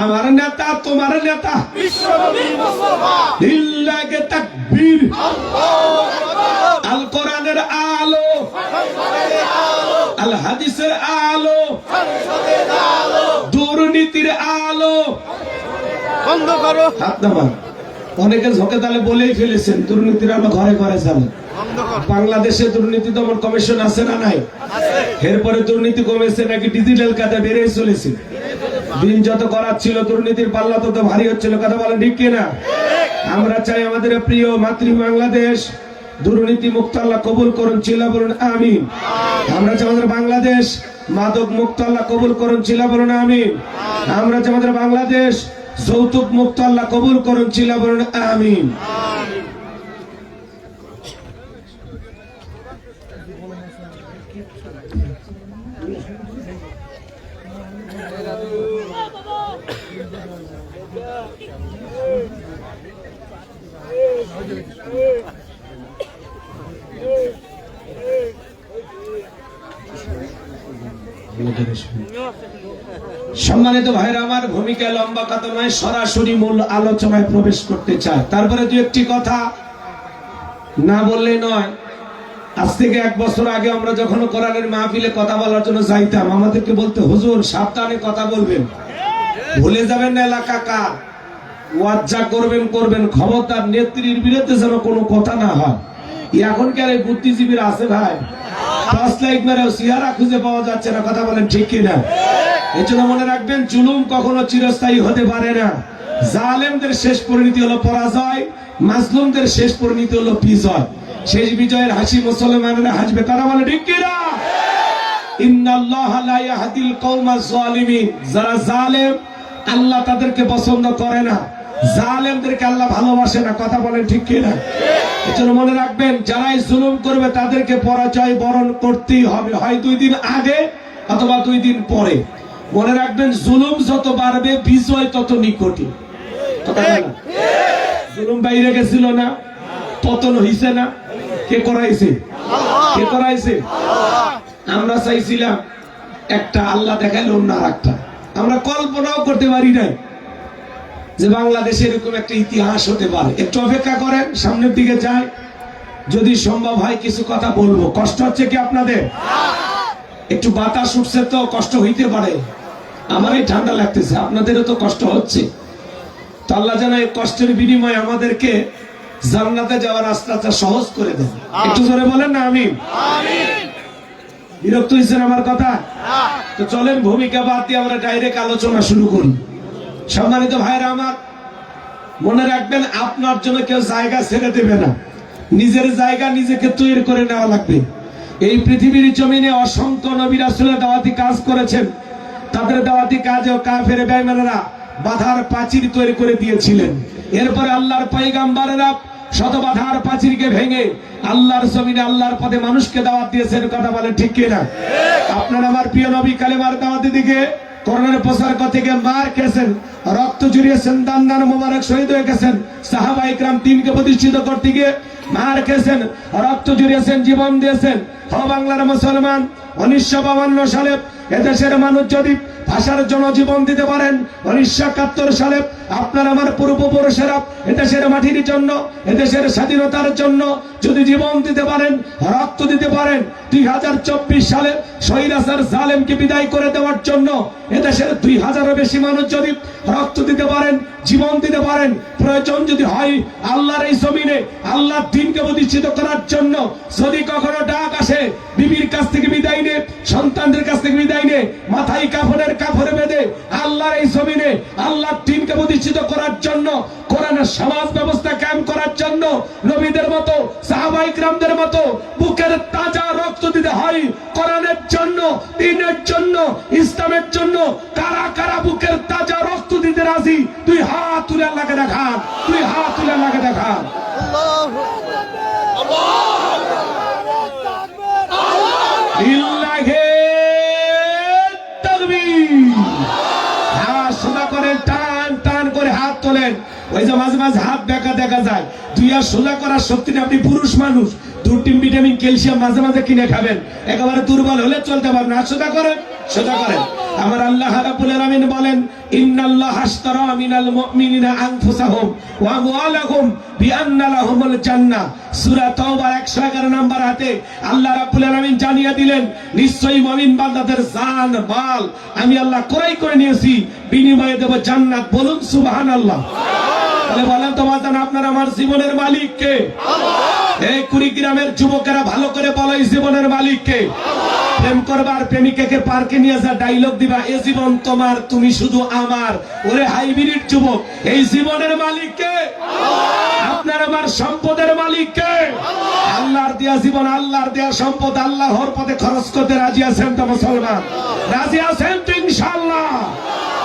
আমার নেতা তোমার নেতা লিল্লাহি তাকবীর। আল কোরআনের আলো, আল হাদিসের আলো, দুর্নীতির আলো বন্ধ করো। হাত নামান। অনেকে ঝোঁকে তালে বলেই ফেলেছেন দুর্নীতির আলো ঘরে ঘরে চালে। বাংলাদেশে দুর্নীতি দমন কমিশন আছে না নাই? এরপরে দুর্নীতি কমেছে নাকি ডিজিটাল কাজে বেড়ে চলেছে? দিন যত করার ছিল দুর্নীতির পাল্লা তত ভারী হচ্ছিল। কথা বলেন ঠিক কিনা? আমরা চাই আমাদের প্রিয় মাতৃ বাংলাদেশ দুর্নীতি মুক্ত আল্লাহ কবুল করুন, চিল্লা বলুন আমিন। আমরা চাই আমাদের বাংলাদেশ মাদক মুক্ত আল্লাহ কবুল করুন, চিল্লা বলুন আমিন। আমরা চাই আমাদের বাংলাদেশ যৌতুক মুক্ত আল্লাহ কবুল করুন, চিল্লা বলুন আমিন। সম্মানিত ভাইরা আমার, ভূমিকা লম্বা কথা নয়, সরাসরি মূল আলোচনায় প্রবেশ করতে চাই। তারপরে দু একটি কথা না বললে নয়। আজ থেকে 1 বছর আগে আমরা যখন কোরআনের মাহফিলে কথা বলার জন্য যাইতাম, আমাদেরকে বলতে হুজুর সাবধানে কথা বলবেন, ভুলে যাবেন না এলাকা কার, ওয়াজ যা করবেন করবেন, ক্ষমতার নেত্রীর বিরুদ্ধে যেন কোনো কথা না হয়। এখনকার এই বুদ্ধিজীবীরা আছে ভাই, টর্চ লাইট মেরেও চেহারা খুঁজে পাওয়া যাচ্ছে না। কথা বলেন ঠিক কিনা? এই জন্য মনে রাখবেন, জুলুম কখনো চিরস্থায়ী হতে পারে না। জালেমদের শেষ পরিণতি হলো পরাজয়, মাজলুমদের শেষ পরিণতি হলো বিজয়। শেষ বিজয়ের হাসি মুসলমানেরা হাসবে। কথা বলে ঠিক কিনা? ইন্নাল্লাহা লা ইয়াহদিল কওমাজ জালিমিন। যারা জালেম আল্লাহ তাদেরকে পছন্দ করে না, জালেমদেরকে আল্লাহ ভালোবাসে না। কথা বলেন ঠিক কিনা? এজন্য মনে রাখবেন, যারাই জুলুম করবে তাদেরকে পরাজয় বরণ করতেই হবে, হয় 2 দিন আগে অথবা 2 দিন পরে। মনে রাখবেন, জুলুম যত বাড়বে বিজয় তত নিকটে। জুলুম বাইরে গেছিল না, পতন হইছে না, কে করাইছে? কে করাইছে? আমরা চাইছিলাম একটা, আল্লাহ দেখাইল অন্য আরেকটা। আমরা কল্পনাও করতে পারি নাই যে বাংলাদেশে এরকম একটা ইতিহাস হতে পারে। একটু অপেক্ষা করেন, সামনের দিকে যায়, যদি সম্ভব হয় কিছু কথা বলবো। কষ্ট হচ্ছে কি আপনাদের? একটু বাতাস উঠছে তো কষ্ট হইতে পারে, আমারই ঠান্ডা লাগতেছে, আপনাদেরও তো কষ্ট হচ্ছে। তো আল্লাহ যেন এই কষ্টের বিনিময়ে আমাদেরকে জান্নাতে যাওয়ার রাস্তাটা সহজ করে দেন। একটু জোরে বলেন না আমিন। বিরক্ত হয়েছেন আমার কথা? তো চলেন ভূমিকা বাদ দিয়ে আমরা ডাইরেক্ট আলোচনা শুরু করি। সম্মানিত ভাইরা আমার, মনে রাখবেন, আপনার জন্য কেউ জায়গা ছেড়ে দেবে না, নিজের জায়গা নিজেকে তৈরি করে নেওয়া লাগবে। এই পৃথিবীর জমিনে অসংখ্য নবী রাসূলের দাওয়াতি কাজ করেছেন, তাদের দাওয়াতি কাজেও কাফের বেঈমানেরা বাধার প্রাচীর তৈরি করে দিয়েছিলেন। এরপরে আল্লাহর পয়গম্বরেরা শত বাধার প্রাচীরকে ভেঙে আল্লাহর জমিনে আল্লাহর পথে মানুষকে দাওয়াত দিয়েছেন। কথা বলে ঠিক কিনা? আপনার আমার প্রিয় নবী কালেমার দাওয়াতের দিকে করোনার প্রচার করতে গিয়ে মার খেয়েছেন, রক্ত জুড়িয়েছেন, দান মোবারক শহীদ হয়ে গেছেন। সাহাবা ইকরাম দিনকে প্রতিষ্ঠিত করতে গিয়ে মার খেয়েছেন, রক্ত জুড়িয়েছেন, জীবন দিয়েছেন। হ বাংলার মুসলমান, 1952 সালে এদেশের মানুষ যদি ভাষার জন্য জীবন দিতে পারেন, 1971 সালে আপনার আমার পূর্বপুরুষেরা এদেশের মাটির জন্য, এদেশের স্বাধীনতার জন্য যদি জীবন দিতে পারেন, রক্ত দিতে পারেন, 2024 সালে স্বৈরাচার জালেমকে বিদায় করে দেওয়ার জন্য এদেশের 2000-এর বেশি মানুষ যদি রক্ত দিতে পারেন, জীবন দিতে পারেন, প্রয়োজন যদি হয় আল্লাহর এই জমিনে আল্লাহর দ্বীনকে প্রতিষ্ঠিত করার জন্য, যদি কখনো ডাক আসে বিবির কাছ থেকে বিদায় নে, সন্তানদের কাছ থেকে বিদায় নে, মাথায় কাফরে বেঁধে আল্লাহর এই জমিনে আল্লাহর দ্বীনকে প্রতিষ্ঠিত করার জন্য, কোরআনের সমাজ ব্যবস্থা কায়েম করার জন্য নবীদের মতো, সাহাবা ইকরামদের মতো বুকের তাজা রক্ত দিতে হয় কোরআনের জন্য, দ্বীনের জন্য, ইসলামের জন্য। কারা কারা বুকের তাজা রক্ত দিতে রাজি? তুই হাত তুলে আল্লাহকে দেখান, তুই হাত তুলে আল্লাহকে দেখান। টান করে হাত তোলেন। ওই যে মাঝে মাঝে হাত বেঁকা দেখা যায়, দুই আর সোজা করার শক্তি নেই। আপনি পুরুষ মানুষ, 2 টিম ভিটামিন ক্যালসিয়াম মাঝে মাঝে কিনে খাবেন, একেবারে দুর্বল হলে চলতে পারবেন না। সোজা করেন, সোজা করেন। আমার আল্লাহ রাব্বুল আলামিন বলেন, ইন্নাল্লাহা আশতারা মিনাল মুমিনিনা আনফুসাহুম ওয়া আমওয়ালাহুম বিআন্না লাহুমুল জান্নাহ। সূরা তাওবার 111 নম্বর আয়াতে আল্লাহ রাব্বুল আলামিন জানিয়ে দিলেন, নিশ্চয়ই মুমিন বান্দাদের জান মাল আমি আল্লাহ ক্রয় করে নিয়েছি, বিনিময়ে দেব জান্নাত। বলুন সুবহানাল্লাহ। তাহলে বলেন তো বাজান, আপনার আমার জীবনের মালিক কে? এই কুড়িগ্রামের যুবকেরা ভালো করে বলো, এই জীবনের মালিক কে? প্রেম করবার প্রেমিকাকে পার্কে নিয়ে যা ডায়লগ দিবা, এ জীবন তোমার তুমি শুধু আমার। ওরে হাইব্রিড যুবক, এই জীবনের মালিক কে? আপনার আমার সম্পদের মালিক কে? আল্লাহর দেয়া জীবন, আল্লাহর দেয়া সম্পদ আল্লাহর পথে খরচ করতে রাজি আছেন তো মুসলমান? রাজি আছেন তো ইনশাআল্লাহ?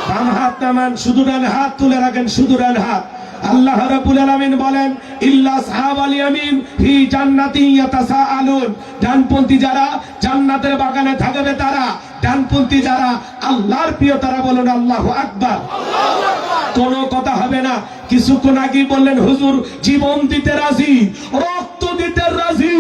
বাম হাত নামান, শুধু ডান হাত তুলে রাখেন, শুধু ডান হাত। আল্লাহ রাব্বুল আলামিন বলেন, ইল্লা আসহাবাল ইয়ামিন ফি জান্নাতিন ইয়াতাসাআলুন। ডানপন্থী যারা জান্নাতের বাগানে থাকবে তারা, ডানপন্থী যারা আল্লাহর প্রিয় তারা। বলুন আল্লাহু আকবার। কোনো কথা হবে না। কিছুক্ষণ আগে বললেন হুজুর জীবন দিতে রাজি, রক্ত দিতে রাজি।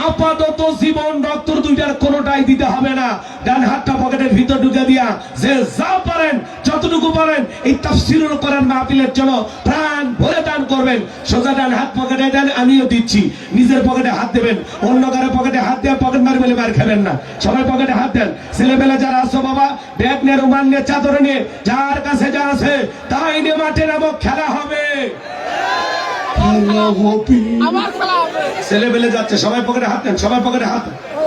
আপাতত জীবন রক্ত দুইটার কোনোটাই দিতে হবে না। ডান হাতটা পকেটের ভিতর ঢুকে দিয়া যে যা পারেন যতটুকু পারেন এই তাফসীরুল কোরআন মাহফিলের জন্য প্রাণ ভরে দান করবেন। সোজা ডান হাত পকেটে দেন, আমিও দিচ্ছি। নিজের পকেটে হাত দেবেন, অন্য কারো পকেটে হাত দিয়ে পকেট মারি বলে মার খাবেন না। সবাই পকেটে হাত দেন। ছেলেবেলা যারা আছো বাবা, ব্যাগ নিয়ে, রুমাল নিয়ে, চাদর নিয়ে, যার কাছে যা আছে তাই নিয়ে মাঠে নামো, খেলা হবে। ছেলেবেলে যাচ্ছে, সবাই পকেটে হাত দেন, সবাই পকেটে হাত।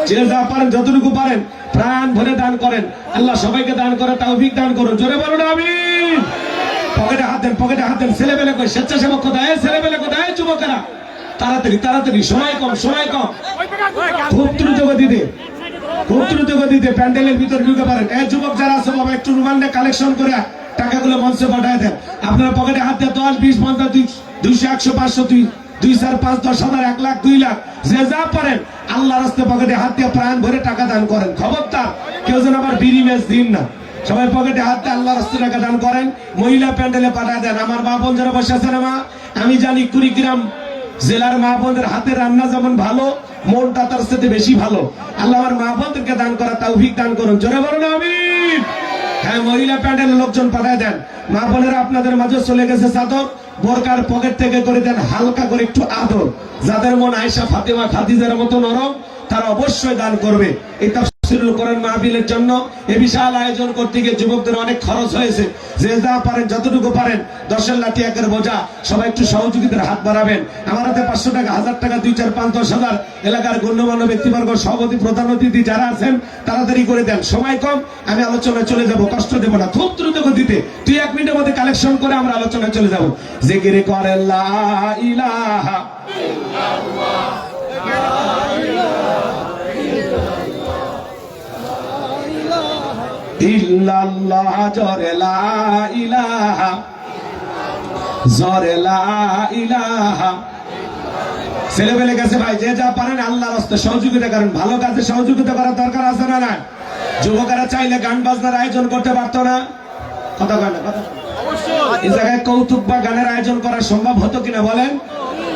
যে যা পারেন যতটুকু পারেন প্রাণ ভরে দান করেন। আল্লাহ সবাইকে দান করে তৌফিক দান করুন। জোরে বলুন আমিন। পকেটে হাত দেন, পকেটে হাত দেন। ছেলেবেলে কই? স্বেচ্ছাসেবক কোথায়? ছেলেবেলে কোথায়? যুবকেরা তাড়াতাড়ি তাড়াতাড়ি, সময় কম, সময় কম। খুব দ্রুত গতিতে, খুব দ্রুত গতিতে প্যান্ডেলের ভিতর ঢুকে পারেন। এই যুবক যারা আছে বাবা, একটু রুমান্ডে কালেকশন করে টাকাগুলো মঞ্চে পাঠায় দেন। আপনারা পকেটে হাত দিয়ে 10, 20, 50, 200, 100, 500, 2, 4, 5, 10,000, 1 লাখ, 2 লাখ, যে যা পারেন আল্লাহর রাস্তায় পকেটে হাত দিয়ে প্রাণ ভরে টাকা দান করেন। খবরদার কেউ যেন আবার বিড়ি ম্যাচ দিন না। সবাই পকেটে হাত দিয়ে আল্লাহর রাস্তায় টাকা দান করেন। মহিলা প্যান্ডেলে পাঠায় দেন। আমার মা বোন যারা বসে আছেন, আমি জানি কুড়িগ্রাম জেলার মা বোনদের হাতের রান্না যেমন ভালো, মনটা তার সাথে বেশি ভালো। আল্লাহ আমার মা বোনদেরকে দান করা তৌফিক দান করুন। জোরে বলুন আমিন। হ্যাঁ, মহিলা প্যান্ডেলের লোকজন পাঠায় দেন। মা বোনেরা আপনাদের মাঝে চলে গেছে চাদর, বোরকার পকেট থেকে করে দেন হালকা করে একটু আদর। যাদের মন আয়েশা, ফাতেমা, খাদিজার মতো নরম, তারা অবশ্যই দান করবে। এই তাফসীরুল কোরআন মাহফিলের জন্য এই বিশাল আয়োজন করতে গিয়ে যুবকদের অনেক খরচ হয়েছে। যে যা পারেন যতটুকু পারেন, 10 লাঠি 1 বোঝা, সবাই একটু সহযোগিতার হাত বাড়াবেন। আমার হাতে 500 টাকা, 1000 টাকা, 2, 4, 5, 10,000। এলাকার গণ্যমান্য ব্যক্তিবর্গ, সভাপতি, প্রধান অতিথি যারা আছেন তাড়াতাড়ি করে দেন। সময় কম, আমি আলোচনায় চলে যাব, কষ্ট দেব না। খুব দ্রুত গতিতে 2-1 মিনিটের মধ্যে কালেকশন করে আমরা আলোচনায় চলে যাব। জিকির করে লা ইলাহা ইল্লাল্লাহ, ইল্লাল্লাহ, জোরে লা ইলাহা, জোরে লা ইলাহা। ছেলেবেলে গেছে ভাই, যে যা পারেন আল্লাহর রাস্তায় সহযোগিতা করেন। ভালো কাজে সহযোগিতা করার দরকার আছে না? না, যুবকেরা চাইলে গান বাজনার আয়োজন করতে পারতো না? কথা কয় না, কথা। এই জায়গায় কৌতুক বা গানের আয়োজন করা সম্ভব হতো কিনা বলেন?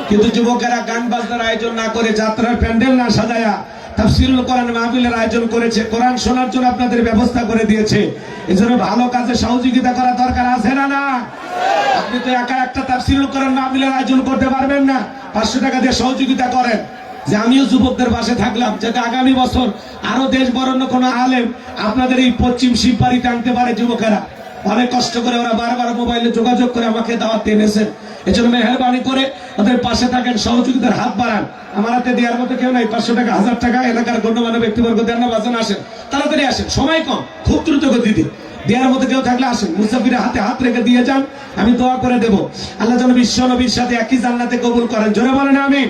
কিন্তু যুবকেরা গান বাজনার আয়োজন না করে, যাত্রার প্যান্ডেল না সাজায়া তাফসীরুল কোরআন মাহফিলের আয়োজন করেছে। কোরআন শোনার জন্য আপনাদের ব্যবস্থা করে দিয়েছে। এজন্য ভালো কাজে সহযোগিতা করা দরকার আছে না? না, আপনি তো একা একটা তাফসীরুল কোরআন মাহফিলের আয়োজন করতে পারবেন না। 500 টাকা দিয়ে সহযোগিতা করেন, যে আমিও যুবকদের পাশে থাকলাম, যাতে আগামী বছর আরো দেশ বরণ্য কোনো আলেম আপনাদের এই পশ্চিম শিববাড়িতে আনতে পারে। যুবকেরা অনেক কষ্ট করে, ওরা বারবার মোবাইলে যোগাযোগ করে আমাকে দাওয়াত এনেছেন। এজন্য মেহেরবানি করে ওদের পাশে থাকেন, সহযোগিতার হাত বাড়ান। আমার হাতে দেওয়ার মতো কেউ নাই। 500 টাকা, 1000 টাকা, এলাকার গণ্যমান্য ব্যক্তিবর্গ দেন না, বাজান আসেন, তাড়াতাড়ি আসেন, সময় কম, খুব দ্রুত গতিতে। দেওয়ার মতো কেউ থাকলে আসেন, মুসাফিরের হাতে হাত রেখে দিয়ে যান, আমি দোয়া করে দেব। আল্লাহ যেন বিশ্ব নবীর সাথে একই জান্নাতে কবুল করেন। জোরে বলেন আমিন।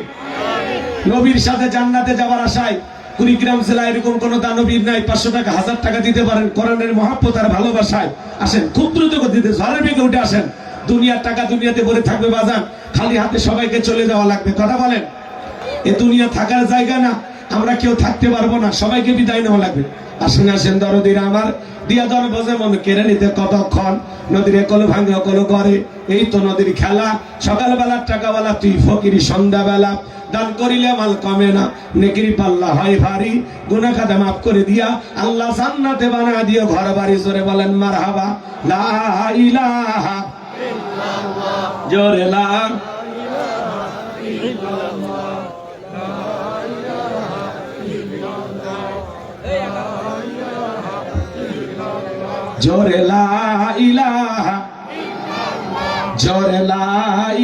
নবীর সাথে জান্নাতে যাওয়ার আশায় কুড়িগ্রাম জেলায় এরকম কোন দানবীর নাই। 500 টাকা, 1000 টাকা দিতে পারেন কোরআনের মহব্বত আর ভালোবাসায়। আসেন, খুব দ্রুত গতিতে ঝড়ের বেগে উঠে আসেন। দুনিয়ার টাকা দুনিয়াতে ভরে থাকবে বাজান, খালি হাতে সবাইকে চলে যাওয়া লাগবে। কথা বলেন, এ দুনিয়া থাকার জায়গা না, আমরা কেউ থাকতে পারবো না, সবাইকে বিদায় নেওয়া লাগবে। আসেন আসেন দরদির আমার দিয়া দর বজে মন কেড়ে নিতে কতক্ষণ নদীর কল ভাঙে কল করে এই তো নদীর খেলা সকালবেলার টাকাওয়ালা তুই ফকিরি সন্ধ্যাবেলা দান করিলে মাল কমে না নেকির পাল্লা হয় ভারী গুনাহ খাতা মাফ করে দিয়া আল্লাহ জান্নাতে বানা দিও ঘর বাড়ি জোরে বলেন মারহাবা লা ইলাহা ইল্লাল্লাহ জোরে লা জোরে লা ইলাহা জোরে লা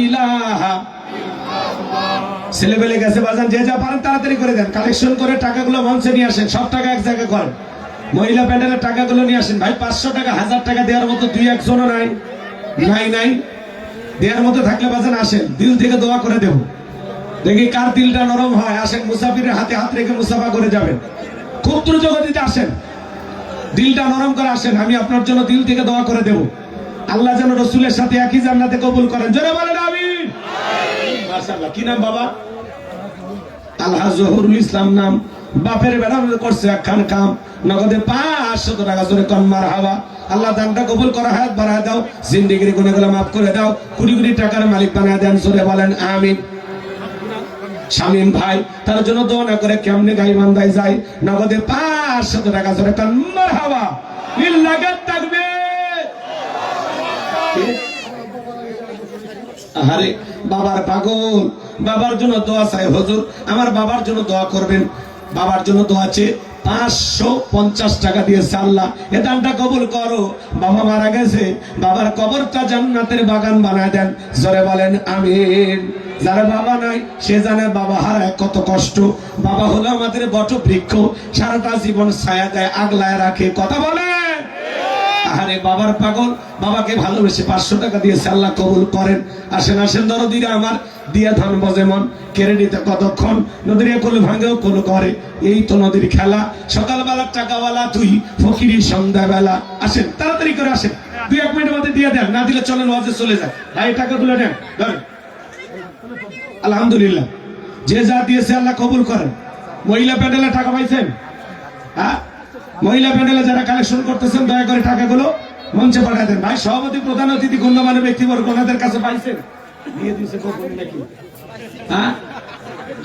ইলাহা ছেলেবেলে গেছে বাজান যে যা পারেন তাড়াতাড়ি করে দেন কালেকশন করে টাকাগুলো মঞ্চে নিয়ে আসেন সব টাকা এক জায়গায় করেন মহিলা প্যান্ডেলের টাকাগুলো নিয়ে আসেন ভাই 500 টাকা 1000 টাকা দেওয়ার মতো দুই একজনও নাই নাই নাই দেওয়ার মতো থাকলে বাজান আসেন দিল থেকে দোয়া করে দেব দেখি কার দিলটা নরম হয় আসেন মুসাফিরের হাতে হাত রেখে মুসাফা করে যাবেন খুব দ্রুত গতিতে আসেন দিলটা নরম করে আসেন আমি আপনার জন্য দিল থেকে দোয়া করে দেব আল্লাহ যেন রসুলের সাথে একই জান্নাতে কবুল করেন জোরে বলেন আমিন মাশাআল্লাহ কি নাম বাবা আলহাজ জহুরুল ইসলাম নাম বাপের বেড়া করছে একখান কাম নগদে 500 টাকা জোরে কোন মারহাবা আল্লাহ দানটা কবুল করে হায়াত বাড়ায় দাও জিন্দেগির গুনাহগুলো মাফ করে দাও কোটি কোটি টাকার মালিক বানায় দেন জোরে বলেন আমিন শামীম ভাই তার জন্য দোয়া না করে কেমনে গাই বান্দায় যায় নগদে 500 টাকা জোরে কোন মারহাবা লিল্লাহি তাকবীর আরে বাবার পাগল বাবার জন্য দোয়া চাই হুজুর আমার বাবার জন্য দোয়া করবেন বাবার জন্য দোয়া আছে 550 টাকা দিয়েছে আল্লাহ এ দানটা কবুল করো বাবা মারা গেছে বাবার কবরটা জান্নাতের বাগান বানায় দেন জোরে বলেন আমিন যারা বাবা নাই সে জানে বাবা হারায় কত কষ্ট বাবা হলো আমাদের বটবৃক্ষ সারাটা জীবন ছায়া দেয় আগলায় রাখে কথা বলে আরে বাবার পাগল বাবাকে ভালোবেসে 500 টাকা দিয়েছে আল্লাহ কবুল করেন আসেন আসেন দরদিরা আমার দিয়া ধন বজে মন কেড়ে নিতে কতক্ষণ নদীর কোল ভাঙেও কোল করে এই তো নদীর খেলা সকালবেলার টাকাওয়ালা তুই ফকিরি সন্ধ্যাবেলা আসেন তাড়াতাড়ি করে আসেন 2-1 মিনিটের মধ্যে দিয়ে দেন না দিলে চলেন ওয়াজে চলে যায় ভাই টাকাগুলো নেন ধরেন আলহামদুলিল্লাহ যে যা দিয়েছে আল্লাহ কবুল করেন মহিলা প্যান্ডেলে টাকা পাইছেন হ্যাঁ মহিলা প্যান্ডেলে যারা কালেকশন করতেছেন দয়া করে টাকাগুলো মঞ্চে পাঠিয়ে দেন ভাই সভাপতি প্রধান অতিথি গণ্যমান্য ব্যক্তিবর্গ ওনাদের কাছে পাইছেন দিয়ে দিয়েছে কখন নাকি হ্যাঁ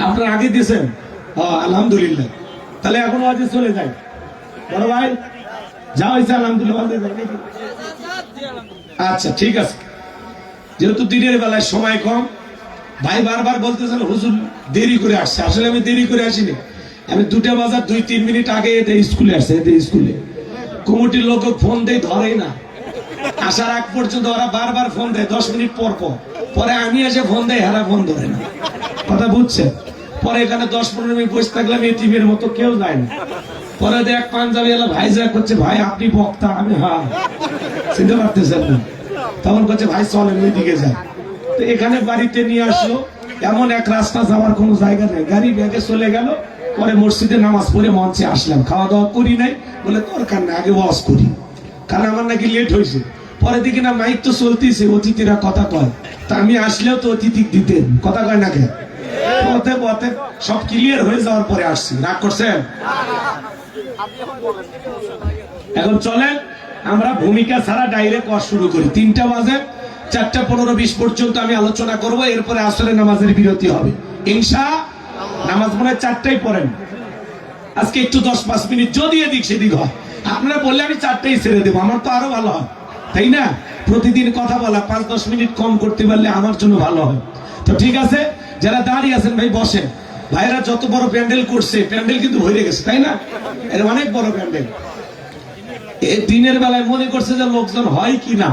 আপনারা আগে দিয়েছেন আলহামদুলিল্লাহ তাহলে এখন আজ চলে যায় বড় ভাই যা হয়েছে আলহামদুলিল্লাহ আচ্ছা ঠিক আছে যেহেতু দিনের বেলায় সময় কম ভাই বারবার বলতেছেন হুজুর দেরি করে আসছে আসলে আমি দেরি করে আসিনি আমি 2টা বাজার 2-3 মিনিট আগে স্কুলে আসছে স্কুলে কমিটির লোক ফোন দেয় ধরে না আসার আগ পর্যন্ত ওরা বারবার ফোন দেয় 10 মিনিট পর পর পরে আমি এসে ফোন দেয় হারা ফোন ধরে না কথা বুঝছেন পরে এখানে 10-15 মিনিট বসে থাকলাম এই টিভির মতো কেউ যায় না পরে দেখ পাঞ্জাবি এলা ভাই যা করছে ভাই আপনি বক্তা আমি হ্যাঁ চিনতে পারতেছেন না তখন করছে ভাই চলেন ওই দিকে যান তো এখানে বাড়িতে নিয়ে আসলো এমন এক রাস্তা যাওয়ার কোনো জায়গা নেই গাড়ি ব্যাগে চলে গেল পরে মসজিদে নামাজ পড়ে মঞ্চে আসলাম খাওয়া দাওয়া করি নাই বলে দরকার না আগে ওয়াজ করি কারণ আমার নাকি লেট হয়েছে পরে দেখি না মাইক তো চলতেছে অতিথিরা কথা কয় তা আমি আসলেও তো অতিথি দিতেন কথা কয় না কে পথে পথে সব ক্লিয়ার হয়ে যাওয়ার পরে আসছি রাগ করছেন এখন চলেন আমরা ভূমিকা ছাড়া ডাইরেক্ট ওয়াজ শুরু করি 3টা বাজে 4টা 15-20 পর্যন্ত আমি আলোচনা করব এরপরে আসলে নামাজের বিরতি হবে ইনশাআল্লাহ নামাজ মনে 4টায় পড়েন আজকে একটু 10-5 মিনিট যদি এদিক সেদিক হয় আপনারা বললে আমি 4টায় ছেড়ে দেবো আমার তো আরো ভালো হয় তাই না প্রতিদিন কথা বলা 5-10 মিনিট কম করতে পারলে আমার জন্য ভালো হয় তো ঠিক আছে যারা দাঁড়িয়ে আছেন ভাই বসেন ভাইরা যত বড় প্যান্ডেল করছে প্যান্ডেল কিন্তু ভরে গেছে তাই না এর অনেক বড় প্যান্ডেল এই দিনের বেলায় মনে করছে যে লোকজন হয় কি না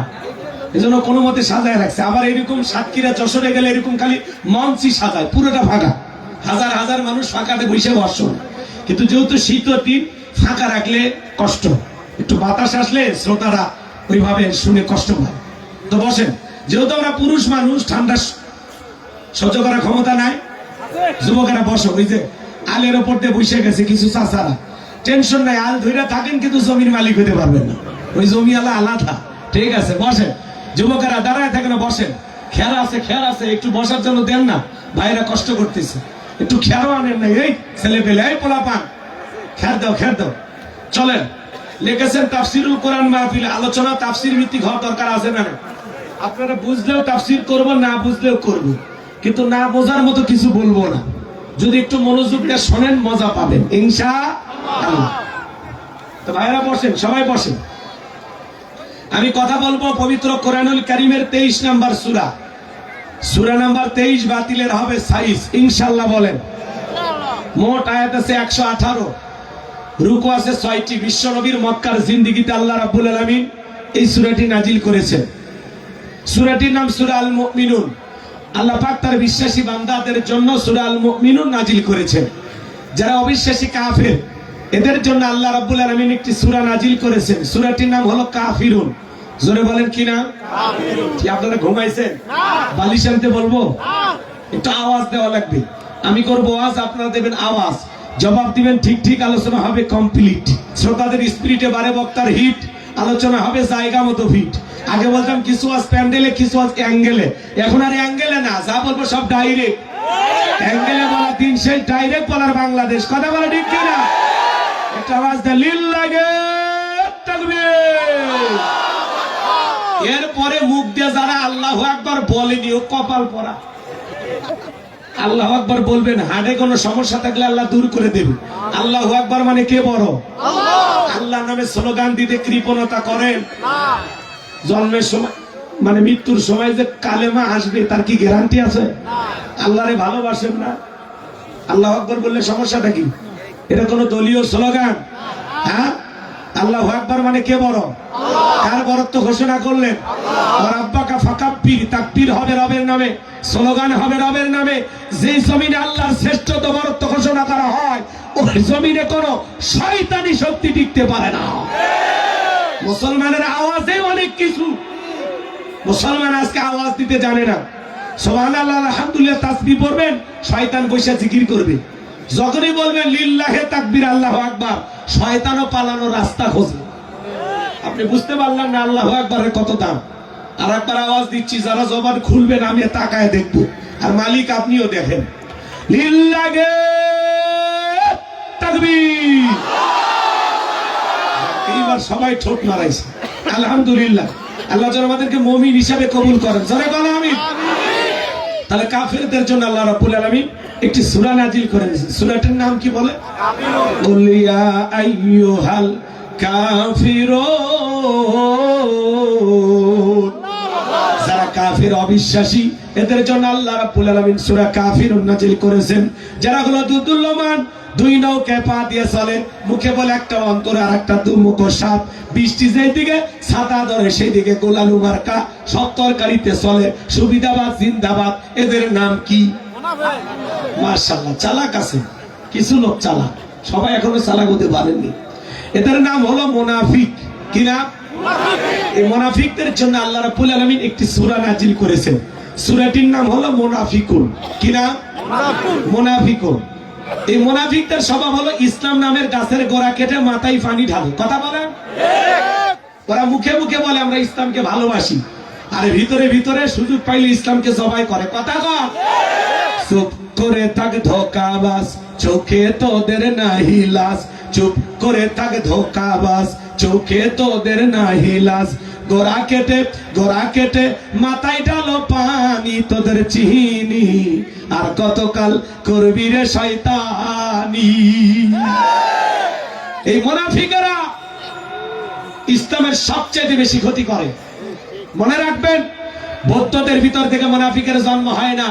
এজন্য কোনো মতে সাজায় রাখছে আবার এরকম সাতক্ষীরা যশোরে গেলে এরকম খালি মঞ্চই সাজায় পুরোটা ফাঁকা হাজার হাজার মানুষ ফাঁকাতে বসে বসন কিন্তু যেহেতু শীতের দিন ফাঁকা রাখলে কষ্ট একটু বাতাস আসলে শ্রোতারা ওইভাবে শুনে কষ্ট পায় তো বসেন যেহেতু আমরা পুরুষ মানুষ ঠান্ডা সহ্য করার ক্ষমতা নাই যুবকেরা বসো ওই যে আলের ওপর দিয়ে বসে গেছে কিছু চাচারা টেনশন নাই আল ধইরা থাকেন কিন্তু জমির মালিক হতে পারবেন না ওই জমি আলা আলাদা ঠিক আছে বসেন যুবকেরা দাঁড়ায় থাকেন বসেন খেয়াল আছে একটু বসার জন্য দেন না ভাইরা কষ্ট করতেছে একটু খেয়াল আনেন না এই ছেলে পেলে এই পোলা পান খেয়াল দাও চলেন, লিখেছেন তাফসিরুল কোরআন মাহফিল, আলোচনা তাফসির ভিত্তিক হওয়ার দরকার আছে না? আপনারা বুঝলেও তাফসির করব, না বুঝলেও করব, কিন্তু না বোঝার মতো কিছু বলবো না। যদি একটু মনোযোগ দিয়ে শোনেন মজা পাবেন ইনশাআল্লাহ। তো ভাইরা বসেন, সবাই বসেন। আমি কথা বলবো পবিত্র কোরআনুল কারীমের 23 নাম্বার সূরা, সূরা নাম্বার 23 বাতিলের হবে সাইজ ইনশাআল্লাহ। বলেন। মোট আয়াত আছে 118, রুকু আছে 6টি। বিশ্ব নবীর মক্কার জিন্দেগিতে আল্লাহ রাব্বুল আলামিন এই সূরাটি নাজিল করেছেন। সূরাটির নাম সূরা আল মুমিনুন। আল্লাহ পাক তার বিশ্বাসী বান্দাদের জন্য সূরা আল মুমিনুন নাজিল করেছেন। যারা অবিশ্বাসী কাফের এদের জন্য আল্লাহ রাব্বুল আলামিন একটি সূরা নাজিল করেছেন। সূরাটির নাম হলো কাফিরুন। জোরে বলেন কি না? কাফিরুন। কি আপনারা ঘুমাইছেন? না। বালিশ আনতে বলবো? না। একটু আওয়াজ দেওয়া লাগবে। আমি করব আওয়াজ, আপনারা দেবেন আওয়াজ, জবাব দিবেন ঠিক ঠিক। আলোচনা হবে কমপ্লিট। শ্রোতাদের স্পিরিটে বারে বক্তার হিট, আলোচনা হবে জায়গা মতো ফিট। আগে বলতাম কিছু আজ প্যান্ডেলে, কিছু আজ অ্যাঙ্গেলে, এখন আর অ্যাঙ্গেলে না, যা বলবো সব ডাইরেক্ট। অ্যাঙ্গেলে বলা দিন শেষ, ডাইরেক্ট বলার বাংলাদেশ। কথা বলে ঠিক কিনা? একটা আওয়াজ দেয় লিল্লাহে তাকবীর। এরপরে মুখ দিয়ে যারা আল্লাহু আকবার বলেনি ও কপাল পরা। আল্লাহু আকবার বলবেন, হাড়ে কোনো সমস্যা থাকলে আল্লাহ দূর করে দেবে। আল্লাহু আকবার মানে কে বড়? আল্লাহ নামে স্লোগান দিতে কৃপণতা করেন? জন্মের সময় মানে মৃত্যুর সময় যে কালেমা আসবে তার কি গ্যারান্টি আছে? আল্লাহরে ভালোবাসেন না, আল্লাহু আকবার বললে সমস্যাটা কি? এটা কোনো দলীয় স্লোগান? হ্যাঁ, আল্লাহু আকবার মানে কে বড়? কার বরত্ব ঘোষণা করলেন? রাব্বাকা ফাকাব্বির, তাকবীর হবে রবের নামে, স্লোগান হবে রবের নামে। যেই জমিনে আল্লাহর শ্রেষ্ঠত্ব বরত্ব ঘোষণা করা হয় ওই জমিনে কোনো শয়তানি শক্তি টিকতে পারে না। মুসলমানের আওয়াজে অনেক কিছু। মুসলমান আজকে আওয়াজ দিতে জানে না। সুবহানাল্লাহ আলহামদুলিল্লাহ তাসবিহ পড়বেন, শয়তান বসে জিকির করবে। যখনই বলবেন লিল্লাহে তাকবীর আল্লাহু আকবার, শয়তানও পালানোর রাস্তা খোঁজে। আপনি বুঝতে পারলেন না আল্লাহু আকবারের কত দাম। আর একবার আওয়াজ দিচ্ছি, যারা জবান খুলবেন আমি তাকায় দেখবো, আর মালিক আপনিও দেখেন। লিল্লাহে তাকবীর। এইবার সবাই ঠোঁট নাড়াইছে আলহামদুলিল্লাহ। আল্লাহ যেন আমাদেরকে মুমিন হিসাবে কবুল করেন। জোরে বলো আমিন। তাহলে কাফেরদের জন্য আল্লাহ রাব্বুল আলামিন একটি সূরা নাজিল করে দিয়েছেন। সূরাটির নাম কি বলে? কুল ইয়া আইয়ুহাল কাফিরুন। যারা কাফির অবিশ্বাসী এদের জন্য আল্লাহ রাব্বুল আলামিন সূরা কাফিরুন নাজিল করেছেন। যারা হলো দুর্দুল্যমান, দুই নৌকায় পা দিয়ে চলে, মুখে বলে একটা, অন্তরে আর একটা, দুমুখ সাপ। বৃষ্টি যেই দিকে ছাতা ধরে সেই দিকে গোলালু মার্কা, সব তরকারিতে চলে, সুবিধাবাদ জিন্দাবাদ। এদের নাম কি? মাশাআল্লাহ, চালাক আছে কিছু লোক, চালাক, সবাই এখনো চালাক হতে পারেননি। এদের নাম হলো মুনাফিক। কি নাম? এই মুনাফিকদের জন্য আল্লাহ রাব্বুল আলামিন একটি সূরা নাজিল করেছেন। সূরাটির নাম হলো মুনাফিকুন। কি নাম? মুনাফিকুন। এই মুনাফিকদের স্বভাব হলো ইসলাম নামের গাছের গোড়া কেটে মাথায় পানি ঢালে। কথা বলেন? ওরা মুখে মুখে বলে আমরা ইসলামকে ভালোবাসি, আর ভিতরে ভিতরে সুযোগ পাইলে ইসলামকে জবাই করে। কথা কর। চুপ করে থাক ধোঁকাবাজ, চোখে তোদের নাহি লাজ। চুপ করে থাক ধোঁকাবাজ, চোখে তোদের নাহি লাজ। গোড়া কেটে মাথায় ঢালো পানি, তোদের চিনি আর কতকাল করবি রে শয়তানি। এই মুনাফিকেরা ইসলামের সবচেয়ে বেশি ক্ষতি করে। মনে রাখবেন, বৌদ্ধদের ভিতর থেকে মুনাফিকের জন্ম হয় না,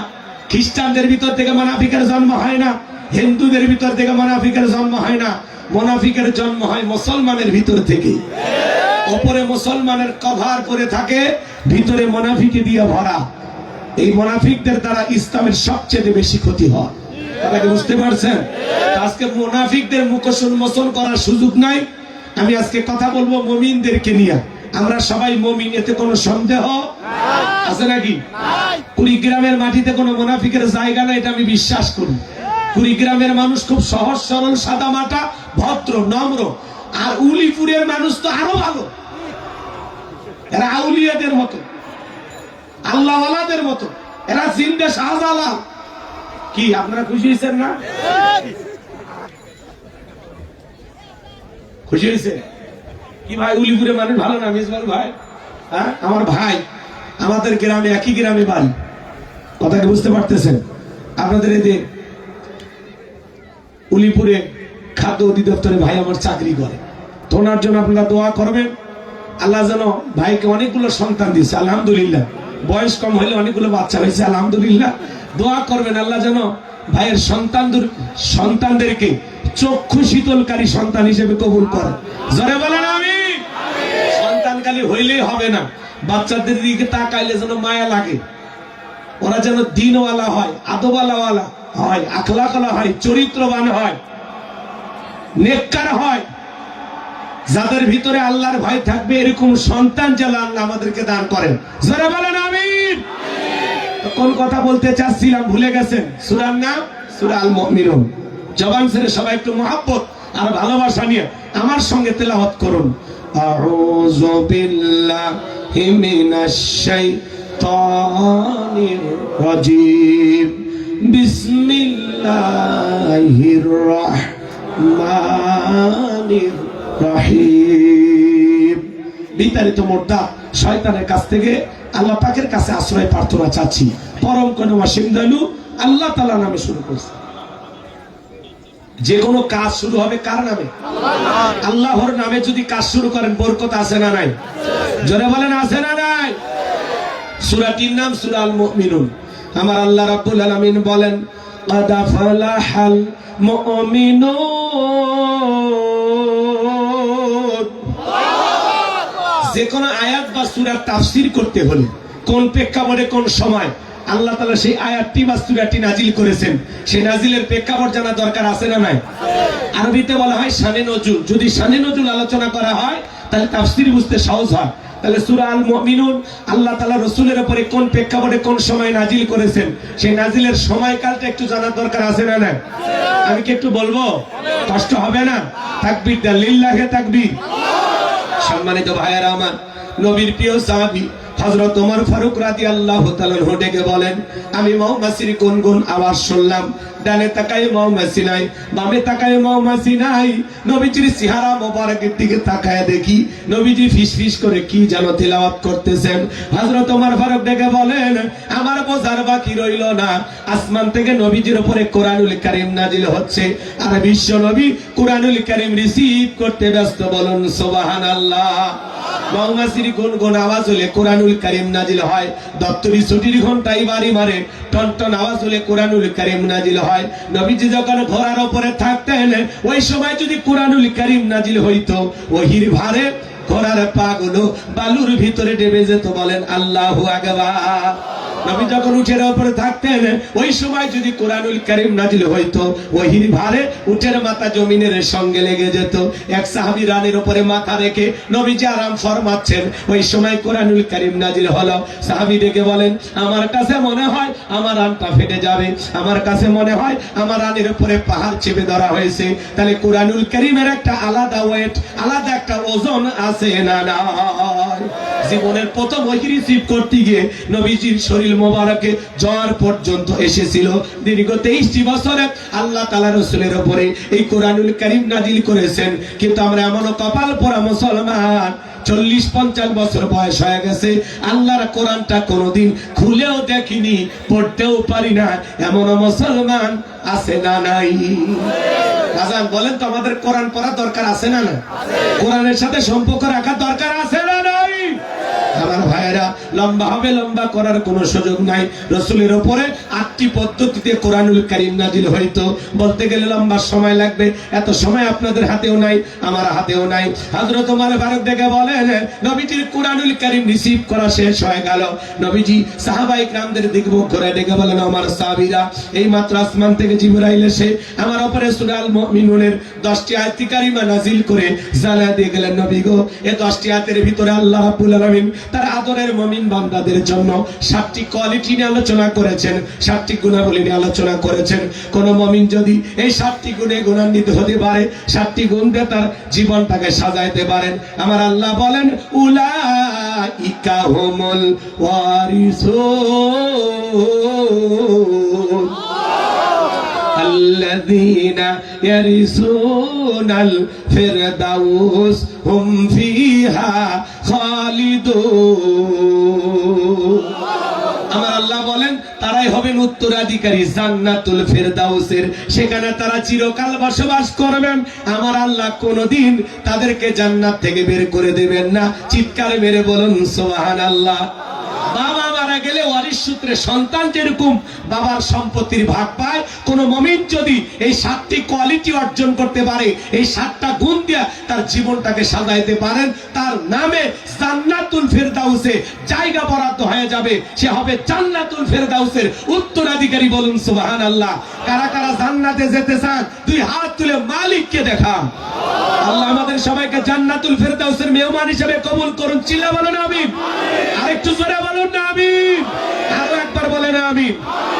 খ্রিস্টানদের ভিতর থেকে মুনাফিকের জন্ম হয় না, হিন্দুদের ভিতর থেকে মুনাফিকের জন্ম হয় না। মুনাফিকের জন্ম হয় মুসলমানের ভিতর থেকে। উপরে মুসলমানের কভার করে থাকে, ভিতরে মুনাফিকে দিয়ে ভরা। এই মুনাফিকদের দ্বারা ইসলামের সবচেয়ে বেশি ক্ষতি হয়। আপনারা বুঝতে পারছেন? আজকে মুনাফিকদের মুখোশ উন্মোচন করার সুযোগ নাই। আমি আজকে কথা বলবো মুমিনদেরকে নিয়ে। আমরা সবাই মুমিন, এতে কোনো সন্দেহ আছে নাকি? কুড়িগ্রামের মাটিতে কোনো মুনাফিকের জায়গা নাই, এটা আমি বিশ্বাস করি। কুড়িগ্রামের মানুষ খুব সহজ সরল, সাদা মাটা, ভদ্র, নম্র। আর উলিপুরের মানুষ তো আরো ভালো, এরা আউলিয়াদের মতো, আল্লাহওয়ালাদের মতো, এরা জিন্দে শাহজালাল। কি আপনারা খুশি হয়েছেন না? খুশি হয়েছে কি ভাই? উলিপুরে মানুষ ভালো না মিসবাল ভাই? হ্যাঁ, আমার ভাই, আমাদের গ্রামে, একই গ্রামে বাড়ি। কথা কি বুঝতে পারতেছেন? আপনাদের এদের উলিপুরে খাদ্য অধিদপ্তরে ভাই আমার চাকরি করে। তো ওনার জন্য আপনারা দোয়া করবেন। আল্লাহ যেন ভাইকে অনেকগুলো সন্তান দিয়েছে, আলহামদুলিল্লাহ। বয়স কম হলে অনেকগুলো বাচ্চা হয়েছে, আলহামদুলিল্লাহ। দোয়া করবেন আল্লাহ যেন ভাইয়ের সন্তানদেরকে চক্ষু শীতলকারী সন্তান হিসেবে কবুল করে। জোরে বলেন আমিন। সন্তান খালি হইলেই হবে না, বাচ্চাদের দিকে তাকাইলে যেন মায়া লাগে। ওরা যেন দিনওয়ালা হয়, আদবওয়ালা হয়, আখলাকওয়ালা হয়, চরিত্রবান হয়, নেককার হয়। যাদের ভিতরে আল্লাহর ভয় থাকবে এরকম সন্তান যেন আল্লাহ আমাদেরকে দান করেন। জোরে বলেন আমিন। তো কোন কথা বলতে চাচ্ছিলাম ভুলে গেছেন? সূরার নাম সূরা আল মুমিনুন। জবান ছেড়ে সবাই একটু মহব্বত আর ভালোবাসা নিয়ে আমার সঙ্গে তেলাওয়াত করুন। আউযু বিল্লাহি মিনাশ শাইতানির রাজিম। বিসমিল্লাহির রাহমানির রহিম। বিতাড়িত মোর্দা শয়তানের কাছ থেকে আল্লাহ পাকের কাছে আশ্রয় প্রার্থনা চাচ্ছি। পরম করুণা সিন্ধু আল্লাহ তাআলা নামে শুরু করছি। যে কোনো কাজ শুরু হবে কার নামে? আল্লাহর নামে যদি কাজ শুরু করেন বরকত আছে না নাই? জোরে বলেন আছে না নাই? সূরাটির নাম সূরা আল মুমিনুন। আমার আল্লাহ রাব্বুল আলামিন বলেন قد أفلح المؤمنون। যে কোনো আয়াত বা সূরার তাফসীর করতে হলে কোন প্রেক্ষাপটে কোন সময় আল্লাহ তাআলা সেই আয়াতটি বা সূরাটি নাজিল করেছেন, সেই নাজিলের প্রেক্ষাপট জানা দরকার আছে না নাই? আরবিতে বলা হয় শানে নজুল। যদি শানে নজুল আলোচনা করা হয় তাহলে তাফসীর বুঝতে সহজ হয়। তাহলে সূরা আল মুমিনুন আল্লাহ তাআলা রাসূলের উপরে কোন প্রেক্ষাপটে কোন সময় নাজিল করেছেন, সেই নাজিলের সময়কালটা একটু জানার দরকার আছে না নাই? আমি কি একটু বলবো? কষ্ট হবে না? তাকবীর দেন, লিল্লাহি তাকবীর। সম্মানিত ভাইয়েরা আমার, নবীর প্রিয় সাহাবী হযরত ওমর ফারুক রাদিয়াল্লাহু তাআলা ডেকে বলেন, আমি মৌমাছির গুনগুন আওয়াজ শুনলাম। ডানে তাকায় মৌমাছি নাই, বামে তাকায় মৌমাছি নাই। নবীজির চেহারা মোবারকের দিকে তাকায় দেখি নবীজি ফিসফিস করে কি যেন তিলাওয়াত করতেছেন। হযরত ওমর ফারুক ডেকে বলেন, আমার বোঝার বাকি রইল না, আসমান থেকে নবীজির উপরে কোরআনুল কারীম নাজিল হচ্ছে আর বিশ্ব নবী কোরআনুল কারীম রিসিভ করতে ব্যস্ত। বলুন সুবহানাল্লাহ। মৌমাছির গুনগুন আওয়াজ হলে কোরআনুল কারীম নাজিল হয়। দপ্তরি ছুটির ঘন্টাই বাড়ি মারে, টনটন আওয়াজ হলে কোরআনুল কারীম নাজিল হয়। নবীজি যখন ঘোড়ার উপরে থাকতেন ওই সময় যদি কোরআনুল কারীম নাজিল হইতো, ওহির ভারে ঘোড়ার পা গুলো বালুর ভিতরে ডেবে যেত। বলেন আল্লাহু আকবার। নবী যখন উটের উপরে থাকতেন ওই সময় যদি কোরআনুল কারীম নাজিল হইতো, ওহির ভারে উটের মাথা জমিনের সঙ্গে লেগে যেত। এক সাহাবী রানের উপরে মাথা রেখে নবীজি আরাম ফরমাচ্ছেন, ওই সময় কোরআনুল কারীম নাজিল হলো। সাহাবী ডেকে বলেন, আমার কাছে মনে হয় আমার রানটা ফেটে যাবে, আমার কাছে মনে হয় আমার রানের উপরে পাহাড় চেপে ধরা হয়েছে। তাহলে কোরআনুল কারীমের একটা আলাদা ওয়েট, আলাদা একটা ওজন আছে না নাই? জীবনের প্রথম ওহী রিসিভ করতে গিয়ে নবীজির শরীর মোবারকে জ্বর পর্যন্ত এসেছিল। দীর্ঘ 23টি বছরে আল্লাহ তাআলা রাসূলের উপরে এই কোরআনুল কারীম নাজিল করেছেন। কিন্তু আমরা এমনও কপাল পোড়া মুসলমান, 40-50 বছর বয়স হয়ে গেছে, আল্লাহর কোরআনটা কোনোদিন খুলেও দেখিনি, পড়তেও পারি না, এমন মুসলমান আছে না নাই? আজান বলেন তো, আমাদের কোরআন পড়া দরকার আছে না না? কোরআনের সাথে সম্পর্ক রাখা দরকার আছে না নাই? আমার ভাইয়েরা, লম্বা হবে, লম্বা করার কোনো সুযোগ নাই। রাসূলের উপরে 8টি পদ্ধতিতে কোরআনুল কারীম নাজিল হইতো। বলতে গেলে লম্বা সময় লাগবে, এত সময় আপনাদের হাতেও নাই, আমার হাতেও নাই। হযরত ওমর ফারুক ডেকে বলেন, নবীজির কোরআনুল কারীম রিসিভ করা শেষ হয়ে গেল। নবীজি সাহাবায়ে কিরামদের দিকে মুখ করে ডেকে বলেন, আমার সাহাবীরা, এই মাত্র আসমান থেকে জিবরাইল এসে আমার উপরে সূরা আল মুমিনুনের 10টি আয়াত কারিমা নাজিল করে জানা দিয়ে গেলেন, নবী গো, এই 10টি আয়াতের ভিতরে আল্লাহ রাব্বুল আলামিন তার আদরের মুমিন বান্দাদের জন্য 7টি কোয়ালিটি নিয়ে আলোচনা করেছেন, 7টি গুণাবলী নিয়ে আলোচনা করেছেন। কোন মুমিন যদি এই 7টি গুণে গুণান্বিত হতে পারে, 7টি গুণ দিয়ে তার জীবনটাকে সাজাইতে পারেন, আমার আল্লাহ বলেন, উলাইকা হুমুল ওয়ারিসুন আল্লাযীনা ইয়ারিসুনাল ফিরদাউস হুম ফিহা খালিদুন। আমার আল্লাহ বলেন তারাই হবেন উত্তরাধিকারী জান্নাতুল ফিরদাউসের, সেখানে তারা চিরকাল বসবাস করবেন। আমার আল্লাহ কোনদিন তাদেরকে জান্নাত থেকে বের করে দেবেন না। চিৎকার মেরে বলুন সুবহানাল্লাহ। বাবা মারা গেলে ওয়ারিশ সূত্রে সন্তান যেরকম বাবার সম্পত্তির ভাগ পায়, কোন মুমিন যদি এই 7টি কোয়ালিটি অর্জন করতে পারে, এই 7টা গুণ দিয়ে তার জীবনটাকে সাজাইতে পারেন, তার নামে জান্নাতুল ফিরদাউসে জায়গা বরাদ্দ হয়ে যাবে। সে হবে জান্নাতুল ফিরদাউসের উত্তরাধিকারী। বলুন সুবহানাল্লাহ। কারা কারা জান্নাতে যেতে চান দুই হাত তুলে মালিককে দেখান। আল্লাহ আমাদের সবাইকে জান্নাতুল ফিরদাউসের মেহমান হিসেবে কবুল করুন। চিল্লা বলেন আমিন। আরেকটু জোরে বলুন না আমিন। আরো একবার বলেন আমিন।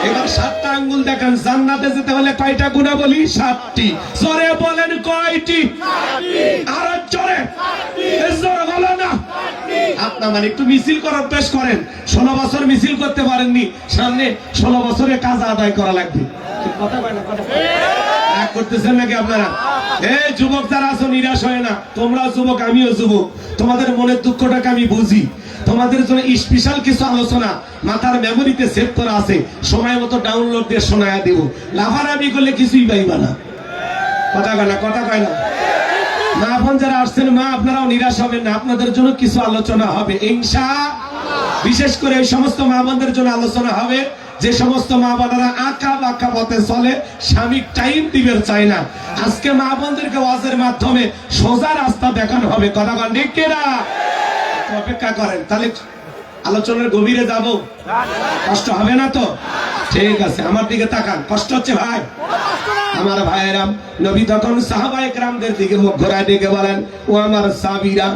এবার 7টা আঙ্গুল দেখান। জান্নাতে যেতে হলে কয়টা গুণাবলী? 7টি। জোরে বলেন কয়টি? আরো জোরে। জোরে বলেন না। আপনার মানে একটু মিছিল করার পেশ করেন। 16 বছর মিছিল করতে পারেননি, সামনে 16 বছরে কাজ আদায় করা লাগবে। কথা বলেন, কথা রাগ করতেছেন নাকি আপনারা? এই যুবক যারা আছো নিরাশ হয় না। তোমরাও যুবক, আমিও যুবক। তোমাদের মনের দুঃখটাকে আমি বুঝি। তোমাদের জন্য স্পেশাল কিছু আলোচনা মাথার মেমোরিতে সেভ করা আছে, সময় মতো ডাউনলোড দিয়ে শোনায়া দেব। লাফালাফি করলে কিছুই পাইবা না। কথা কয় না, কথা কয় না। মা বোন যারা আসছেন, মা আপনারাও নিরাশ হবেন না, আপনাদের জন্য কিছু আলোচনা হবে ইনশাআল্লাহ। বিশেষ করে এই সমস্ত মা বোনদের জন্য আলোচনা হবে যে সমস্ত মা বোনেরা আঁকা বাঁকা পথে চলে, স্বামী টাইম দিবের চায় না। আজকে মা বোনদেরকে ওয়াজের মাধ্যমে সোজা রাস্তা দেখানো হবে। কথা কন ঠিক কিনা? অপেক্ষা করেন, তাহলে আলোচনার গভীরে যাব। কষ্ট হবে না তো? ঠিক আছে, আমার দিকে তাকান। কষ্ট হচ্ছে ভাই? আমার ভাইয়েরাম, নবী তখন সাহাবায়ে কেরামদের দিকে মুখ ঘোরায় ডেকে বলেন, ও আমার সাহাবীরা,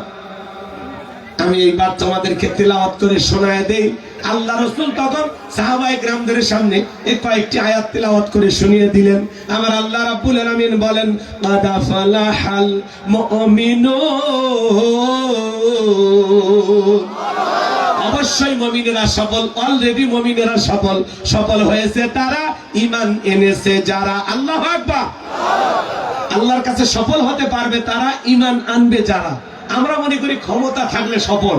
আমি এইবার তোমাদেরকে তেলাওয়াত করে শোনায় দেই। আল্লাহ রাসূল তখন সাহাবায়ে কেরামদের সামনে এই কয়েকটি আয়াত তেলাওয়াত করে শুনিয়ে দিলেন। আমার আল্লাহ রাব্বুল আলামিন বলেন, কাদ ফালাহাল মুমিনুন। অবশ্যই মুমিনেরা সফল, অলরেডি মুমিনেরা সফল। সফল হয়েছে তারা, ঈমান এনেছে যারা। আল্লাহু আকবার। আল্লাহর কাছে সফল হতে পারবে তারা, ঈমান আনবে যারা। আমরা মনে করি ক্ষমতা থাকলে সফল,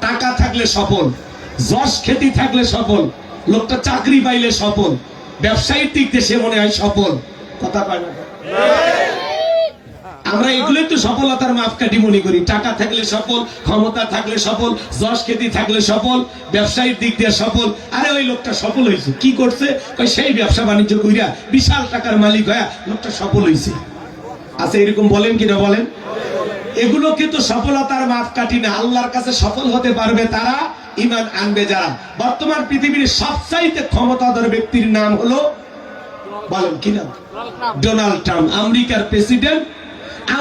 টাকা থাকলে সফল, যশ খ্যাতি থাকলে সফল, লোকটা চাকরি পাইলে সফল, ব্যবসায়িক দিক দিয়ে সে মনে হয় সফল। কথা কয় না? আমরা এগুলোই তো সফলতার মাপকাঠি মনে করি। টাকা থাকলে সফল, ক্ষমতা থাকলে সফল, যশ খ্যাতি থাকলে সফল, ব্যবসায়িক দিক দিয়ে সফল। আরে ওই লোকটা সফল হয়েছে, কি করছে? সেই ব্যবসা বাণিজ্য কইরা বিশাল টাকার মালিক হয়ে লোকটা সফল হয়েছে। আচ্ছা, এরকম বলেন কিনা বলেন? এগুলো কিন্তু সফলতার মাপকাঠি না। আল্লাহর কাছে সফল হতে পারবে তারা, ঈমান আনবে যারা। বর্তমান পৃথিবীর সবচাইতে ক্ষমতাধর ব্যক্তির নাম হলো, বলেন কি নাম? ডোনাল্ড ট্রাম্প, আমেরিকার প্রেসিডেন্ট।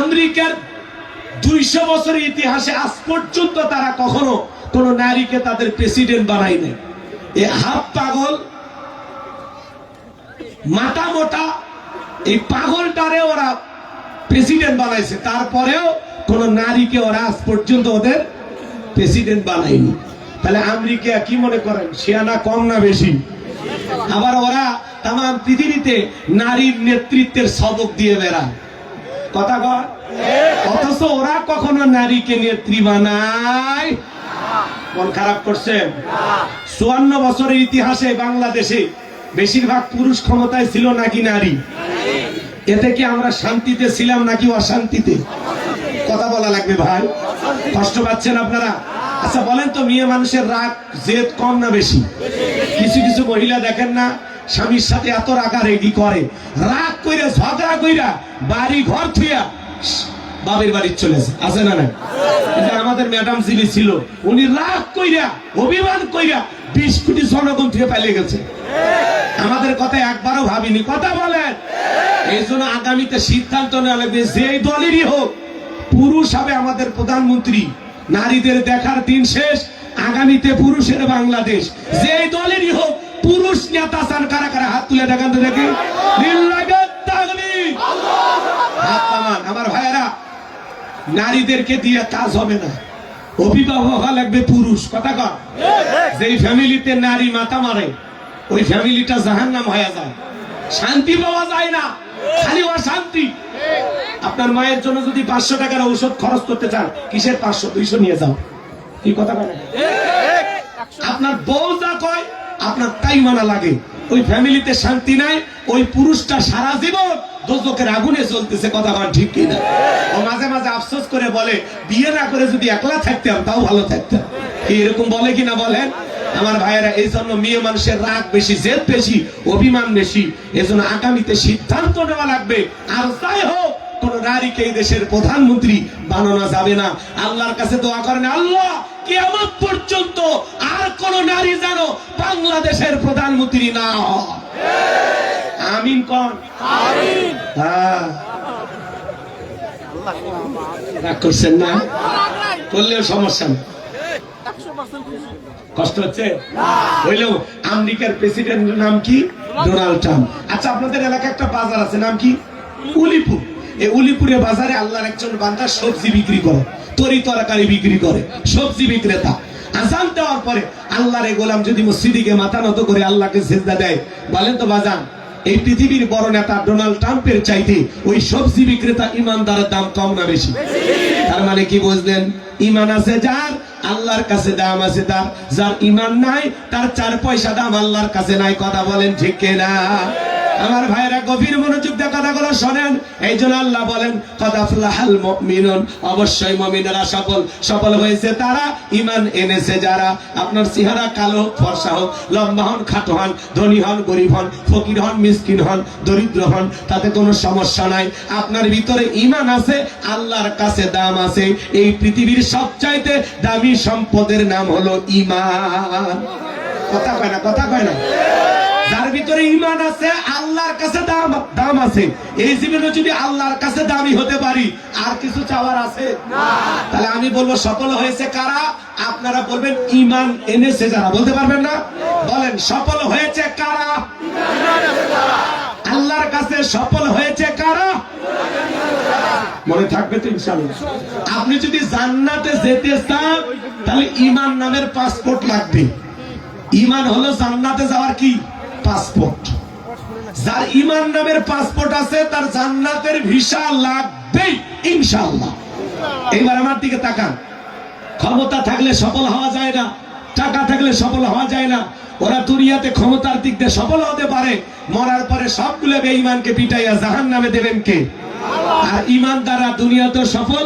আমেরিকার 200 বছরের ইতিহাসে আজ পর্যন্ত তারা কখনো কোন নারীকে তাদের প্রেসিডেন্ট বানায় নাই। এই হাফ পাগল, মাথা মোটা এই পাগলটারে ওরা প্রেসিডেন্ট বানাইছে। তারপরেও কোন নারীকে ওরা আজ পর্যন্ত ওদের প্রেসিডেন্ট বানায়নি। তাহলে আমেরিকা কি মনে করেন, শিয়ানা কম না বেশি? আবার ওরা তাম পৃথিবীতে নারীর নেতৃত্বের সবক দিয়ে বেড়ায়। কথা কয়? অথচ ওরা কখনো নারীকে নেত্রী বানায়। মন খারাপ করছেন? 54 বছরের ইতিহাসে বাংলাদেশে বেশিরভাগ পুরুষ ক্ষমতায় ছিল নাকি নারী? এতে কি আমরা শান্তিতে ছিলাম নাকি অশান্তিতে? কথা বলা লাগবে ভাই। কষ্ট পাচ্ছেন আপনারা? আচ্ছা বলেন তো, মেয়ে মানুষের রাগ জেদ কম না বেশি? কিছু কিছু মহিলা দেখেন না, স্বামীর সাথে এত রাগারাগি করে, রাগ কইরা ঝগড়া কইরা বাড়ি ঘর থুইয়া বাবের বাড়ি চলেছে, আছে না? না, এটা আমাদের ম্যাডাম যিনি ছিল, উনি রাগ কইরা অভিমান কইরা 20 কোটি জনগণ থেকে পালিয়ে গেছে। আমাদের কথা একবারও ভাবিনি। কথা বলেন? এই জন্য আগামীতে সিদ্ধান্ত নেওয়া লাগবে, যে দলেরই হোক পুরুষ হবে আমাদের প্রধানমন্ত্রী। নারীদের দেখার দিন শেষ, আগামীতে পুরুষের বাংলাদেশ। যে দলেরই হোক পুরুষ নেতা চান, কারা কারা হাত তুলে দেখান তো দেখি। আমার ভাইয়েরা, নারীদেরকে দিয়ে কাজ হবে না, অভিভাবক হওয়া লাগবে পুরুষ। কথা কর? যেই ফ্যামিলিতে নারী মাথা মারে ওই ফ্যামিলিটা জাহান্নাম হয়ে যায়। শান্তি পাওয়া যায় না, খালি অশান্তি। আপনার মায়ের জন্য যদি 500 টাকার ঔষধ খরচ করতে চান, কিসের 500 200 নিয়ে যাও, কি কথা বলে? আপনার বউ যা কয় আপনার তাই মানা লাগে। ওই ফ্যামিলিতে শান্তি নাই, ওই পুরুষটা সারা জীবন দোজখের আগুনে চলতেছে, কথা বল ঠিক কিনা? ও মাঝে মাঝে আফসোস করে বলে, বিয়ে না করে যদি একলা থাকতাম তাও ভালো থাকতাম। কি এরকম বলে কিনা বলেন আমার ভাইয়েরা? এই জন্য মেয়ে মানুষের রাগ বেশি, জেদ বেশি, অভিমান বেশি। এজন্য আগামীতে সিদ্ধান্ত নেওয়া লাগবে। আর তাই হোক, কোন নারীকে এই দেশের প্রধানমন্ত্রী বানানো যাবে না। আল্লাহর কাছে দোয়া করেন, আল্লাহ কিয়ামত পর্যন্ত আর কোন নারী যেন বাংলাদেশের প্রধানমন্ত্রী না হয়। আমিন কোন? আমিন। হ্যাঁ, রাগ করছেন না? করলেও সমস্যা নেই। কষ্ট হচ্ছে হইলেও। আমেরিকার প্রেসিডেন্টের নাম কি? Donald Trump. আচ্ছা, আপনাদের এলাকায় একটা বাজার আছে, নাম কি? উলিপুর। এই উলিপুরে বাজারে আল্লাহর একজন বান্দা সবজি বিক্রি করে, তরি তরকারি বিক্রি করে, সবজি বিক্রেতা। আযান দেওয়ার পরে আল্লাহর এই গোলাম যদি মসজিদে গিয়ে মাথা নত করে আল্লাহকে সিজদা দেয়, বলেন তো বাজান, এই পৃথিবীর বড় নেতা ডোনাল্ড ট্রাম্পের চাইতে ওই সবজি বিক্রেতা ইমানদারের দাম কম না বেশি? তার মানে কি বুঝলেন? ইমান আছে যার, আল্লাহর কাছে দাম আছে তার। যার ইমান নাই, তার 4 পয়সা দাম আল্লাহর কাছে নাই। কথা বলেন ঠিক কিনা? আমার ভাইরা গভীর মনোযোগ দিয়ে কথাগুলো শোনেন। এই জন্য আল্লাহ বলেন, কদ আফলাহাল মুমিনুন, অবশ্যই মুমিনেরা সফল হয়েছে তারা, ঈমান এনেছে যারা। আপনার চেহারা কালো ফর্সা হোক, লম্বা হন খাটো হন, ধনী হন গরিব হন, ফকির হন মিসকিন হন, দরিদ্র হন, তাতে কোনো সমস্যা নাই। আপনার ভিতরে ঈমান আছে, আল্লাহর কাছে দাম আছে। এই পৃথিবীর সবচাইতে দামি সম্পদের নাম হলো ঈমান। কথা কয় না? কথা কয় না? যার ভিতরে ঈমান আছে, আল্লাহর কাছে দাম আছে। এই জীবনে যদি আল্লাহর কাছে দামি হতে পারি, আর কিছু চাওয়ার আছে না। তাহলে আমি বলবো সফল হয়েছে কারা? আপনারা বলবেন ঈমান এনেছে যারা। বলতে পারবেন না? বলেন, সফল হয়েছে কারা? আল্লাহর কাছে সফল হয়েছে কারা? মনে থাকবে তো ইনশাআল্লাহ। আপনি যদি জান্নাতে যেতে চান, তাহলে ঈমান নামের পাসপোর্ট লাগবে। ঈমান হলো জান্নাতে যাওয়ার কি? পাসপোর্ট। যার ঈমান নামের পাসপোর্ট আছে, তার জান্নাতের ভিসা লাগবে ইনশাআল্লাহ। এইবার আমার দিকে তাকান। ক্ষমতা থাকলে সফল হওয়া যায় না, টাকা থাকলে সফল হওয়া যায় না। ওরা দুনিয়াতে ক্ষমতার দিক দিয়ে সফল হতে পারে, মরার পরে সবগুলো বেঈমানকে পিটাইয়া জাহান্নামে দেবেন কে? আর ঈমানদাররা দুনিয়াতেও সফল,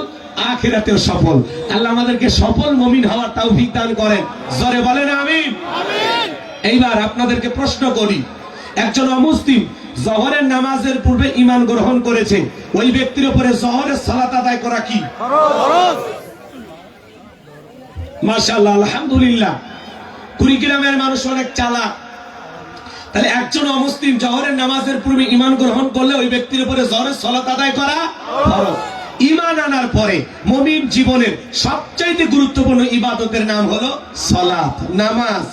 আখিরাতেও সফল। আল্লাহ আমাদেরকে সফল মুমিন হওয়ার তৌফিক দান করেন। জোরে বলেন আমিন। এইবার আপনাদেরকে প্রশ্ন করি, একজন অমুসলিম জোহরের নামাজের পূর্বে ঈমান গ্রহণ করেছে, ওই ব্যক্তির উপরে জোহরের সালাত আদায় করা কি ফরজ? মাশাআল্লাহ, আলহামদুলিল্লাহ। কুড়িগ্রামের মানুষ অনেক চালাক। তাহলে একজন অমুসলিম জোহরের নামাজের পূর্বে ঈমান গ্রহণ করলে ওই ব্যক্তির উপরে জোহরের সালাত আদায় করা ফরজ। ঈমান আনার পরে মুমিন জীবনের সবচাইতে গুরুত্বপূর্ণ ইবাদতের নাম হলো সালাত, নামাজ।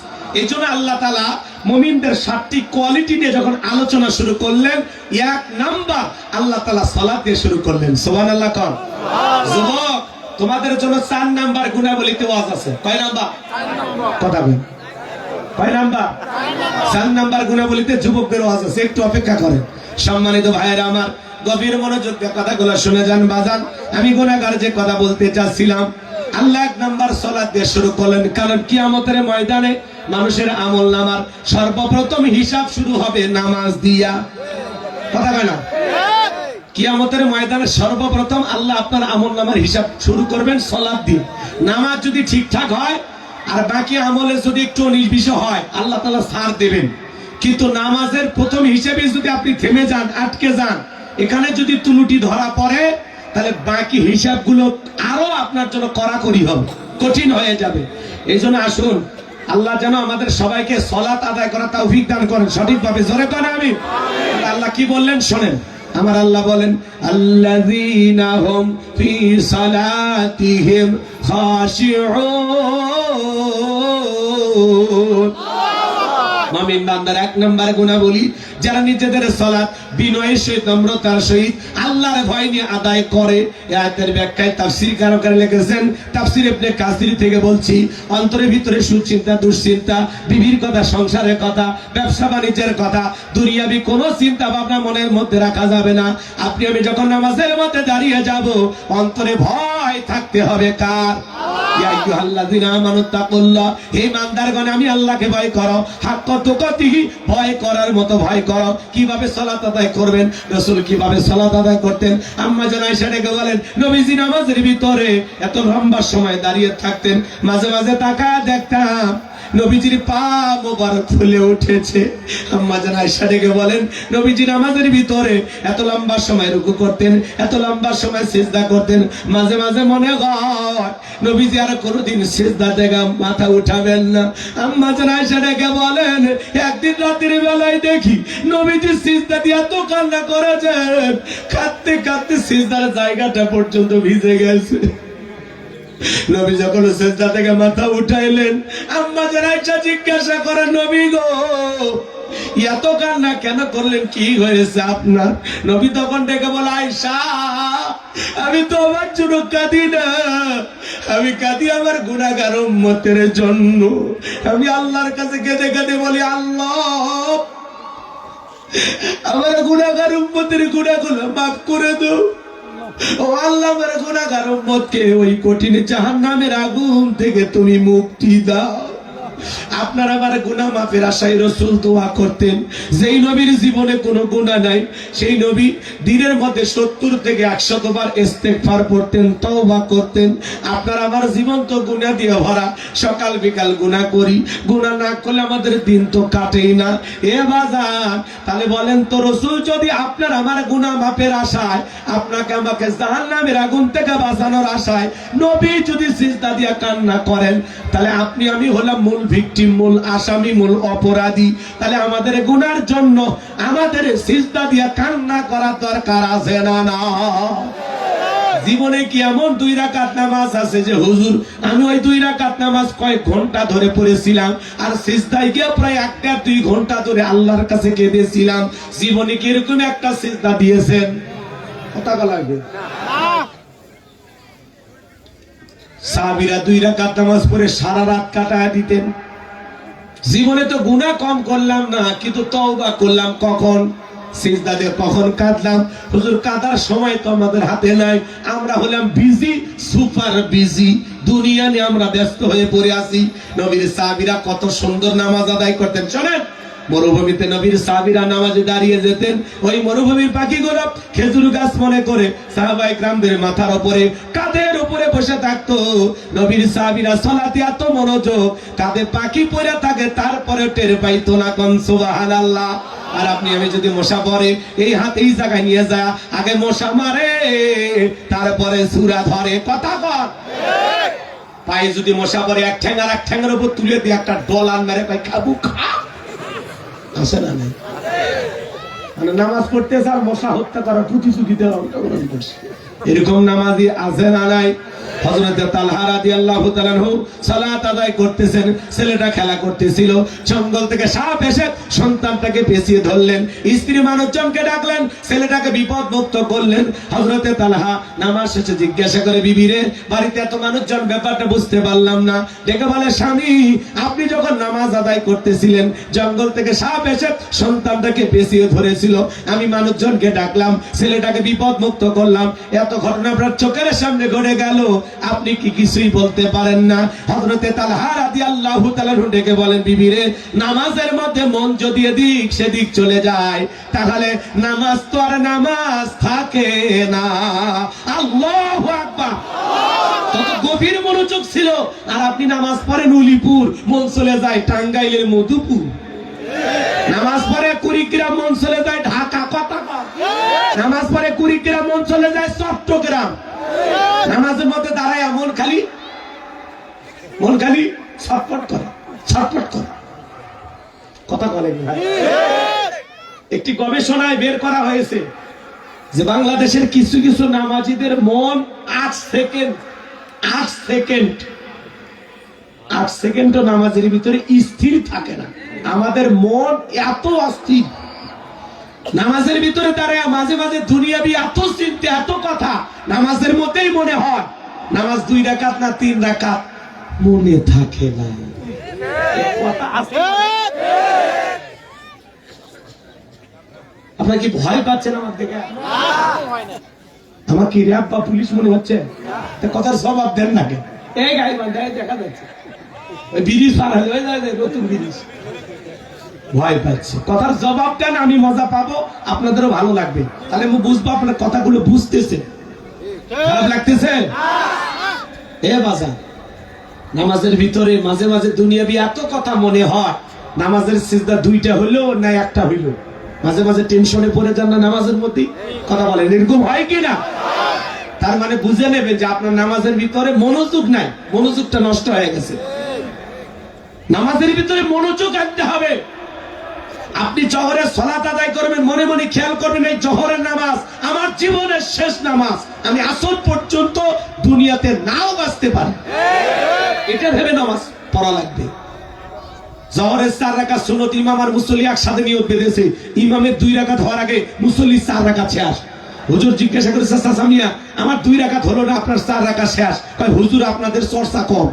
এই জন্য আল্লাহ তাআলা মুমিনদের 7টি কোয়ালিটি নিয়ে যখন আলোচনা শুরু করলেন, 1 নাম্বার আল্লাহ তাআলা সালাত দিয়ে শুরু করলেন। সুবহানাল্লাহ কোন? যুবক, তোমাদের জন্য 4 নাম্বার গুণাবলীতে ওয়াজ আছে। কয় নাম্বার? 4 নাম্বার। কথা বলেন, কয় নাম্বার? 4 নাম্বার গুণাবলীতে যুবকদের ওয়াজ আছে। একটু অপেক্ষা করেন। সম্মানিত ভাইয়েরা আমার, গভীর মনোযোগ দিয়ে কথাগুলো শুনে যান বাজান। আমি গুনাহগার যে কথা বলতে চাচ্ছিলাম, আল্লাহ 1 নাম্বার সালাত দিয়ে শুরু করলেন। কারণ কিয়ামতের ময়দানে মানুষের আমল নামার সর্বপ্রথম হিসাব শুরু হবে নামাজ দিয়া। কথা কয় না? কিয়ামতের ময়দানে সর্বপ্রথম আল্লাহ আপনার আমল নামার হিসাব শুরু করবেন সালাত দিয়ে। নামাজ যদি ঠিকঠাক হয় আর বাকি আমলে যদি একটু 19-20 হয়, আল্লাহ তাআলা ছাড় দেবেন। কিন্তু নামাজের প্রথম হিসাবে যদি আপনি থেমে যান, আটকে যান, এখানে যদি তুলুটি ধরা পড়ে, তাহলে বাকি হিসাবগুলো আরো আপনার জন্য কড়াকড়ি হবে, কঠিন হয়ে যাবে। এই জন্য আসুন, আল্লাহ যেন আমাদের সবাইকে সালাত আদায় করা তৌফিক দান করেন সঠিকভাবে। জোরে করেন আমিন। আল্লাহ কি বললেন শোনেন। আমার আল্লাহ বলেন, আল্লাযীনা হুম ফি সালাতিহিম খাশিউন। মুমিন বান্দার এক নম্বর গুণাবলী, যারা নিজেদের সালাত বিনয়ের সহিত নম্রতার সহিত আল্লাহর ভয় নিয়ে আদায় করে। এই আয়াতের ব্যাখ্যায় তাফসীরকাররা লিখেছেন, তাফসীর ইবনে কাসির থেকে বলছি, অন্তরের ভিতরে সুচিন্তা, দুশ্চিন্তা, বিবির কথা, সংসারের কথা, ব্যবসা বাণিজ্যের কথা, দুনিয়াবি কোনো চিন্তা ভাবনা মনের মধ্যে রাখা যাবে না। আপনি আমি যখন নামাজের মধ্যে দাঁড়িয়ে যাব, অন্তরে ভয় থাকতে হবে কার? ইয়া আইয়ুহাল্লাযিনা আমানুত্তাকুল্লাহ, হে ইমানদারগণ আমি আল্লাহকে ভয় করো, হাক্কা তুকাতিহি, ভয় করার মতো ভয় করো। কিভাবে সালাত আদায় করবেন? রাসূল কিভাবে সালাত আদায় করতেন? আম্মা জান আয়েশা ডেকে বলেন, নবীজি নামাজের ভিতরে এত লম্বা সময় দাঁড়িয়ে থাকতেন, মাঝে মাঝে তাকায় দেখতাম নবীজির পা মোবারক ফুলে উঠেছে। আম্মা জান আয়েশা ডেকে বলেন, নবীজি নামাজের ভিতরে এত লম্বা সময় রুকু করতেন, এত লম্বা সময় সিজদা করতেন, মাঝে মাঝে মনে হয় নবীজি আর কোনোদিন সিজদা থেকে মাথা উঠাবেন না। আম্মা জান আয়েশা ডেকে বলেন, একদিন রাতের বেলায় দেখি নবীজি সিজদা দিয়ে এত কান্না করেছেন, কাঁদতে কাঁদতে সিজদার জায়গাটা পর্যন্ত ভিজে গেছে। নবী যখন সিজদা থেকে মাথা উঠাইলেন, আম্মা জান আয়েশা জিজ্ঞাসা করেন, নবী গো এত কান্না কেন করলেন, কি হয়েছে আপনার? নবী তখন ডেকে বলে, আয়েশা আমি তো আমার জন্য কাঁদি না, আমি কাঁদি আমার গুনাহগার উম্মতের জন্য। আমি আল্লাহর কাছে কেঁদে কেঁদে বলি, আল্লাহ আমার গুনাহগার উম্মতের গুনাহগুলো মাফ করে দাও। ও আল্লাহ, আমার গুনাহগার উম্মতকে ওই কঠিন জাহান্নামের আগুন থেকে তুমি মুক্তি দাও। আপনার আমার গুনাহ মাফের আশায় রাসূল দোয়া করতেন। যেই নবীর জীবনে কোনো গুনাহ নাই, সেই নবী দিনের মধ্যে 70 থেকে 100 বার ইস্তেগফার পড়তেন, তওবা করতেন। আপনার আমার জীবন তো গুনাহ দিয়ে ভরা, সকাল বিকাল গুনাহ করি, গুনাহ না করলে আমাদের দিন তো কাটেই না। এ বাজার, তাহলে বলেন তো, রাসূল যদি আপনার আমার গুনাহ মাফের আশায়, আপনাকে আমাকে জাহান্নামের আগুন থেকে বাঁচানোর আশায় নবী যদি সিজদা দিয়ে কান্না করেন, তাহলে আপনি আমি হলাম মূল ভিকটিম, মূল আসামি, মূল অপরাধী। তাহলে আমাদের গুনার জন্য আমাদের সিজদা দিয়ে কান্না করার দরকার আছে না? না। জীবনে কি এমন 2 রাকাত নামাজ আছে যে হুজুর আমি ওই 2 রাকাত নামাজ কয়েক ঘন্টা ধরে পড়েছিলাম, আর সিজদায় গিয়ে প্রায় 1-2 ঘন্টা ধরে আল্লাহর কাছে কেঁদেছিলাম? জীবনে কি এরকম একটা সিজদা দিয়েছেন? কথা লাগবে। সাহাবীরা 2 রাকাত নামাজ পড়ে সারা রাত কাটায় দিতেন। জীবনে তো গুনাহ কম করলাম না, কিন্তু তওবা করলাম কখন? সিজদা দিয়ে। কখন কাঁদলাম? হুজুর কাঁদার সময় তো আমাদের হাতে নাই, আমরা হলাম বিজি, সুপার বিজি, দুনিয়া নিয়ে আমরা ব্যস্ত হয়ে পড়ে আছি। নবীর সাহাবীরা কত সুন্দর নামাজ আদায় করতেন। শোনেন, মরুভূমিতে নবীর সাহাবীরা নামাজে দাঁড়িয়ে যেতেন, ওই মরুভূমির পাখিগুলো খেজুর গাছ মনে করে সাহাবায়ে কেরামদের মাথার উপরে, কাঁধের উপরে বসে থাকতো। নবীর সাহাবীরা সালাতে এত মনোযোগ, কাঁধে পাখি পড়ে থাকে, তারপরে টের পাইতো না। কোন সুবহানাল্লাহ। আর আপনি আমি যদি মশা পড়ে, এই হাতে এই জায়গায় নিয়ে যায়, আগে মশা মারে, তারপরে সূরা ধরে। কথা কর। পায়ে যদি মশা পড়ে, এক ঠ্যাং আর এক ঠ্যাঙের উপর তুলে দিয়ে একটা ডলার মেরে পাই খাবু খা। আসে না? নেই। মানে নামাজ পড়তে আর মশা হত্যা করা প্রতিযোগিতার অংশগ্রহণ করছে, এরকম নামাজি আছে না নাই? হযরত তালহা রাদিয়াল্লাহু তাআলা আনহু সালাত আদায় করতেছেন, ছেলেটা খেলা করতেছিল, জঙ্গল থেকে সাপ এসে সন্তানটাকে পেঁচিয়ে ধরলেন, স্ত্রী মানুষজনকে ডাকলেন, ছেলেটাকে বিপদ মুক্ত করলেন। হযরত তালহা নামাজ শেষে জিজ্ঞাসা করে, বিবি রে, বাড়িতে এত মানুষজন, ব্যাপারটা বুঝতে পারলাম না। ডেকে বলে, স্বামী আপনি যখন নামাজ আদায় করতেছিলেন, জঙ্গল থেকে সাপ এসে সন্তানটাকে পেঁচিয়ে ধরেছিল, আমি মানুষজনকে ডাকলাম, ছেলেটাকে বিপদ মুক্ত করলাম, এত ঘটনা আপনার চোখের সামনে ঘটে গেল, আপনি কি কিছুই বলতে পারেন না? হযরতে তালহা রাদিয়াল্লাহু তাআলা ডেকে বলেন, বিবি রে, নামাজের মধ্যে মন যদি এদিক সেদিক চলে যায়, তাহলে নামাজ তো আর নামাজ থাকে না। আল্লাহু আকবার। কত গভীর মনোযোগ ছিল। আর আপনি নামাজ পড়েন উলিপুর, মন চলে যায় টাঙ্গাইলের মধুপুর। নামাজ পড়ে কুড়িগ্রাম, মন চলে যায় ঢাকা। কথা কর। নামাজ পড়ে কুড়িগ্রাম, মন চলে যায় চট্টগ্রাম। নামাজের মধ্যে দাঁড়ায় মন খালি ছটফট করে, ছটফট করে। কথা বলেন। একটি গবেষণায় বের করা হয়েছে যে বাংলাদেশের কিছু কিছু নামাজীদের মন 8 সেকেন্ড নামাজের ভিতরে স্থির থাকে না। আমাদের মন এত অস্থির, নামাজের ভিতরে দাঁড়ায় মাঝে মাঝে দুনিয়াবি এত চিন্তা এত কথা নামাজের মধ্যেই মনে হয়। নামাজ 2 রাকাত না 3 রাকাত মনে থাকে না। কথা আছে? আপনার কি ভয় পাচ্ছেন আমার থেকে? আমার কি র্যাব বা পুলিশ মনে হচ্ছে? কথার জবাব দেন না কেন? এই গাড়ি দেখা যাচ্ছে ওই ব্রিজ পার হলে নতুন ব্রিজ। ভয় পাচ্ছে, কথার জবাব দেন, আমি মজা পাবো, আপনাদেরও ভালো লাগবে। তাহলে আমি বুঝবো আপনার কথাগুলো বুঝতেছে। খারাপ লাগতেছে? এ বাজার, নামাজের ভিতরে মাঝে মাঝে দুনিয়াবি এত কথা মনে হয়। নামাজের সিজদা 2টা হইলো না 1টা হইলো, মাঝে মাঝে টেনশনে পড়ে যান না নামাজের মধ্যে। কথা বলেন, এরকম হয় কি না? তার মানে বুঝে নেবেন যে আপনার নামাজের ভিতরে মনোযোগ নাই, মনোযোগটা নষ্ট হয়ে গেছে। নামাজের ভিতরে মনোযোগ আনতে হবে। আপনি জোহরের সালাত আদায় করবেন, মনে মনে খেয়াল করবেন এই জোহরের নামাজ আমার জীবনের শেষ নামাজ, আমি আসর পর্যন্ত দুনিয়াতে নাও বাঁচতে পারি, এটা ভেবে নামাজ পড়া লাগবে। জোহরের 4 রাকাত সুন্নত ইমাম আর মুসল্লি একসাথে নিয়ত বেঁধেছে, ইমামের 2 রাকাত হওয়ার আগে মুসল্লি 4 রাকাত শেষ। হুজুর জিজ্ঞাসা করেছে, চাচা মিয়া আমার 2 রাকাত হলো না, আপনার 4 রাকাত শেষ। কয় হুজুর আপনাদের চর্চা কম।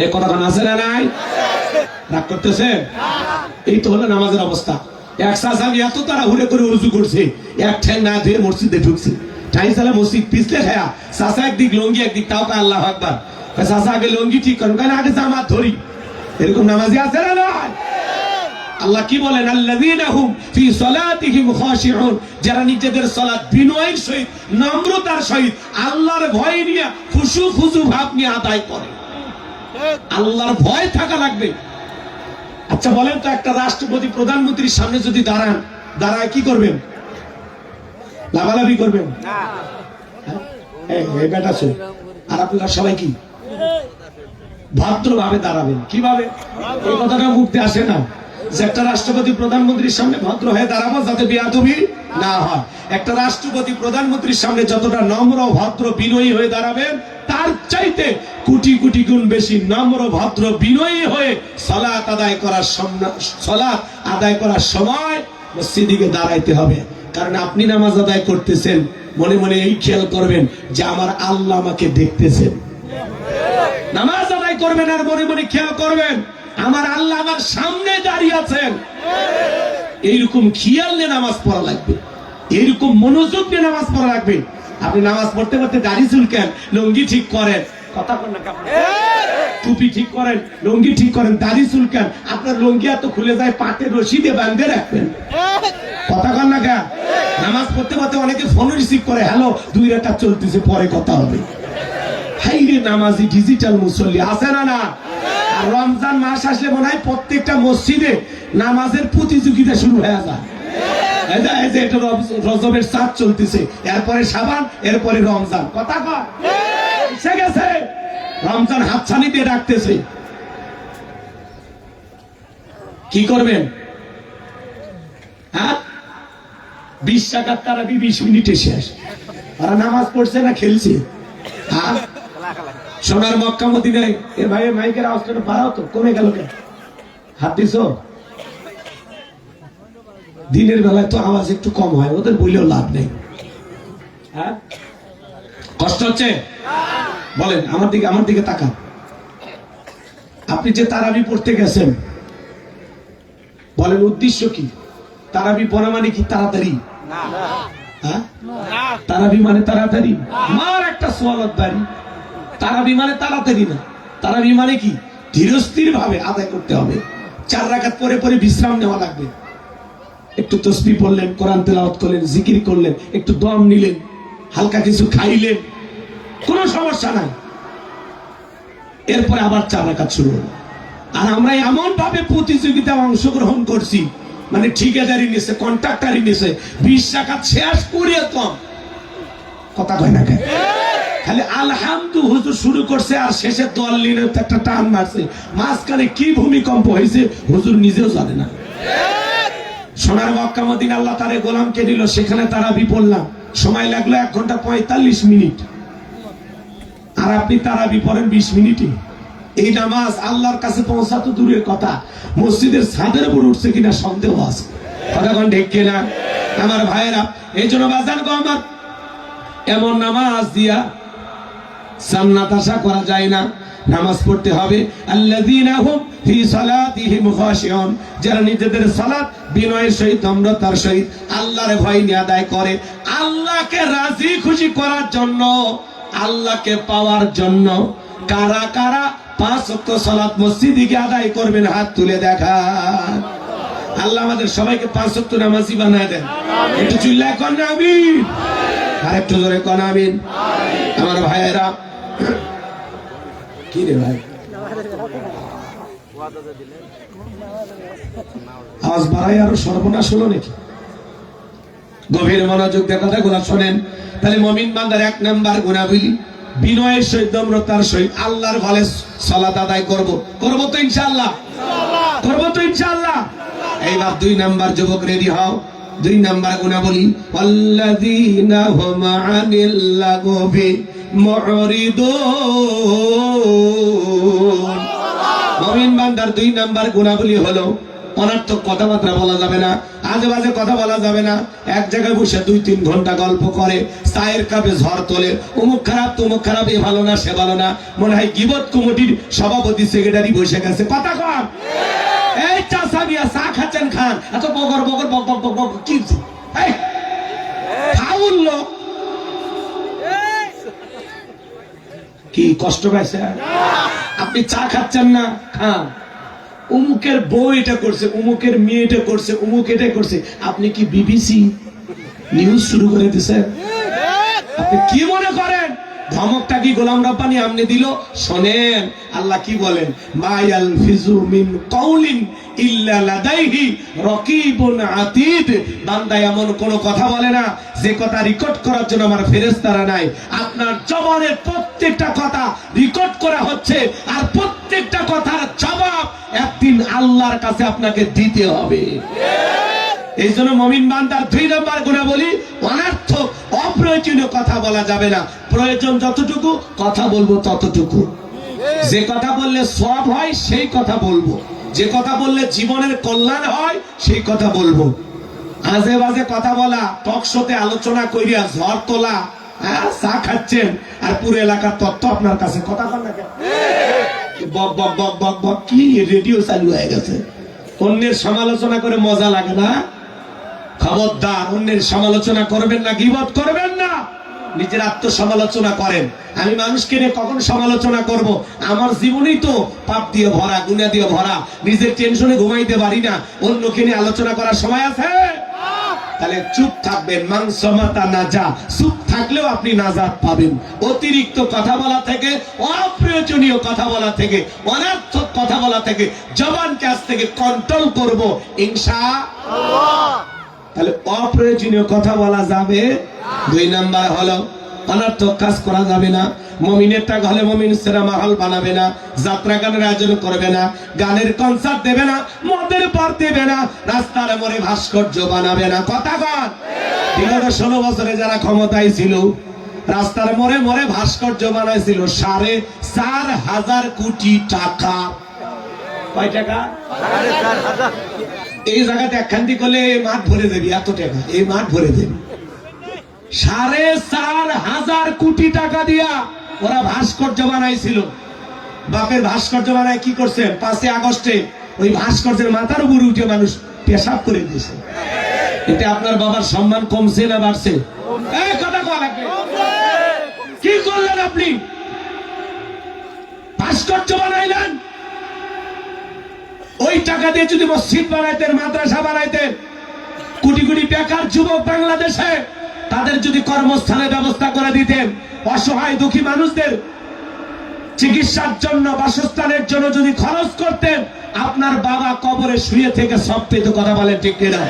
এই কথা আছে না নাই? রাগ করতেছে? এই তো হলো নামাজের অবস্থা। এক চাচা আমি এত তাড়াহুড়ো করে উজু করছে, এক ঠ্যাং না ধুয়ে মসজিদে ঢুকছে। ঠাই সালে মসজিদ পিছলে খায়া, চাচা একদিক লঙ্গি একদিক, তাও কা আল্লাহু আকবার। চাচা আগে লঙ্গি ঠিক করেন, কেন আগে জামাত ধরি। এরকম নামাজি আছে না নয়? আল্লাহ কি বলেন? আল্লাযীনা হুম ফি সালাতিহিম খাশিউন, যারা নিজেদের সালাত বিনয়ের সহিত নম্রতার সহিত আল্লাহর ভয় নিয়ে খুশু খুজু ভাব নিয়ে আদায় করে। আল্লাহর ভয় থাকা লাগবে। আচ্ছা বলেন তো, একটা রাষ্ট্রপতি প্রধানমন্ত্রীর সামনে যদি দাঁড়ায় কি করবেন? লাভালাভি করবেন? আর আপনারা সবাই কি ভদ্রভাবে দাঁড়াবেন? কিভাবে? এই কথাটা মুখতে আসে না যে একটা রাষ্ট্রপতি প্রধানমন্ত্রীর সামনে ভদ্র হয়ে দাঁড়াবো যাতে বেয়াদবি না হয়। একটা রাষ্ট্রপতি প্রধানমন্ত্রীর সামনে যতটা নম্র ভদ্র বিনয়ী হয়ে দাঁড়াবেন, তার চাইতে কোটি কোটি গুণ বেশি নম্র ভদ্র বিনয়ী হয়ে সালাত আদায় করার সময় মসজিদে দাঁড়াইতে হবে। কারণ আপনি নামাজ আদায় করতেছেন, মনে মনে এই খেয়াল করবেন যে আমার আল্লাহ আমাকে দেখতেছেন। নামাজ আদায় করবেন আর মনে মনে খেয়াল করবেন আমার আল্লাহ আমার সামনে দাঁড়িয়ে আছেন। এইরকম খেয়াল নিয়ে নামাজ পড়া লাগবে, এইরকম মনোযোগ নিয়ে নামাজ পড়া লাগবে। আপনি নামাজ পড়তে পড়তে দাড়ি চুলকেন, লুঙ্গি ঠিক করেন, কথা বলেন না, টুপি ঠিক করেন, লুঙ্গি ঠিক করেন, দাড়ি চুলকেন, আপনার লুঙ্গি এত খুলে যায় পাটে রশি দিয়ে বাঁধে রাখবেন, কথা কন না কেন? নামাজ পড়তে পড়তে অনেকে ফোন রিসিভ করে, হ্যালো 2 রাকাত চলতেছে, পরে কথা হবে। হাইরে নামাজি ডিজিটাল মুসল্লি আছে না না? আর রমজান মাস আসলে মনে হয় প্রত্যেকটা মসজিদে নামাজের প্রতিযোগিতা শুরু হয়ে যায়। রজবের চাঁদ চলতেছে, এরপরে শাবান, এরপরে রমজান, কথা কয় এসে গেছে। রমজান হাতছানি দিয়ে ডাকতেছে। কি করবেন? হ্যাঁ, 20 রাকাত তারাবি 20 মিনিটে শেষ। তারা নামাজ পড়ছে না খেলছে? হ্যাঁ, সোনার মক্কা মদিনায় এ ভাই মাইকের আওয়াজটা বাড়াও তো, কমে গেল কেন? হাত দিছ? দিনের বেলায় তো আওয়াজ একটু কম হয়, ওদের বললেও লাভ নেই। হ্যাঁ, কষ্ট হচ্ছে? বলেন, আমার দিকে তাকান। আপনি যে তারাবি পড়তে গেছেন, বলেন উদ্দেশ্য কি? তারাবি পড়া মানে কি তাড়াতাড়ি? হ্যাঁ, তারাবি মানে তাড়াতাড়ি? মার একটা সোয়ালত বাড়ি। তারাবি মানে তাড়াতাড়ি না, তারাবি মানে কি? ধীরস্থির ভাবে আদায় করতে হবে। 4 রাকাত পরে পরে বিশ্রাম নেওয়া লাগবে। একটু তসবিহ পড়লেন, কোরআন তেলাওয়াত করলেন, জিকির করলেন, একটু দম নিলেন, হালকা কিছু খাইলেন, কোনো সমস্যা নাই। এরপরে আবার 4 রাকাত শুরু হলো। আর আমরা এমন ভাবে প্রতিযোগিতায় অংশগ্রহণ করছি, মানে ঠিকাদারি নিছে, কন্ট্রাক্টারি নিছে, 20 রাকাত শেষ করে তো কথা কয় না কেন? খালি আলহামদু হুজুর শুরু করছে আর শেষে দল নিয়ে একটা টান মারছে। মাঝখানে কি ভূমিকম্প হয়েছে হুজুর নিজেও জানে না। সোনার মক্কা মদিনা আল্লাহ তারে গোলামকে দিল, সেখানে তারাবি পড়লাম, সময় লাগলো 1 ঘন্টা 45 মিনিট। আর আপনি তারাবি পড়েন 20 মিনিটে। এই নামাজ আল্লাহর কাছে পৌঁছা তো দূরের কথা, মসজিদের ছাদের উপর উঠছে কিনা সন্দেহ আছে। কথা কোন ঠিক কিনা আমার ভাইয়েরা? এই জন্য বাজান গো আমার, এমন নামাজ দিয়া জান্নাত আশা করা যায় না। নামাজ পড়তে হবে আল্লাযীনা হুম ফি সালাতিহিম খাশিউন, যারা নিজেদের সালাত বিনয়ের সহিত নম্রতার সহিত আল্লাহর ভয় নিয়ে আদায় করে, আল্লাহকে রাজি খুশি করার জন্য, আল্লাহকে পাওয়ার জন্য। কারা কারা 5 ওয়াক্ত সালাত মসজিদে গিয়ে আদায় করবেন? হাত তুলে দেখান। আল্লাহ আমাদের সবাইকে 5 ওয়াক্ত নামাজি বানায় দেন। একটু চিল্লায় কোন আমিন, আর একটু জোরে কোন আমিন। আমার ভাইয়েরা, কি রে ভাই আওয়াজ বাড়াই আরো সর্বনাশ হলো নাকি? গভীর মনোযোগ দিয়ে কথাগুলো শোনেন। তাহলে মুমিন বান্দার 1 নাম্বার গুণাবলী, বিনয়ের সহিত নম্রতার সহিত আল্লাহর ঘরে সালাত আদায় করব তো ইনশাআল্লাহ, করব তো ইনশাআল্লাহ। এইবার 2 নাম্বার যুবক রেডি হও। 2 নাম্বার গুণাবলী, ওয়াল্লাযীনা হুম আনিল লাগবি মুরিদুন। মুমিন বান্দার 2 নাম্বার গুণাবলী হলো অনর্থক কথাবার্তা বলা যাবে না, আজে বাজে কথা বলা যাবে না। এক জায়গায় বসে 2-3 ঘন্টা গল্প করে, চায়ের কাপে ঝড় তোলে, অমুক খারাপ তমুক খারাপ, এ ভালো না সে ভালো না, মনে হয় গীবত কমিটির সভাপতি সেক্রেটারি বসে গেছে। কথা কম, এই চাচা মিয়া চা খাচ্ছেন খান, এত বগর বগর বক বক বক বক কি ফাউল লোক, কি কষ্ট পাইছে? আপনি চা খাচ্ছেন না, খান। উমুকের বউ এটা করছে, উমুকের মেয়ে এটা করছে, উমুক এটা করছে, আপনি কি বিবিসি নিউজ শুরু করে দিচ্ছেন? আপনি কি মনে করেন ধমকটা কি গোলাম রব্বানি আমনে দিল? শোনেন আল্লাহ কি বলেন, মায়াল ফিজু মিন কাউলিন ইল্লা লাদাইহি রাকিবুন আতীদ। বান্দা এমন কোন কথা বলে না যে কথা রেকর্ড করার জন্য আমার ফেরেশতারা নাই। আপনার জবানের প্রত্যেকটা কথা রেকর্ড করা হচ্ছে, আর প্রত্যেকটা কথার জবাব একদিন আল্লাহর কাছে আপনাকে দিতে হবে। এই জন্য মুমিন বান্দার 2 নাম্বার গুণাবলী, অনর্থক অপ্রয়োজনীয় কথা বলা যাবে না। প্রয়োজন যতটুকু কথা বলবো ততটুকু। যে কথা বললে সওয়াব হয় সেই কথা বলবো, যে কথা বললে জীবনের কল্যাণ হয় সেই কথা বলবো। আজে বাজে কথা বলা, টক শোতে আলোচনা কইরা ঝড় তোলা, চা খাচ্ছেন আর পুরো এলাকার তথ্য আপনার কাছে। কথা বল না কেন? বক বক বক বক বক, কি রেডিও চালু হয়ে গেছে। অন্যের সমালোচনা করে মজা লাগে না? খবরদার, অন্যের সমালোচনা করবেন না, গীবত করবেন না, নিজের আত্মসমালোচনা করেন। আমি মানুষকে নিয়ে কখন সমালোচনা করব? আমার জীবনই তো পাপ দিয়ে ভরা, গুনাহ দিয়ে ভরা, নিজের টেনশনে ঘুমাইতে পারি না, অন্যকে নিয়ে আলোচনা করার সময় আছে? তাহলে চুপ থাকবেন। মানসমাতা নাজা, চুপ থাকলেও আপনি নাজাত পাবেন। অতিরিক্ত কথা বলা থেকে, অপ্রয়োজনীয় কথা বলা থেকে, অনর্থক কথা বলা থেকে জবানকে আজ থেকে কন্ট্রোল করব ইনশাআল্লাহ। তাহলে অপ্রয়োজনীয় কথা বলা যাবে। 2 নাম্বার হলো অনর্থক কাজ করা যাবে না। মুমিনের টাকা হলে মুমিন সিনেমা হল বানাবে না, যাত্রা গানের আয়োজন করবে না, গানের কনসার্ট দেবে না, মদের বার দেবে না, রাস্তার মোড়ে ভাস্কর্য বানাবে না। কথা কন, বিগত 16 বছরে যারা ক্ষমতায় ছিল, রাস্তার মোড়ে মোড়ে ভাস্কর্য বানাইছিল 4.5 কোটি টাকা। কয় টাকা? 4.5। এই জায়গাতে একখান্তি করলে মাঠ ভরে দেবি, এত টাকা এই মাঠ ভরে দেবি। 4.5 কোটি টাকা দিয়া ওরা ভাস্কর্য বানাইছিল। বাপের ভাস্কর্য বানায় কি করছেন? 5 আগস্টে ওই ভাস্কর্যের মাথার উপর উঠে মানুষ পেশাব করে দিয়েছে। এতে আপনার বাবার সম্মান কমছে না বাড়ছে? এই কথা কওয়া লাগবে। কি করলেন আপনি? ভাস্কর্য বানাইলেন, ওই টাকা দিয়ে যদি মসজিদ বানাইতেন, মাদ্রাসা বানাইতেন, কোটি কোটি বেকার যুবক বাংলাদেশে তাদের যদি কর্মস্থানের ব্যবস্থা করে দিতেন, অসহায় দুঃখী মানুষদের চিকিৎসার জন্য, বাসস্থানের জন্য যদি খরচ করতেন, আপনার বাবা কবরে শুয়ে থেকে সব পেত। কথা বলেন ঠিক কিনা?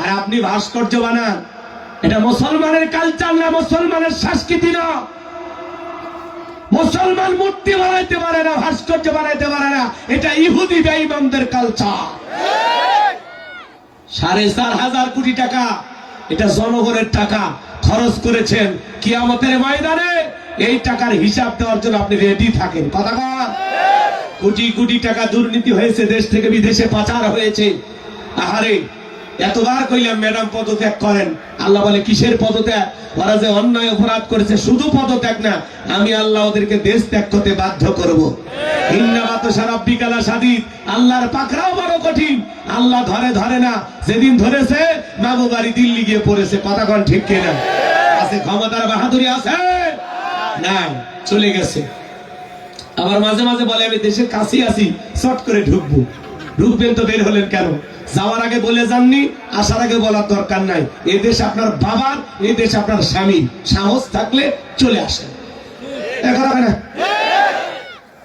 আর আপনি ভাস্কর্য বানান, এটা মুসলমানের কালচার না, মুসলমানের সংস্কৃতি না। মুসলমান মূর্তি বানাইতে পারে না, ভাস্কর্য বানাইতে পারে না, এটা ইহুদি বেঈমানদের কালচার। 4.5 কোটি টাকা, এটা জনগণের টাকা খরচ করেছেন। কিয়ামতের ময়দানে এই টাকার হিসাব দেওয়ার জন্য আপনি রেডি থাকেন। কথা বল। কোটি কোটি টাকা দুর্নীতি হয়েছে, দেশ থেকে বিদেশে পাচার হয়েছে। আহারে, এতবার কইলাম ম্যাডাম পদত্যাগ করেন। আল্লাহ বলে কিসের পদত্যাগ? ওরা যে অন্যায় অপরাধ করেছে, শুধু পদত্যাগ না, আমি আল্লাহ ওদেরকে দেশ ত্যাগ করতে বাধ্য করব। আল্লাহর পাকড়াও বড় কঠিন, আল্লাহ ধরে ধরে না। যেদিন ধরেছে মামু বাড়ি দিল্লি গিয়ে পড়েছে। কথা কোন ঠিক কিনা? আছে ক্ষমতার বাহাদুরি আছে? না, চলে গেছে। আবার মাঝে মাঝে বলে আমি দেশের কাছেই আছি, শর্ট করে ঢুকবো। ঢুকবেন তো বের হলেন কেন? যাওয়ার আগে বলে যাননি, আসার আগে বলার দরকার নাই। এই দেশ আপনার বাবার, এই দেশ আপনার স্বামী। সাহস থাকলে চলে আসেন। না,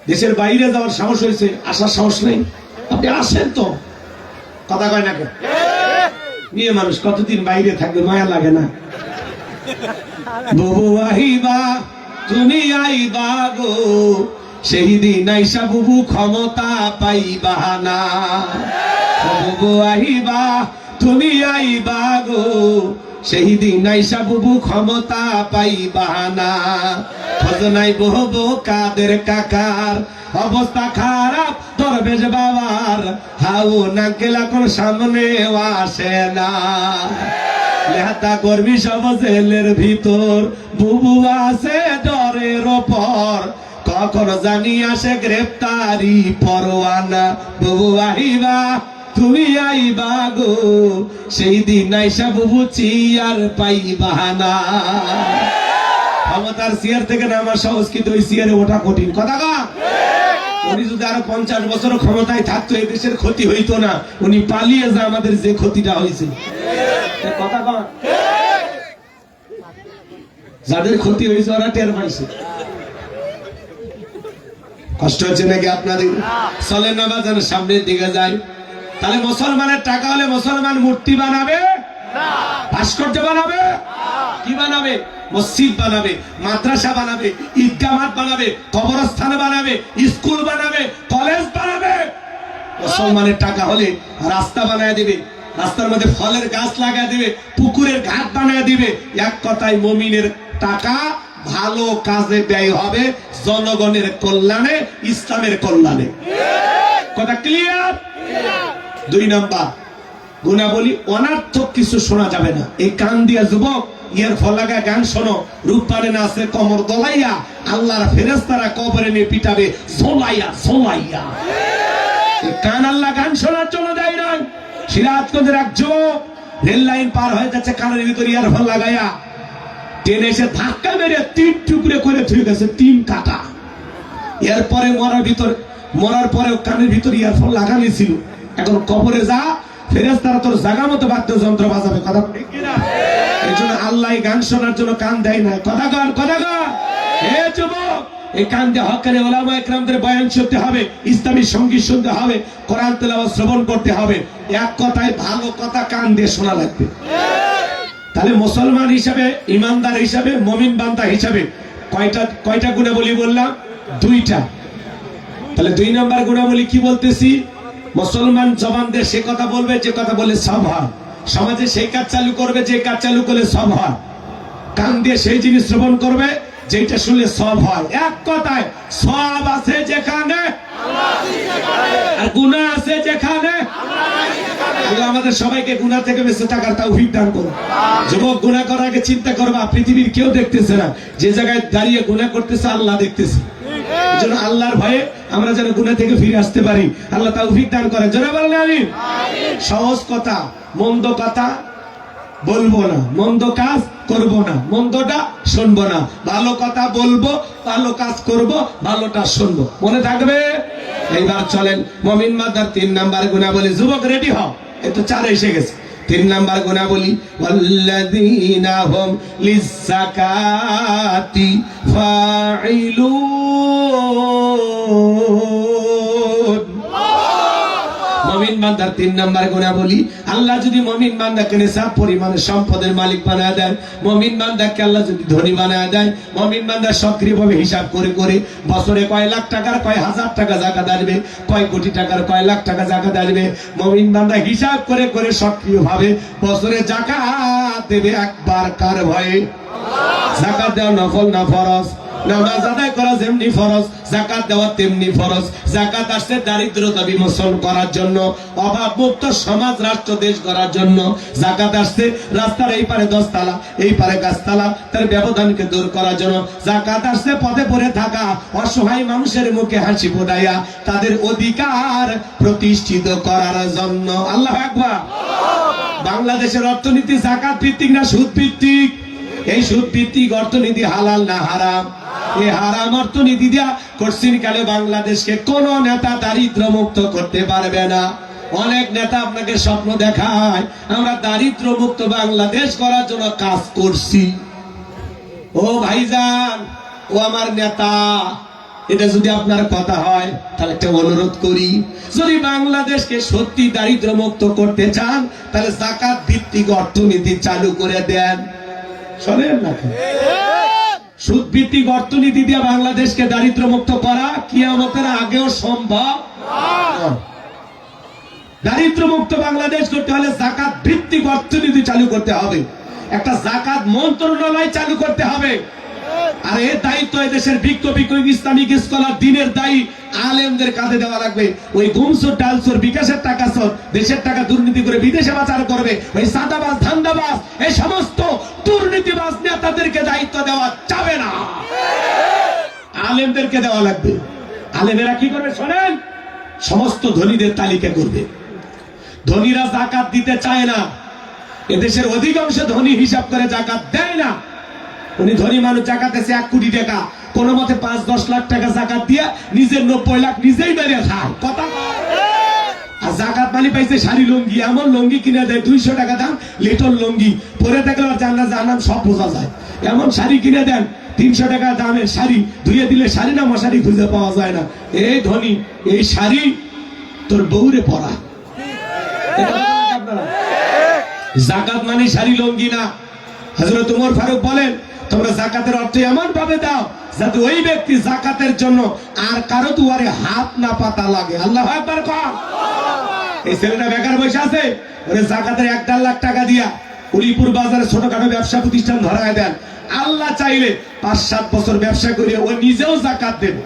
দেশের বাইরে যাওয়ার সাহস হয়েছে, আসার সাহস নেই, আপনি আসেন তো। কথা কয় না কেন? মেয়ে মানুষ কতদিন বাইরে থাকবে, মায়া লাগে না? বুবু আহিবা তুমি আইবা গো, সেই দিন আইসা বুবু ক্ষমতা পাইবা না। বুবু আহিবা তুমি আইবা গো, সেই দিন আইসা বুবু ক্ষমতা পাইবা না। খোঁজনাই বহু কাদের কাকার অবস্থা খারাপ, দরবেশ বাবার হাউ না গেলা কোন সামনে আসে না। নেতা কর্মী সব জেলের ভিতর, বুবু আছে ডরের ওপর, কখন জানি আসে গ্রেফতারি পরোয়ানা। বুবু আহিবা তুমি আইবা গো, সেই দিন আইসা বুবু চিয়ার পাইবা না। ক্ষমতার চেয়ার থেকে নামা সহজ, কিন্তু ওই চেয়ারে ওঠা কঠিন। কথা কা? উনি যদি আরো 50 বছর ক্ষমতায় থাকতো, এই দেশের ক্ষতি হইতো না। উনি পালিয়ে যা আমাদের যে ক্ষতিটা হয়েছে। কথা কা? যাদের ক্ষতি হয়েছে ওরা টের পাইছে। কষ্ট হচ্ছে নাকি আপনাদের? চলেন না বাজান, সামনের দিকে যায়। তাহলে মুসলমানের টাকা হলে মুসলমান মূর্তি বানাবে, ভাস্কর্য বানাবে, কি বানাবে? মসজিদ বানাবে, মাদ্রাসা বানাবে, ঈদগাহ মাঠ বানাবে, কবরস্থান বানাবে, স্কুল বানাবে, কলেজ বানাবে। মুসলমানের টাকা হলে রাস্তা বানায় দিবে, রাস্তার মধ্যে ফলের গাছ লাগায় দিবে, পুকুরের ঘাট বানায় দিবে। এক কথায় মুমিনের টাকা ভালো কাজে ব্যয় হবে, জনগণের কল্যাণে, ইসলামের কল্যাণে। কথা ক্লিয়ার? 2 নাম্বার গুণাবলী, অনার্থক কিছু শোনা যাবে না। এই কান দিয়া যুবক ইয়ার ফল লাগা গান শোনো, রূপপানে নাচে কমর দলাইয়া, আল্লাহর ফেরেশতারা কবরে নিয়ে পিটাবে ঝোলাইয়া ঝোলাইয়া। এই কান আল্লাহ গান শোনার জন্য দেয় নাই। সিরাজগঞ্জের এক যুবক রেল লাইন পার হয়ে যাচ্ছে, কানের ভিতরে ইয়ার ফল লাগাইয়া, ট্রেনে এসে ধাক্কা মেরে 3 টুকরে করে ধুয়ে গেছে, 3 কাটা। এরপরে মরার পরেও কানের ভিতরে ইয়ারফোন লাগানো ছিল। এখন কবরে যা, ফেরেশতারা তোর জায়গা মতো বাদ্যযন্ত্র বাজাবে। কথা ঠিক কিনা? এই জন্য আল্লাহ গান শোনার জন্য কান দেয় না। কথা কর, কথা কর। হে যুবক, এই কান দিয়ে হকারে ওলামা ইকরামদের বয়ান শুনতে হবে, ইসলামী সঙ্গীত শুনতে হবে, কোরআন তেলাওয়াত শ্রবণ করতে হবে। এক কথায় ভালো কথা কান দিয়ে শোনা লাগবে। তাহলে মুসলমান হিসাবে, ইমানদার হিসাবে, মুমিন বান্দা হিসাবে কয়টা গুণাবলী বললাম? 2টা। তাহলে 2 নাম্বার গুণাবলী কি বলতেছি? মুসলমান জবান দিয়ে সে কথা বলবে যে কথা বলে সব হয়, সমাজে সেই কাজ চালু করবে যে কাজ চালু করলে সব হয়, কান দিয়ে সেই জিনিস শ্রবণ করবে যেটা শুনলে সব হয়। এক কথায় সব আছে যেখানে, আর গুনাহ আছে যেখানে। আল্লাহ আমাদের সবাইকে গুনাহ থেকে বেঁচে থাকার তৌফিক দান করুন। যুবক, গুনাহ করার আগে চিন্তা করবা, পৃথিবীর কেউ দেখতেছে না, যে জায়গায় দাঁড়িয়ে গুনাহ করতেছে আল্লাহ দেখতেছে। এজন্য আল্লাহর ভয়ে আমরা যেন গুনাহ থেকে ফিরে আসতে পারি, আল্লাহ তৌফিক দান করেন। জোরে বলেন আমিন। সহজ কথা, মন্দ কথা বলবো না, মন্দ কাজ করব না, মন্দটা শুনবো না, ভালো কথা বলবো, ভালো কাজ করব, ভালোটা শুনবো। মনে থাকবে? এইবার চলেন মুমিন বান্দার 3 নাম্বার গুণাবলী। যুবক রেডি হও, এই তো 4 এসে গেছে। 3 নাম্বার গুণাবলী, ওয়াল্লাযীনা হুম লিয-যাকাতি ফাঈলুন। মুমিন বান্দার 3 নাম্বার গুণাবলী, আল্লাহ যদি মুমিন বান্দাকে নিসাব পরিমাণে সম্পদের মালিক বানায় দেয়, মুমিন বান্দাকে আল্লাহ যদি ধনী বানায় দেয়, মুমিন বান্দা সক্রিয়ভাবে হিসাব করে করে বছরে কয় লাখ টাকার, কয় হাজার টাকা যাকাত আসবে, কয় কোটি টাকার, কয় লাখ টাকা যাকাত আসবে, মুমিন বান্দা হিসাব করে করে সক্রিয়ভাবে বছরে যাকাত দেবে একবার। কার ভয়ে? যাকাত দেওয়া নফল না ফরজ? নামাজ আদায় করা যেমনি ফরজ, যাকাত দেওয়া তেমনি ফরজ। যাকাত আসছে দারিদ্রতা বিমোচন করার জন্য, অভাব মুক্ত সমাজ রাষ্ট্র দেশ করার জন্য। যাকাত আসছে রাস্তার এই পারে 10 তালা এই পারে গাছতলা, তার ব্যবধানকে দূর করার জন্য। যাকাত আসছে পথে পড়ে থাকা অসহায় মানুষের মুখে হাসি ফোটাইয়া তাদের অধিকার প্রতিষ্ঠিত করার জন্য। আল্লাহু আকবার। বাংলাদেশের অর্থনীতি যাকাত ভিত্তিক না সুদ ভিত্তিক? এই সুদ ভিত্তিক অর্থনীতি হালাল না হারাম? এই হারাম অর্থনীতি দিয়া কঠিন কালে বাংলাদেশকে কোন নেতা দারিদ্র মুক্ত করতে পারবে না। অনেক নেতা আপনাকে স্বপ্ন দেখায় আমরা দারিদ্র মুক্ত বাংলাদেশ করার জন্য কাজ করছি। ও ভাইজান, ও আমার নেতা, এটা যদি আপনার কথা হয় তাহলে একটা অনুরোধ করি, যদি বাংলাদেশকে সত্যি দারিদ্র মুক্ত করতে চান তাহলে যাকাত ভিত্তিক অর্থনীতি চালু করে দেন। শোনেন না, সুদ ভিত্তিক অর্থনীতি দিয়ে বাংলাদেশকে দারিদ্র মুক্ত করা কিয়ামতের আগেও সম্ভব নয়। দারিদ্র মুক্ত বাংলাদেশ করতে হলে যাকাত ভিত্তিক অর্থনীতি চালু করতে হবে, একটা যাকাত মন্ত্রণালয় চালু করতে হবে। আর এর দায়িত্ব দেশের বিজ্ঞ ইসলামিক স্কলার দিনের দায়ী আলেমদের কাঁধে দেওয়া লাগবে। ওই গুমসুর ডালসুর বিকাশের টাকা সর দেশের টাকা দুর্নীতি করে বিদেশে পাচার করবে ওই সাদাবাজ ধান্দাবাজ এই সমস্ত দুর্নীতিবাজ নেতাদেরকে দায়িত্ব দেওয়া যাবে না, আলেমদেরকে দেওয়া লাগবে। আলেমেরা কি করবে শোনেন, সমস্ত ধনীদের তালিকা করবে। ধনীরা যাকাত দিতে চায় না, এদেশের অধিকাংশ ধনী হিসাব করে যাকাত দেয় না। উনি ধনী মানুষ, যাকাত আছে 1 কোটি টাকা, কোন মতে 5-10 লাখ টাকা যাকাত দিয়া নিজের 90 লাখ নিজেই বেরিয়ে খায়। কথা আর যাকাত মানি পাইছে শাড়ি লুঙ্গি, এমন লুঙ্গি কিনে দেয় 200 টাকা দাম লিটল লুঙ্গি, পরে থাকলে আর জান্নাত জাহান্নাম সব বোঝা যায়। এমন শাড়ি কিনে দেন 300 টাকা দামের শাড়ি, ধুয়ে দিলে শাড়ি না মশারি খুঁজে পাওয়া যায় না। এই ধনী, এই শাড়ি তোর বউরে পরা। যাকাত মানে শাড়ি লুঙ্গি না। হযরত ওমর ফারুক বলেন, তোমরা যাকাতের অর্থ এমন ভাবে দাও যাতে ওই ব্যক্তি যাকাতের জন্য আর কারো দুয়ারে হাত না পাতা লাগে। আল্লাহু আকবার কর। এই ছেলেটা বেকার বসে আছে, ওরে যাকাতের 1-1.5 লাখ টাকা দিয়া উলিপুর বাজারে ছোটখাটো ব্যবসা প্রতিষ্ঠান ধরায় দেন। আল্লাহ চাইলে 5-7 বছর ব্যবসা করে ও নিজেও যাকাত দেবে।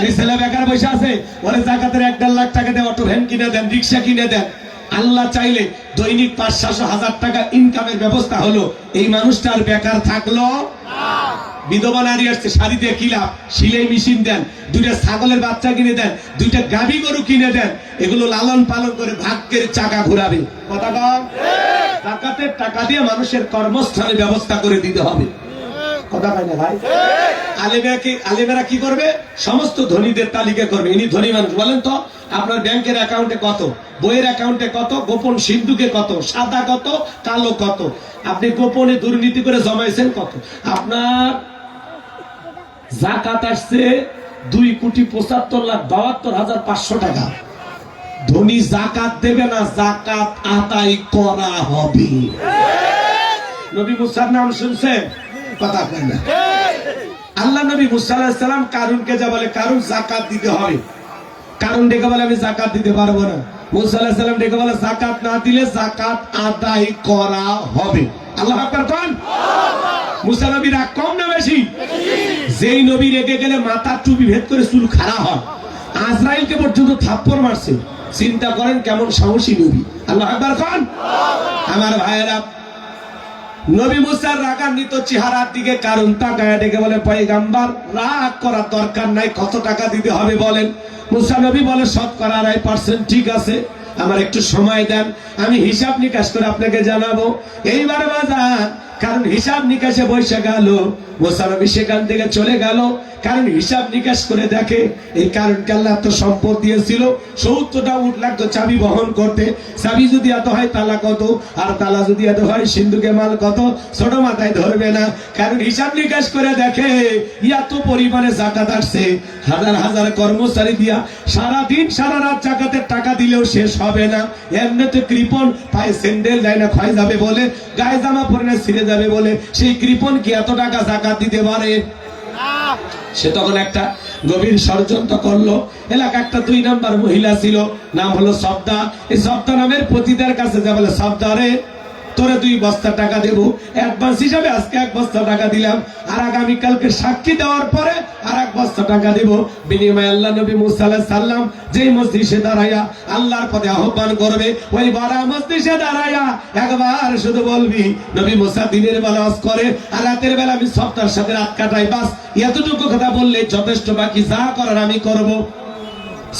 এই ছেলে বেকার বসে আছে, ওরে যাকাতের 1-1.5 লাখ টাকা দিয়ে অটো ভ্যান কিনে দেন, রিক্সা কিনে দেন। আল্লাহ চাইলে দৈনিক 500-600 হাজার টাকা ইনকামের ব্যবস্থা হলো, এই মানুষটা আর বেকার থাকলো না। বিধবা নারী আসছে, শাড়ি দিয়ে কি লাভ? সিলাই মেশিন দেন, 2টা ছাগলের বাচ্চা কিনে দেন, 2টা গাভী গরু কিনে দেন, এগুলো লালন পালন করে ভাগ্যের চাকা ঘোরাবে। কথা বল। যাকাতের টাকা দিয়ে মানুষের কর্মস্থানের ব্যবস্থা করে দিতে হবে। কথা কয় না ভাই? আলেমেরা কি করবে? সমস্ত ধনীদের তালিকা করবে। ইনি ধনী মানুষ, বলেন তো আপনার ব্যাংকের অ্যাকাউন্টে কত, বইয়ের অ্যাকাউন্টে কত, গোপন সিন্ধুকে কত, সাদা কত, কালো কত, আপনি গোপনে দুর্নীতি করে জমাইছেন কত। আপনার যাকাত আসছে 2,75,72,500 টাকা। ধনী যাকাত দেবে না, যাকাত আদায় করা হবে। নবী মুসার নাম শুনছেন? কথা কয় না। আল্লাহ নবী মুসা আলাইহিস সালাম কারুনকে যা বলে, কারুন যাকাত দিতে হবে। কারুন ডেকে বলে আমি যাকাত দিতে পারবো না। মুসা আলাইহিস সালাম ডেকে বলে যাকাত না দিলে যাকাত আদায় করা হবে। আল্লাহু আকবার কোন? মুসা নবী রাগ কম না বেশি? যেই নবী রেগে গেলে মাথার টুপি ভেদ করে চুল খাড়া হয়, আজরাইলকে পর্যন্ত থাপ্পড় মারছে। চিন্তা করেন কেমন সাহসী নবী। আল্লাহু আকবার কোন? আমার ভাইয়েরা, নবী মুসার রাগান্বিত চেহারার দিকে কারণ তাকায় ডেকে বলে, পয়গম্বর রাগ করার দরকার নাই, কত টাকা দিতে হবে বলেন। মুসা নবী বলে 100% ঠিক আছে, আমার একটু সময় দেন, আমি হিসাব নিকাশ করে আপনাকে জানাবো। এইবার বাজার কারণ হিসাব নিকাশে বসে গেল। মুসা নবী সেখান থেকে চলে গেল, কারণ হিসাব নিকাশ করে দেখে এই কারণকে আল্লাহ এত সম্পদ দিয়েছিল, 70টা উট লাগতো চাবি বহন করতে। চাবি যদি এত হয় তালা কত, আর তালা যদি এত হয় সিন্ধুকে মাল কত, ছোট মাথায় ধরবে না। কারণ হিসাব নিকাশ করে দেখে এত পরিমাণে যাকাত আসছে, হাজার হাজার কর্মচারী দিয়া সারাদিন সারা রাত যাকাতের টাকা দিলেও শেষ হবে না। এমনিতে কৃপণ, পায়ে স্যান্ডেল যায় না ক্ষয় যাবে বলে, গায়ে জামা পরে না ছিঁড়ে যাবে বলে, সেই কৃপণ কি এত টাকা যাকাত দিতে পারে? সে তখন একটা গভীর ষড়যন্ত্র করলো। এলাকা একটা 2 নাম্বার মহিলা ছিল, নাম হলো সবদা। এই সবদা নামের পতিতার কাছে যা বলে, সবদা রে তোরে 2 বস্তা টাকা দেব অ্যাডভান্স হিসাবে, আজকে 1 বস্তা টাকা দিলাম, আর আগামীকালকে সাক্ষী দেওয়ার পরে আর 1 বস্তা টাকা দেব। বিনিময়ে আল্লাহ নবী মুসা আলাইহিস সালাম যেই মজলিসে দাঁড়ায়া আল্লাহর পথে আহ্বান করবে, ওই বড় মজলিসে দাঁড়ায়া একবার শুধু বলবি নবী মুসা দিনের বেলা ওয়াজ করে আর রাতের বেলা আমি সফতার সাথে রাত কাটাই, বাস এতটুকু কথা বললে যথেষ্ট, বাকি যা করার আমি করব।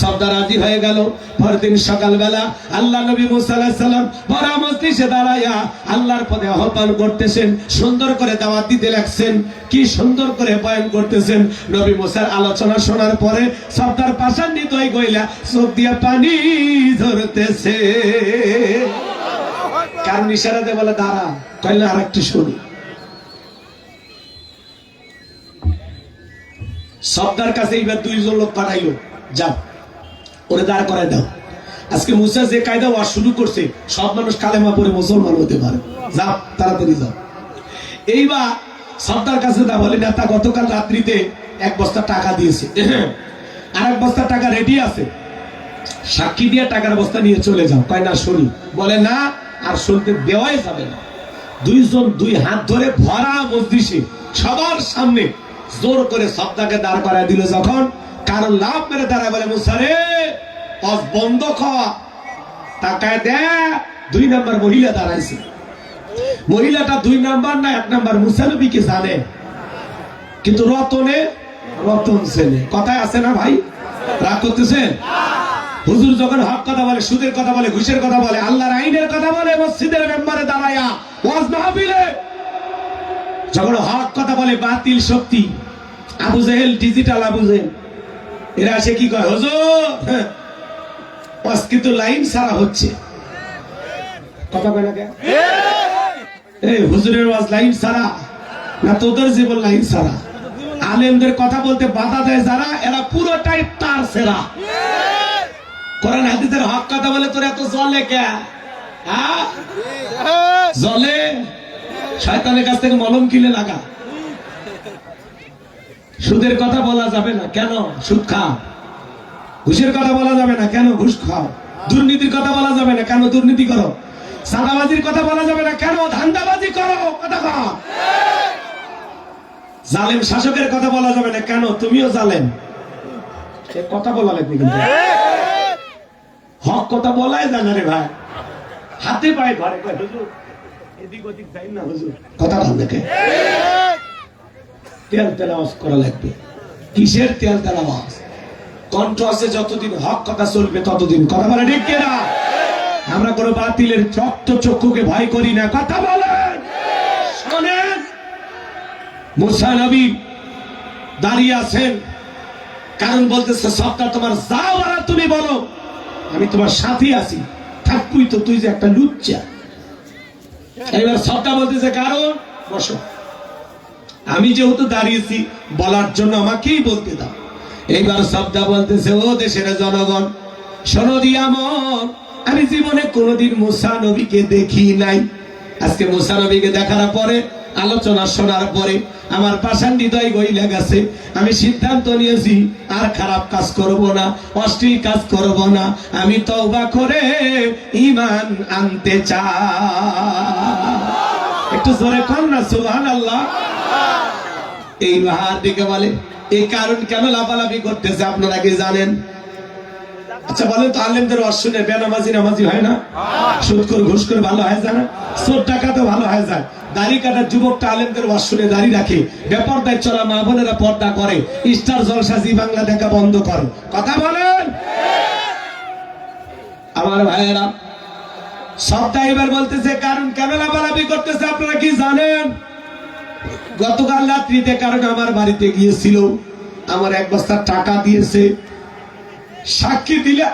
সবদা রাজি হয়ে গেল। পরদিন সকালবেলা আল্লাহ নবী মুসা আলাইহিস সালাম বড় মজলিসে দাঁড়ায়া আল্লাহর পথে আহ্বান করতেছেন, সুন্দর করে দাওয়াত দিতে লাগছেন, কি সুন্দর করে বয়ান করতেছেন। নবী মুসার আলোচনা শোনার পরে সবদার পাশান্বিত হয়ে গইলা চোখ দিয়া পানি ঝরতেছে। কারণ ইশারাতে বলে দাঁড়া, কইলে আরেকটু শুনি। সবদার কাছে এইবার 2 জন লোক পাঠাইলো, যাও ওরে দাঁড় করায় দাও। আজকে মুসা যে কায়দা ওয়াজ শুরু করছে, সব মানুষ কালেমা পড়ে মুসলমান হতে পারে, যাও তাড়াতাড়ি যাও। এইবার সবদার কাছে দা বলে, নেতা গতকাল রাত্রিতে 1 বস্তা টাকা দিয়েছে, আর 1 বস্তা টাকা রেডি আছে, সাক্ষী দিয়ে টাকার বস্তা নিয়ে চলে যাও। কয় না শুনি, বলে না আর শুনতে দেওয়াই যাবে না। 2 জন 2 হাত ধরে ভরা মজলিসে সবার সামনে জোর করে সবদাকে দাঁড় করায় দিল। যখন কারণ লাভ মেরে দাঁড়ায় বলে, মুসা রে অজ বন্ধ খাওয়া, তাকায় দে 2 নাম্বার মহিলা দাঁড়াইছে। মহিলাটা 2 নাম্বার না 1 নাম্বার মুসা নবীকে জানে, কিন্তু রতন ছেলে। কথায় আছে না ভাই, রাগ করতেছেন? হুজুর যখন হক কথা বলে, সুদের কথা বলে, ঘুষের কথা বলে, আল্লাহর আইনের কথা বলে, মসজিদের মেম্বারে দাঁড়ায়া ওয়াজ মাহফিলে যখন হক কথা বলে, বাতিল শক্তি আবু জেহেল, ডিজিটাল আবু জেহেল, এরা আসে কি কয়, হুজুর আজকে তো লাইন সারা হচ্ছে। কথা কয় না কে? এই হুজুরের ওয়াজ লাইন সারা না তোদের জীবন লাইন সারা? আলেমদের কথা বলতে বাধা দেয় যারা, এরা পুরোটাই তার সেরা। কোরআন হাদিসের হক কথা বলে তোর এত জ্বলে কে? হ্যাঁ জ্বলে, শয়তানের কাছ থেকে মলম কিনে লাগা। সুদের কথা বলা যাবে না, কেন? সুদ খাও। ঘুষের কথা বলা যাবে না, কেন? ঘুষ খাও। দুর্নীতির কথা বলা যাবে না, কেন? দুর্নীতি করো। চাঁদাবাজির কথা বলা যাবে না, কেন? ধান্দাবাজি করো। কথা কও। জালেম শাসকের কথা বলা যাবে না, কেন? তুমিও জালেম। সে কথা বলা লাগবে, কিন্তু হক কথা বলাই জানা রে ভাই, হাতে পায়ে ধরে কয়, হুজুর এদিক ওদিক যাই না হুজুর। কথা বল দেখে তেলাওয়াজ করা লাগবে। কিসের তেলাওয়াজ? কণ্ঠ আছে যতদিন, হক কথা চলবে ততদিন। কথা বলে ঠিক কিনা? আমরা কোনো বাতিলের রক্ত চক্ষুকে ভয় করি না। কথা বলেন, শোনেন। মুসা নবী দাঁড়িয়ে আছেন, কারণ বলতেছে সবটা তোমার, যাও আর তুমি বলো আমি তোমার সাথে আছি। থাকবি তো তুই যে একটা লুচ্চা। এবার সবটা বলতেছে, কারণ বসো, আমি যেহেতু দাঁড়িয়েছি বলার জন্য আমাকেই বলতে দাও। এইবার সবটা বলতেছে, ও দেশের জনগণ শোনো দিয়ামন, আমি জীবনে কোনোদিন মুসা নবীকে দেখি নাই। আজকে মুসা নবীকে দেখার পরে, আলোচনা শোনার পরে আমার পাষাণ হৃদয় গইলা গেছে। আমি সিদ্ধান্ত নিয়েছি আর খারাপ কাজ করব না, অশ্লীল কাজ করব না। আমি তওবা করে ঈমান আনতে চাই। একটু জোরে কর না সুবহানাল্লাহ। এই বাহার দিকে বলে, এই কারণ কেন লাফালাফি করতেছে আপনারা কি জানেন? আচ্ছা বলেন তো, আলেমদের ওয়াজ শুনে বেনামাজি নামাজি হয় না? সুদখোর ঘুষখোর ভালো হয়ে যায় না? চোর ডাকাতও ভালো হয়ে যায়। দাড়ি কাটার যুবকটা আলেমদের ওয়াজ শুনে দাড়ি রাখে, বেপরদায় চলা মা বোনেরা পর্দা করে, স্টার জলসা জি বাংলা দেখা বন্ধ করে। কথা বলেন আমার ভাইয়েরা। সবটা এবার বলতেছে, কারণ কেন লাফালাফি করতেছে আপনারা কি জানেন? গতকাল রাত্রিতে কারণ আমার বাড়িতে গিয়েছিল, আমার 1 বস্তা টাকা দিয়েছে, সাক্ষী দিলে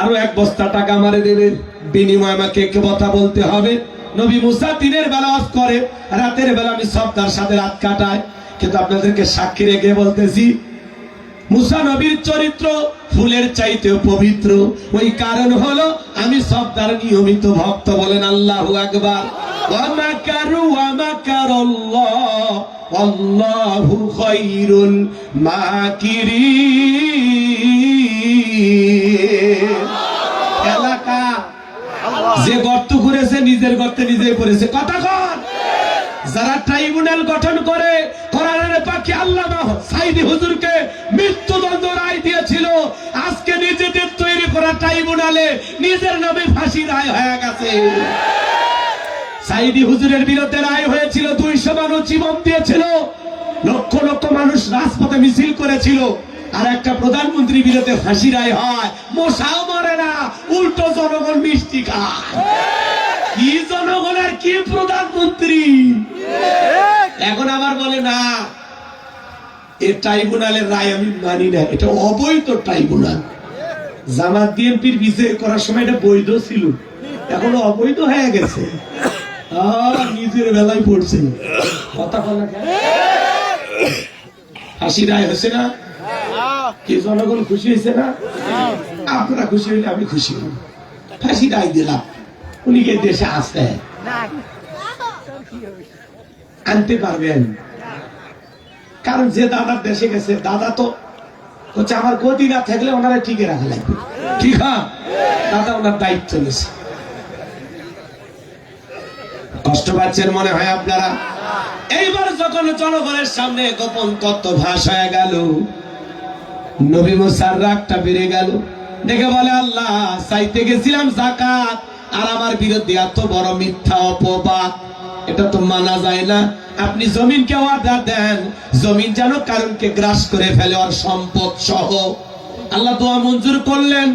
আরো 1 বস্তা টাকা আমারে দেবে, বিনিময়ে আমাকে কথা বলতে হবে। নবী মুসা দিনের বেলা ওয়াজ করে, রাতের বেলা আমি সবদার সাথে রাত কাটাই। কিন্তু আপনাদেরকে সাক্ষী রেখে বলতেছি, মুসা নবীর চরিত্র ফুলের চাইতেও পবিত্র। ওই কারণ হলো আমি সবদার নিয়মিত ভক্ত। বলেন আল্লাহু আকবার। ওয়া মাকারু ওয়া মাকারাল্লাহ আল্লাহু খায়রুল মাকিরিন। এলাকা যে গর্ত করে করেছে, নিজের গর্তে নিজেই পড়েছে। কথা কন। যারা ট্রাইব্যুনাল গঠন করে কোরআনের পাখি আল্লামা সাইদি হুজুরকে মৃত্যুদণ্ড রায় দিয়েছিল, আজকে নিজেদের তৈরি করা ট্রাইব্যুনালে নিজের নামে ফাঁসি রায় হয়ে গেছে। সাইদি হুজুরের বিরুদ্ধে রায় হয়েছিল, 200 মানুষ জীবন দিয়েছিল, লক্ষ লক্ষ মানুষ রাজপথে মিছিল করেছিল। আর একটা প্রধানমন্ত্রীর বিরুদ্ধে ফাঁসি রায় হয়, মশাও মরে না, উল্টো জনগণ মিষ্টি খায়। কি জনগণ আর কি প্রধানমন্ত্রী। এখন আবার বলে না এই ট্রাইব্যুনালের রায় আমি মানি না, এটা অবৈধ ট্রাইব্যুনাল। জামাত বিএনপির বিজয় করার সময় এটা বৈধ ছিল, এখন অবৈধ হয়ে গেছে। নিজের বেলায় পড়ছে। কথা বলা ফাঁসি রায় হয়েছে না, কি জনগণ খুশি হয়েছে না? আপনারা খুশি হইলে আমি খুশি হই। ফাঁসি রায় দিলাম, উনি কে দেশে আসতে আনতে পারবেন? কারণ যে দাদার দেশে গেছে, দাদা তো হচ্ছে আমার গতি না থাকলে ওনারা টিকে রাখা লাগবে। ঠিক হ্যাঁ, দাদা ওনার দায়িত্ব নিয়েছে। কষ্ট পাচ্ছেন মনে হয় আপনারা। এইবার যখন জনগণের সামনে গোপন তত্ত্ব ফাঁস হয়ে গেল, নবী মুসার রাগটা বেড়ে গেল। দেখে বলে আল্লাহ, চাইতে গেছিলাম যাকাত, আর আমার বিরুদ্ধে এত বড় মিথ্যা অপবাদ, এটা তো মানা যায় না। আপনি জমিনকে অর্ডার দেন, জমিন যেন কারণকে গ্রাস করে ফেলে, আর সম্পদ সহ। আল্লাহ দোয়া মঞ্জুর করলেন,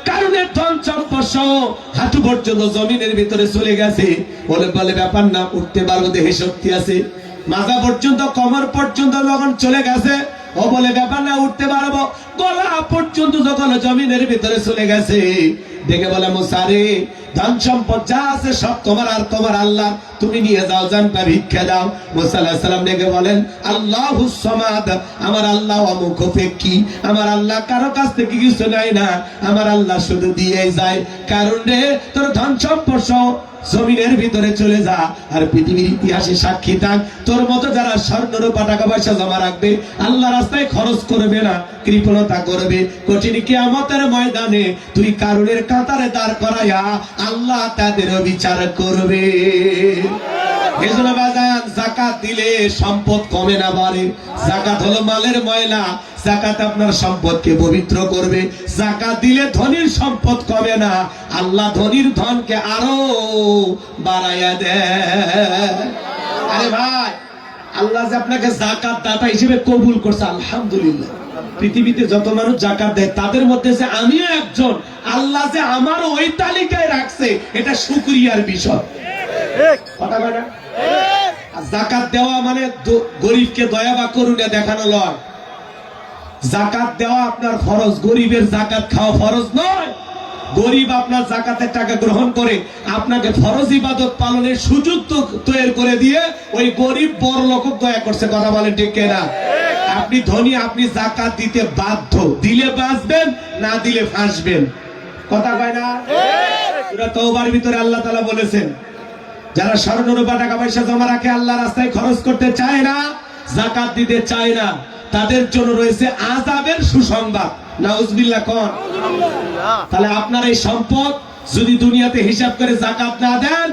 কারণের ধন সম্পদ সহ হাঁটু পর্যন্ত জমিনের ভিতরে চলে গেছে। বলে বলে ব্যাপার না, উঠতে পারবো, দেহে শক্তি আছে। মাজা পর্যন্ত, কমর পর্যন্ত যখন চলে গেছে, ও বলে ব্যাপার না, উঠতে পারবো। গলা পর্যন্ত যখন জমিনের ভিতরে চলে গেছে, দেখে বলে মুসারে, ধন সম্পদ যা আছে সব তোমার আর তোমার আল্লাহ, তুমি নিয়ে যাও, জানটা ভিক্ষা দাও। মুসা আলাইহিস সালাম ডেকে বলেন, আল্লাহুস সামাদ, আমার আল্লাহ অমুখাপেক্ষী, আমার আল্লাহ কারো কাছ থেকে কিছু নেয় না, আমার আল্লাহ শুধু দিয়েই যায়। কারণ রে, তোর ধন সম্পদ সহ জমিনের ভিতরে চলে যা, আর পৃথিবীর ইতিহাসে সাক্ষী থাক, তোর মতো যারা স্বর্ণ রূপা টাকা পয়সা জমা রাখবে, আল্লাহ রাস্তায় খরচ করবে না, কৃপণতা করবে, কঠিন কিয়ামতের ময়দানে তুই কারণের কাতারে দাঁড় করাইয়া আল্লাহ তাদের বিচার করবে। এজন্য বাজান, যাকাত দিলে সম্পদ কমে না বাড়ে। যাকাত হলো মালের ময়লা, যাকাত আপনার সম্পদকে পবিত্র করবে। যাকাত দিলে ধনীর সম্পদ কমে না, আল্লাহ ধনীর ধনকে আরো বাড়াইয়া দেয়। আরে ভাই, আল্লাহ যে আপনাকে যাকাত দাতা হিসেবে কবুল করছে, আলহামদুলিল্লাহ। পৃথিবীতে যত মানুষ যাকাত দেয়, তাদের মধ্যে যে আমিও একজন, আল্লাহ যে আমারও ওই তালিকায় রাখছে, এটা শুকরিয়ার বিষয়। কথা বলে না? যাকাত দেওয়া মানে গরিবকে দয়া বা করুণা দেখানো নয়। যাকাত দেওয়া আপনার ফরজ, গরিবের যাকাত খাওয়া ফরজ নয়। গরিব আপনার যাকাতের টাকা গ্রহণ করে আপনাকে ফরজ ইবাদত পালনের সুযোগ তৈরি করে দিয়ে ওই গরিব বড় লোক দয়া করছে। কথা বলেন ঠিক কিনা? আপনি ধনী, আপনি যাকাত দিতে বাধ্য, দিলে বাঁচবেন, না দিলে ফাঁসবেন। কথা কয় না? সূরা তওবার ভিতরে আল্লাহ তাআলা বলেছেন, যারা স্বর্ণ রূপা টাকা পয়সা জমা রাখে, আল্লাহ রাস্তায় খরচ করতে চায় না, যাকাত দিতে চায় না, তাদের জন্য রয়েছে আযাবের সুসংবাদ। নাউজুবিল্লাহ কোন? তাহলে আপনার এই সম্পদ যদি দুনিয়াতে হিসাব করে যাকাত না দেন,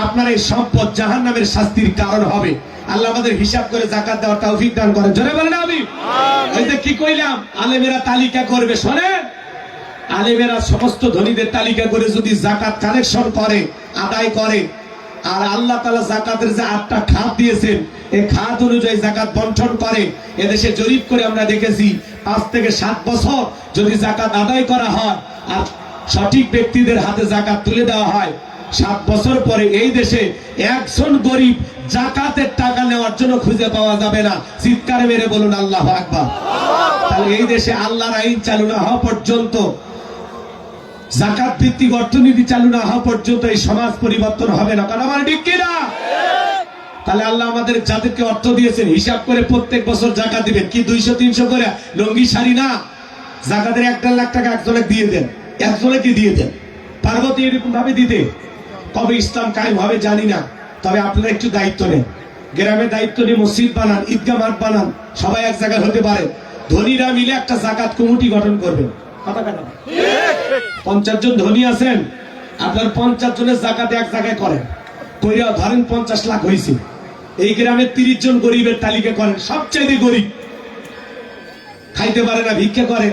আপনার এই সম্পদ জাহান্নামের শাস্তির কারণ হবে। আল্লাহ আমাদের হিসাব করে যাকাত দেওয়ার তৌফিক দান করেন। জোরে বলেন আমিন। এই যে কি কইলাম, আলেমেরা তালিকা করবে, শোনেন, আলেমেরা সমস্ত ধনীদের তালিকা করে যদি যাকাত কালেকশন করে, আদায় করে, আর আল্লাহ তাআলা যাকাতের যে 8টা খাত দিয়েছেন, এই খাত অনুযায়ী যাকাত বন্টন করে, এদেশে জরিপ করে আমরা দেখেছি 5 থেকে 7 বছর যদি যাকাত আদায় করা হয় আর সঠিক ব্যক্তিদের হাতে যাকাত তুলে দেওয়া হয়, 7 বছর পরে এই দেশে একজন গরিব যাকাতের টাকা নেওয়ার জন্য খুঁজে পাওয়া যাবে না। চিৎকার মেরে বলুন আল্লাহু আকবার। তাহলে এই দেশে আল্লাহর আইন চালু না হওয়া পর্যন্ত, যাকাত ভিত্তিক অর্থনীতি চালু না হওয়া পর্যন্ত এই সমাজ পরিবর্তন হবে না। কারণ আমার ঠিক কিনা? তাহলে আল্লাহ আমাদের যাদেরকে অর্থ দিয়েছেন, হিসাব করে প্রত্যেক বছর যাকাত দিবেন। কি 200-300 করে লঙ্গি শাড়ি না, যাকাতের 1.5 লাখ টাকা একজনে দিয়ে দেন, একজনে কি দিয়ে দেন। পার্বতী এরকম ভাবে দিতে, কবে ইসলাম কায়েম হবে জানি না, তবে আপনারা একটু দায়িত্ব নেন, গ্রামে দায়িত্ব নিয়ে মসজিদ বানান, ঈদগাহ মাঠ বানান, সবাই এক জায়গায় হতে পারে। ধনীরা মিলে একটা যাকাত কমিটি গঠন করবেন। কথা কাটা 50 জন ধনী আছেন, আপনার 50 জনের জাকাত এক জায়গায় করেন, কইরা ধরেন 50 লাখ হয়েছে। এই গ্রামে 30 জন গরিবের তালিকা করেন, সবচেয়ে গরিব, খাইতে পারে না, ভিক্ষা করে,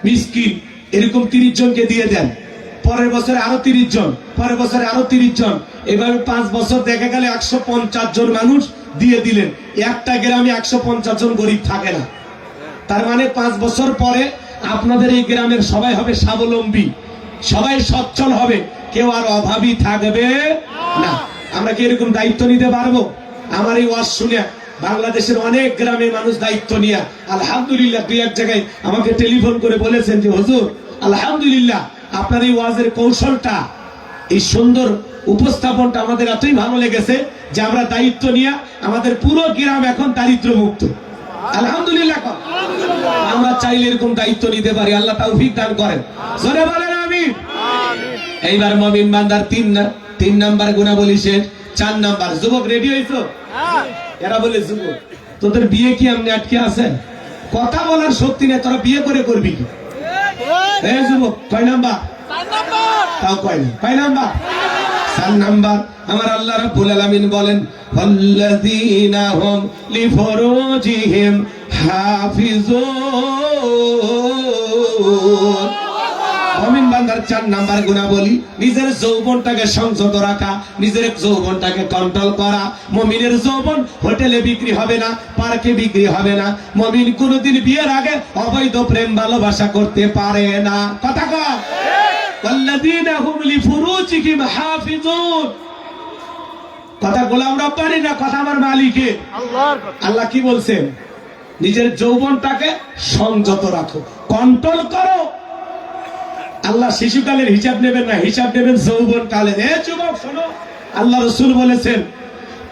মিসকিন, এরকম 30 জনকে দিয়ে দেন। পরের বছরে আরো 30 জন, পরের বছরে আরো 30 জন, এভাবে 5 বছর দেখা গেলে 150 জন মানুষ দিয়ে দিলেন। একটা গ্রামে 150 জন গরিব থাকে না। তার মানে 5 বছর পরে আপনাদের এই গ্রামের সবাই হবে স্বাবলম্বী, সবাই সচ্ছল হবে, কেউ আর অভাবী থাকবে না। আমরা কি এরকম দায়িত্ব নিতে পারবো? আমার এই ওয়াজ শুনে বাংলাদেশের অনেক গ্রামে মানুষ দায়িত্ব নিয়ে আলহামদুলিল্লাহ, দুই এক জায়গায় আমাকে টেলিফোন করে বলেছেন যে হুজুর আলহামদুলিল্লাহ আপনার এই ওয়াজের কৌশলটা, এই সুন্দর উপস্থাপনটা আমাদের এতই ভালো লেগেছে যে আমরা দায়িত্ব নিয়ে আমাদের পুরো গ্রাম এখন দারিদ্র মুক্ত। আলহামদুলিল্লাহ। আমরা চাইলে এরকম দায়িত্ব নিতে পারি, আল্লাহ তৌফিক দান করেন, জোরে বলেন আমিন। এইবার মুমিন বান্দার 3 নাম্বার গুণাবলী শেষ। 4 নাম্বার, যুবক রেডি হইছো? এরা বলে যুবক তোদের বিয়ে কি এমনি আটকে আছে? কথা বলার শক্তি নেই, তোরা বিয়ে করে করবি কি? এই যুবক কয় নাম্বার? তাও কয় না, কয় নাম্বার? 4 নাম্বার। আমার আল্লাহ রাব্বুল আলামিন বলেন ওয়াল্লাযীনা হুম লিফুরুজিহিম হাফিজুন। মুমিন বান্দার 4 নাম্বার গুণাবলী, নিজের যৌবনটাকে সংযত রাখা, নিজের যৌবনটাকে কন্ট্রোল করা। মুমিনের যৌবন হোটেলে বিক্রি হবে না, পার্কে বিক্রি হবে না। মুমিন কোনদিন বিয়ের আগে অবৈধ প্রেম ভালোবাসা করতে পারে না। কথা কয় ওয়াল্লাযীনা হুম লিফুরুজিহিম হাফিজুন। কথা গোলাম রব্বানি না, কথা আমার মালিকের। আল্লাহ কি বলছেন? নিজের যৌবনটাকে সংযত রাখো, কন্ট্রোল করো। আল্লাহ শিশুকালের হিসাব নেবেন না, হিসাব নেবেন যৌবন কালের। এ যুবক শোনো, আল্লাহ রাসূল বলেছেন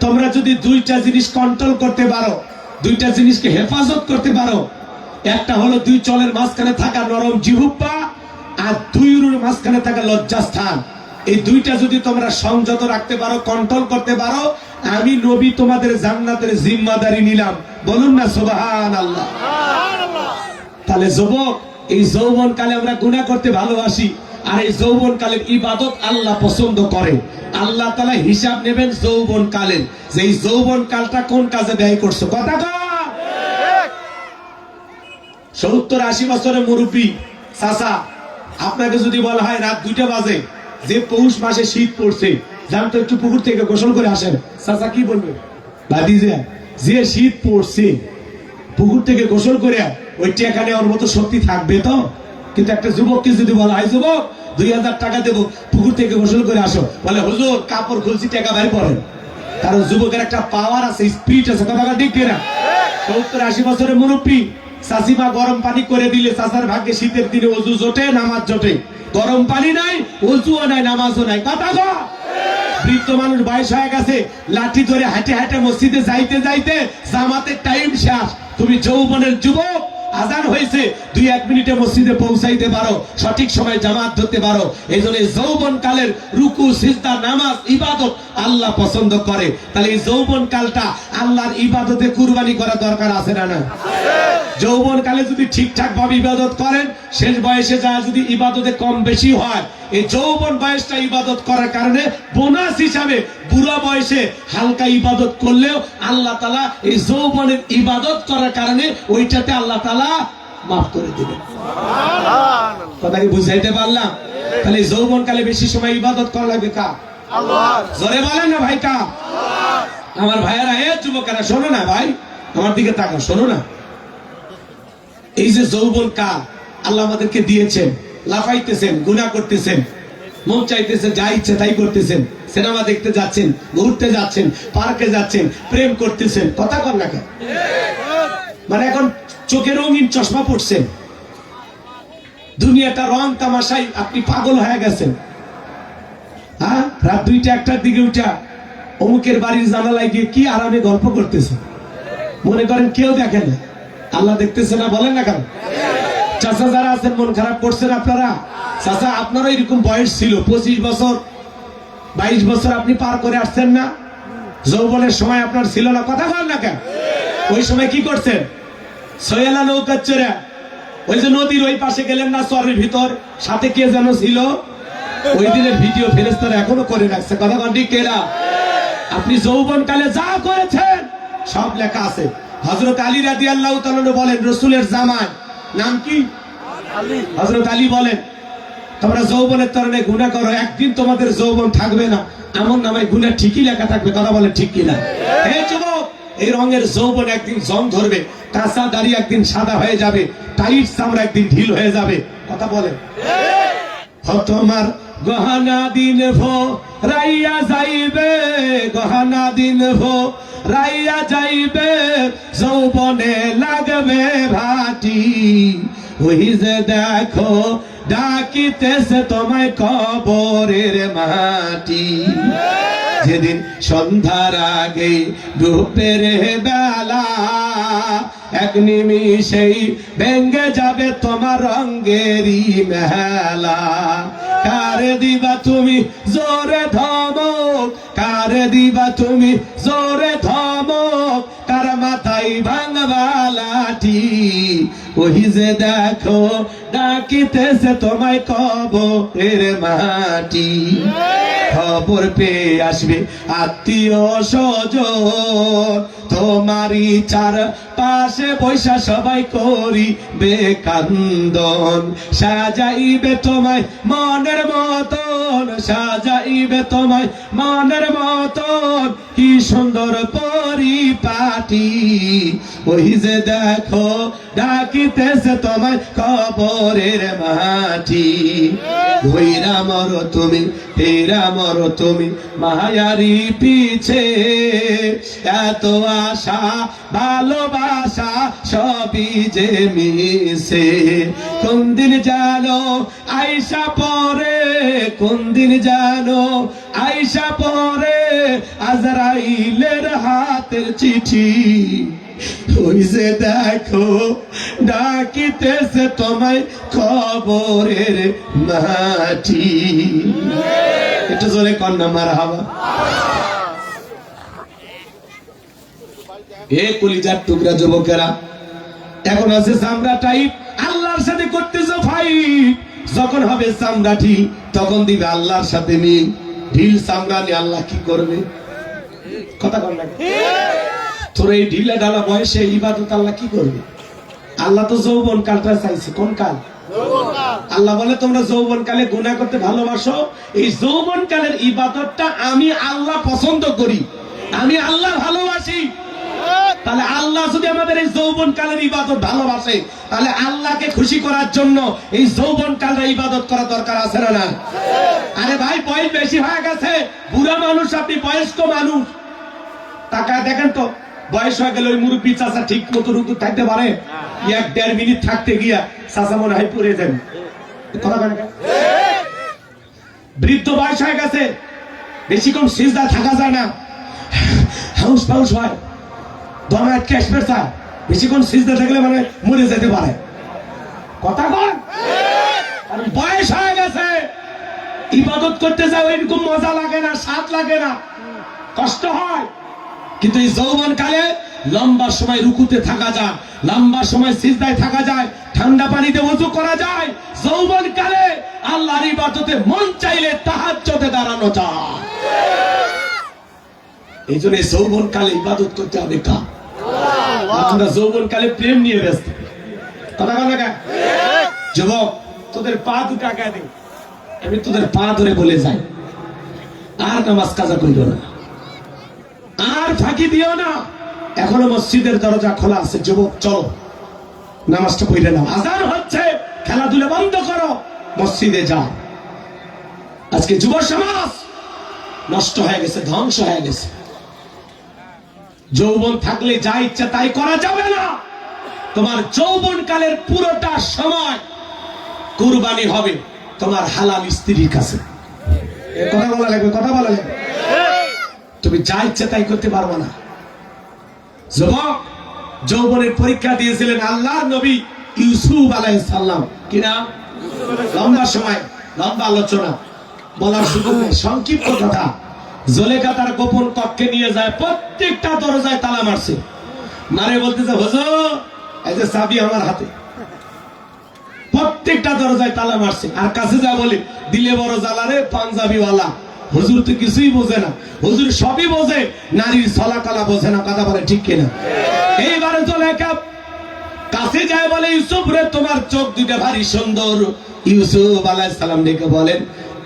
তোমরা যদি 2টা জিনিস কন্ট্রোল করতে পারো, 2টা জিনিসকে হেফাজত করতে পারো, একটা হলো 2 চলের মাঝখানে থাকা নরম জিহ্বা, আর 2 মাঝখানে থাকা লজ্জাস্থান। এই 2টা যদি তোমরা সংযত রাখতে পারো, কন্ট্রোল করতে পারো, আমি নবী তোমাদের জান্নাতের জিম্মাদারি নিলাম। বলুন না সুবহানাল্লাহ। তাহলে যুবক, এই যৌবন কালে আমরা গুনাহ করতে ভালোবাসি, আর এই যৌবন কালের ইবাদত আল্লাহ পছন্দ করে। আল্লাহ তাআলা হিসাব নেবেন যৌবন কালের, যে এই যৌবন কালটা কোন কাজে ব্যয় করছো। কথা কয় 70-80 বছরের মুরব্বী চাচা, আপনাকে যদি বলা হয় রাত 2টা বাজে, যে পৌষ মাসে শীত পড়ছে, যান তো একটু পুকুর থেকে গোসল করে আসেন, চাচা কি বলবে? ভাতিজা, যে শীত পড়ছে পুকুর থেকে গোসল করে ওই টাকা নেওয়ার মতো শক্তি থাকবে তো? কিন্তু একটা যুবককে যদি বলা হয় যুবক 2000 টাকা দেবো, পুকুর থেকে গোসল করে আসো, বলে হুজুর কাপড় খুলছি, টাকা বের করেন। কারণ যুবকের একটা পাওয়ার আছে, স্পিড আছে। কথা ঠিক কিনা? 70-80 বছরের মুরব্বী চাচিমা গরম পানি করে দিলে চাচার ভাগ্যে শীতের দিনে অজু জোটে, নামাজ জোটে। গরম পানি নাই, অজুও নাই, নামাজও নাই। কথা কয় বৃদ্ধ মানুষ, বয়স হয়ে গেছে, লাঠি ধরে হাঁটে হাঁটে মসজিদে যাইতে যাইতে জামাতের টাইম শেষ। তুমি যৌবনের যুবক, আজান হয়েছে, 2-1 মিনিটে মসজিদে পৌঁছাইতে পারো, সঠিক সময় জামাত ধরতে পারো। এই জন্য যৌবন কালের রুকু, সিজদা, নামাজ, ইবাদত আল্লাহ পছন্দ করে। তাহলে এই যৌবন কালটা আল্লাহর ইবাদতে কুরবানি করা দরকার আছে না? না। যৌবন কালে যদি ঠিকঠাক ভাবে ইবাদত করেন, শেষ বয়সে যা যদি ইবাদতে কম বেশি হয়, এই যৌবন বয়সটা ইবাদত করার কারণে বোনাস হিসাবে বুড়া বয়সে হালকা ইবাদত করলেও আল্লাহ তাআলা এই যৌবনের ইবাদত করার কারণে ওইটাতে আল্লাহ তাআলা মাফ করে দিবেন। কথা কি বুঝাইতে পারলাম? তাহলে যৌবন কালে বেশি সময় ইবাদত করা লাগবে কার? আল্লাহ। জোরে বলেন না ভাই, কার? আমার ভাইয়েরা, এ যুবকেরা শোনো না ভাই, আমার দিকে তাকাও, শোনো না। এই যে যৌবন কাল আল্লাহ আমাদেরকে দিয়েছেন, লাফাইতেছেন, গুনাহ করতেছেন, মন চাইতেছে যা ইচ্ছে তাই করতেছেন, সিনেমা দেখতে যাচ্ছেন, ঘুরতে যাচ্ছেন, পার্কে যাচ্ছেন, প্রেম করতেছেন। কথা কর না কেন? মানে এখন চোখে রঙিন চশমা পড়ছেন, দুনিয়াটা রং তামাশাই আপনি পাগল হয়ে গেছেন। হ্যাঁ, রাত 2টা-1টার দিকে উঠা অমুকের বাড়ির জানালায় গিয়ে কি আরামে গল্প করতেছে, মনে করেন কেউ দেখে না, আল্লাহ দেখতেছে না। বলেন না কেন? চাচা যারা আছেন মন খারাপ করছেন আপনারা। চাচা আপনারও এরকম বয়স ছিল, 25 বছর 22 বছর আপনি পার করে আসছেন না? যৌবনের সময় আপনার ছিল না? কথা বলেন না কেন? ওই সময় কি করছেন? সয়ালা নৌকা চড়ে ওই যে নদীর ওই পাশে গেলেন না, চরের ভিতর, সাথে কে যেন ছিল? ওই দিনের ভিডিও ফেরেশতারা এখনো করে রাখছে, কথা কোন ঠিক কেনা? আপনি যৌবন কালে যা করেছেন সব লেখা আছে। হযরত আলী রাদিয়াল্লাহু তাআলা বলেন, রাসূলের জামাই নাম কি? হযরত আলী বলেন, তোমরা যৌবনের তরণে গুনাহ করো, একদিন তোমাদের যৌবন থাকবে না, আমল নামায় গুনাহ ঠিকই লেখা থাকবে, কথা বলে ঠিক কিনা? হে যুবক, এই রঙের যৌবন একদিন জং ধরবে, কাঁচা দাড়ি একদিন সাদা হয়ে যাবে, টাইট চামড়া একদিন ঢিল হয়ে যাবে, কথা বলে। তোমার গহনা দিন ভো রাইয়া যাইবে, গহনা দিন ভো রাইয়া যাইবে, যৌবনে লাগবে ভাটি, ওই যে দেখো ডাকিতেছে তোমায় কবরের মাটি। যেদিন সন্ধ্যার আগে ডুবের বেলা, এক নিমিষেই ভেঙ্গে যাবে তোমার রঙ্গেরই মেলা। কারে দিবা তুমি জোরে ধমক, কারে দিবা তুমি জোরে ধমক, কার মাথায় ভাঙবা লাঠি, ওই যে দেখো ডাকিতেছে তোমায় কবরের মাটি। খবর পেয়ে আসবে আত্মীয় স্বজন, তোমারই চার পাশে বৈশা সবাই করিবে কান্দন, সাজাইবে তোমায় মনের মতন, সাজাইবে তোমায় মনের মতন, কি সুন্দর পরিপাটি, ওই যে দেখো ডাকিতেছে তোমায় কবরের মাটি। ধইরা মরো তুমি, ফেরা মরো তুমি মায়ারি পিছে, এত আশা ভালোবাসা সবই যে মিশে, কোন দিন জানো আইসা পরে, কোন দিন জানো আইসা পরে, আজরাইলের হাতের চিঠি, ওই যে দেখো ডাকিতেছে তোমায় কবরের মাটি। একটু জোরে কন্যা মারহাবা। এ কলিজার টুকরা যুবকেরা, এখন আছে চামড়া টাইপ, আল্লাহর সাথে করতেছো ভাই, যখন হবে চামড়া ঠিক তখন দিবে আল্লাহর সাথে মিল। ঢিল চামড়া নিয়ে আল্লাহ কি করবে? কথা কন না, তোর এই ঢিলা ঢালা বয়সে ইবাদত আল্লাহ কি করবে? আল্লাহ তো যৌবন কালটা চাইছে। কোন কাল? আল্লাহ বলে তোমরা যৌবন কালে গুনাহ করতে ভালোবাসো, এই যৌবন কালের ইবাদতটা আমি আল্লাহ পছন্দ করি, আমি আল্লাহ ভালোবাসি। তাহলে আল্লাহ যদি আমাদের এই যৌবন কালের ইবাদত ভালোবাসে, তাহলে আল্লাহকে খুশি করার জন্য এই যৌবন কালের ইবাদত করা দরকার আছে না? আরে ভাই, বয়স বেশি হয়ে গেছে, বুড়া মানুষ আপনি, বয়স্ক মানুষ, তাকায় দেখেন তো, বয়স হয়ে গেলে ওই মুরব্বী চাচা ঠিক মতো রুকু থাকতে পারে? 1-1.5 মিনিট থাকতে গিয়া চাচা মনে হয় পড়ে যান। বৃদ্ধ বয়স হয়ে গেছে, বেশিক্ষণ সিজদা থাকা যায় না, হাউস ফাউস হয়, দমে ক্যাশমের চায়, বেশিক্ষণ সিজদা থাকলে মানে মরে যেতে পারে। কথা কন, বয়স হয়ে গেছে, ইবাদত করতে যায় ওইরকম মজা লাগে না, স্বাদ লাগে না, কষ্ট হয়। কিন্তু এই যৌবন কালে লম্বা সময় রুকুতে থাকা যায়, লম্বা সময় সিজদায় থাকা যায়, ঠান্ডা পানিতে ওযু করা যায়। যৌবন কালে আল্লাহর ইবাদতে মন চাইলে তাহাজ্জুদে দাঁড়ানো যায়। এই জন্য যৌবন কালে ইবাদত করতে হবে কার? আমরা যৌবন কালে প্রেম নিয়ে ব্যস্ত। কথা বল না, যুবক তোদের পা দুটো আগায় দে, আমি তোদের পা ধরে বলে যাই, আর নামাজ কাজা কইরো না, আর ফাঁকি দিও না। এখনো মসজিদের দরজা খোলা আছে, যুবক চলো নামাজটা পড়ে নাও। আজান হচ্ছে, খেলাধুলা বন্ধ করো, মসজিদে যাও। আজকে যুব সমাজ নষ্ট হয়ে গেছে, ধ্বংস হয়ে গেছে। যৌবন থাকলে যা ইচ্ছা তাই করা যাবে না। তোমার যৌবন কালের পুরোটা সময় কুরবানি হবে তোমার হালাল স্ত্রীর কাছে। কথা বলা লাগবে, কথা বলা লাগবে। তুমি যা ইচ্ছা তাই করতে পারবো না। যুবক যৌবনের পরীক্ষা দিয়েছিলেন আল্লাহর নবী ইউসুফ আলাইহিস সালাম। কি নাম? লম্বা সময়, লম্বা আলোচনা, বলার সুযোগ নেই, সংক্ষিপ্ত কথা। জুলেখা তার গোপন কক্ষে নিয়ে যায়, প্রত্যেকটা দরজায় তালা মারছে, মারে বলতেছে হুজুর এই যে চাবি আমার হাতে, প্রত্যেকটা দরজায় তালা মারছে। আর কাছে যা বলে দিলে বড় জ্বালারে পাঞ্জাবিওয়ালা, হুজুর তো কিছুই বোঝে না, হুজুর সবই বোঝে, নারীর ছলাকলা বোঝে না। কথা বলে ঠিক কিনা? এইবারে জুলেখা কাছে যায় বলে ইউসুফ রে, তোমার চোখ দুইটা ভারী সুন্দর। ইউসুফ আলাইহিস সালাম ডেকে বলেন,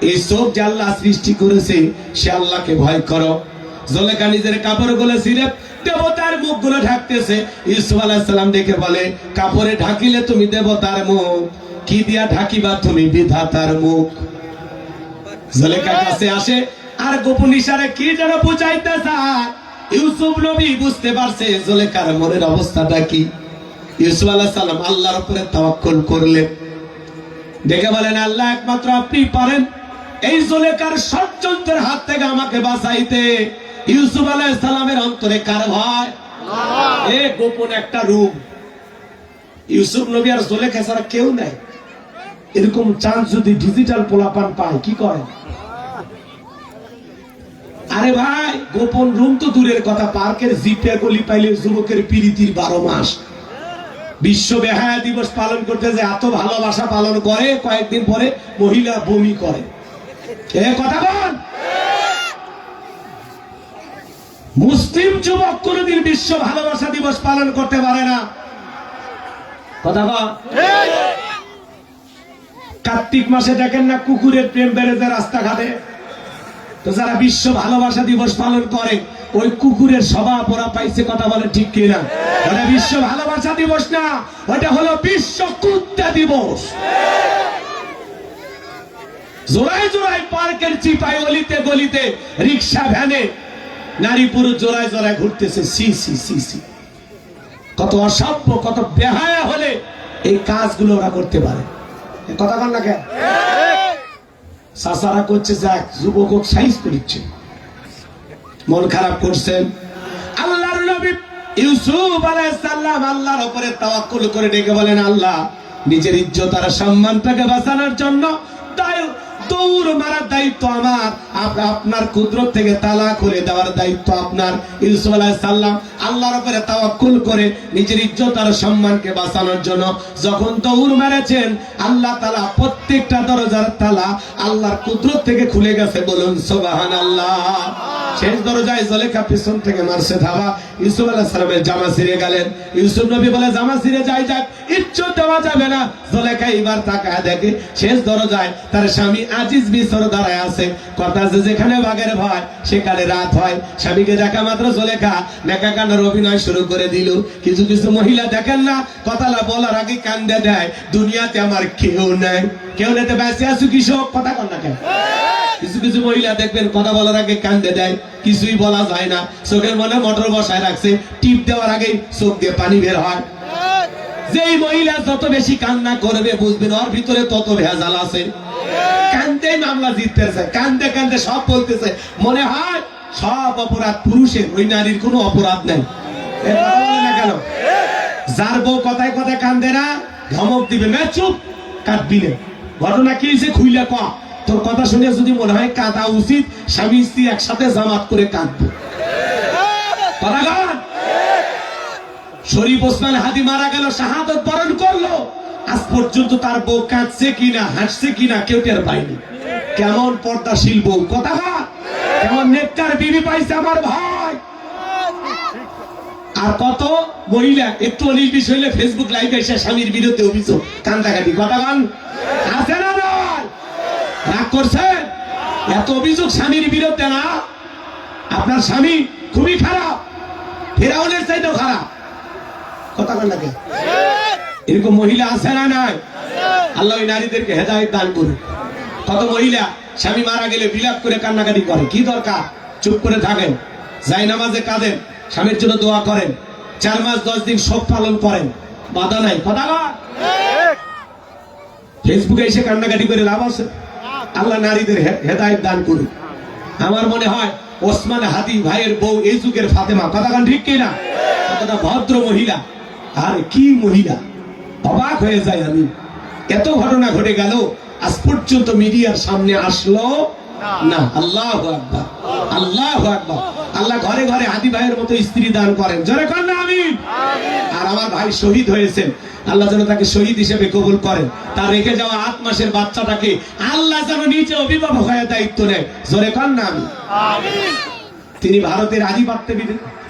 এই চোখ যে আল্লাহ সৃষ্টি করেছে সে আল্লাহকে ভয় করো। জুলেখা নিজের কাপড় গুলো ছিঁড়ে দেবতার মুখগুলো ঢাকতেছে। ইউসুফ আলাইহিস সালাম ডেকে বলে, কাপড়ে ঢাকিলে তুমি দেবতার মুখ, কি দিয়া ঢাকিবা তুমি বিধাতার মুখ। জুলেখা কাছে আসে আর গোপন ইশারায় কি যেন বুঝাইতে চায়। ইউসুফ নবী বুঝতে পারছে জুলেখার মনের অবস্থাটা কি। ইউসুফ আলাইহিস সালাম আল্লাহর উপরে তাওয়াক্কুল করলেন, দেখে বলেন, আল্লাহ একমাত্র আপনি পারেন এই জুলেখার ষড়যন্ত্রের হাত থেকে আমাকে বাঁচাইতে। ইউসুফ আলাইহিস সালামের অন্তরে কার ভয়? এ গোপন একটা রূপ। ইউসুফ নবী আর জুলেখা ছাড়া কেউ নাই। এরকম চান্স যদি ডিজিটাল পোলাপান পায় কি করে? আরে ভাই, গোপন রুম তো দূরের কথা, পার্কের জিপে গলি পাইলে যুবকের প্রীতির 12 মাস। বিশ্ব বেহায়া দিবস পালন করতে যে এত ভালোবাসা পালন করে, কয়েকদিন পরে মহিলা বমি করে। কথা বল। মুসলিম যুবক কোনদিন বিশ্ব ভালোবাসা দিবস পালন করতে পারে না। কথা বল। কার্তিক মাসে দেখেন না কুকুরের প্রেম বেড়ে যায় রাস্তাঘাটে, তো যারা বিশ্ব ভালোবাসা দিবস পালন করে ওই কুকুরের স্বভাব ওরা পাইছে। কথা বলে ঠিক কিনা? ওটা বিশ্ব ভালোবাসা দিবস না, ওটা হলো বিশ্ব কুত্তা দিবস। জোড়ায় জোড়ায় পার্কের চিপায় অলিতে গলিতে রিক্সা ভ্যানে নারী পুরুষ জোড়ায় জোড়ায় ঘুরতেছে। সি সি সি সি, কত অসভ্য, কত বেহায়া হলে এই কাজগুলো ওরা করতে পারে। কথা বল না কেন? সাসারা করছে, যাক যুবক সাইজ করছে, মন খারাপ করছেন। আল্লাহর নবী ইউসুফ আলাইহিস সালাম আল্লাহর উপরে তাওয়াক্কুল করে ডেকে বলেন, আল্লাহ নিজের ইজ্জত আর সম্মানটাকে বাঁচানোর জন্য দৌড় মারার দায়িত্ব আমার, আপনার কুদরত থেকে তালা খুলে দেওয়ার দায়িত্ব আপনার। ইউসুফ আলাইহিস সালাম আল্লাহর উপরে তাওয়াক্কুল করে নিজের ইজ্জত আর সম্মানকে বাঁচানোর জন্য যখন দৌড় মেরেছেন, আল্লাহ তাআলা প্রত্যেকটা দরজার তালা আল্লাহর কুদরত থেকে খুলে গেছে। বলুন সুবহানাল্লাহ। শেষ দরজায় জুলেখা পিছন থেকে মারছে ধাওয়া। ইউসুফ আলাইহিস সালামের জামা ছিঁড়ে গেলেন। ইউসুফ নবী বলে, জামা ছিঁড়ে যায় যাক, ইজ্জত দেওয়া যাবে না। জুলেখা এবার তাকায় দেখে শেষ দরজায় তার স্বামী আজিজ মিসর দাঁড়ায় আছে। কথা আছে, যেখানে বাঘের ভয় সেখানে রাত হয়। স্বামীকে দেখা মাত্র জুলেখা নেকা কান্নার অভিনয় শুরু করে দিল। কিছু কিছু মহিলা দেখেন না, কথাটা বলার আগে কান্দে দেয়, দুনিয়াতে আমার কেউ নাই, কেউ নেতে বেঁচে আছো কৃষক। কথা কন না কেন? কিছু কিছু মহিলা দেখবেন কথা বলার আগে কান্দে দেয়, কিছুই বলা যায় না, চোখের মনে মোটর বসায় রাখছে, টিপ দেওয়ার আগে চোখ দিয়ে পানি বের হয়। যেই মহিলা যত বেশি কান্না করবে বুঝবেন ওর ভিতরে তত ভেজাল আছে। কান্দে মামলা জিততেছে, কান্দে কান্দে সব বলতেছে, মনে হয় সব অপরাধ পুরুষের, ওই নারীর কোনো অপরাধ নেই। না কেন? যার বউ কথায় কথায় কান্দে না, ধমক দিবে না, চুপ, কাঁদবি না। ঘটনা কি হয়েছে খুইলা ক। তোর কথা শুনে যদি মনে হয় কাঁদা উচিত, স্বামী স্ত্রী একসাথে জামাত করে কাঁদবো। শরীফ ওসমান হাদি মারা গেল, শাহাদত বরণ করলো, আজ পর্যন্ত তার বউ কাঁদছে কিনা হাসছে কিনা কেউ টের পায়নি। কেমন পর্দাশীল বউ। কথা কেমন নেককার বিবি পাইছে আমার ভাই। আর কত মহিলা একটু অনিল বিষয় হইলে ফেসবুক লাইভে এসে স্বামীর বিরুদ্ধে অভিযোগ, কান্দাকাটি। কথা গান আছে না? রাগ করছেন? এত অভিযোগ স্বামীর বিরুদ্ধে না? আপনার স্বামী খুবই খারাপ, ফেরাউনের চাইতেও খারাপ। কথা বল লাগে। এরকম মহিলা আছে না? নাই। আল্লাহ ওই নারীদেরকে হেদায়েত দান করুন। কত মহিলা স্বামী মারা গেলে বিলাপ করে কান্নাকাটি করে, কি দরকার? চুপ করে থাকেন, যাই নামাজে কাঁদেন, স্বামীর জন্য দোয়া করেন, 4 মাস 10 দিন শোক পালন করেন, বাধা নাই। কথা ফেসবুকে এসে কান্নাকাটি করে লাভ আছে? আল্লাহ নারীদের হেদায়েত দান করুন। আমার মনে হয় ওসমান হাদি ভাইয়ের বউ এই যুগের ফাতেমা। কথা গান ঠিক কিনা? কতটা ভদ্র মহিলা, আর কি মহিলা, অবাক হয়ে যায় আমি। এত ঘটনা ঘটে গেল, আজ পর্যন্ত মিডিয়ার সামনে আসলো না। আল্লাহু আকবার, আল্লাহু আকবার। আল্লাহ ঘরে ঘরে হাদি ভাইয়ের মতো স্ত্রী দান করেন, জোরে কর না আমিন। আর আমার ভাই শহীদ হয়েছেন, আল্লাহ যেন তাকে শহীদ হিসেবে কবুল করেন। তার রেখে যাওয়া 8 মাসের বাচ্চাটাকে আল্লাহ যেন নিজে অভিভাবক হয়ে দায়িত্ব নেয়। জোরে কর না আমিন। তিনি ভারতের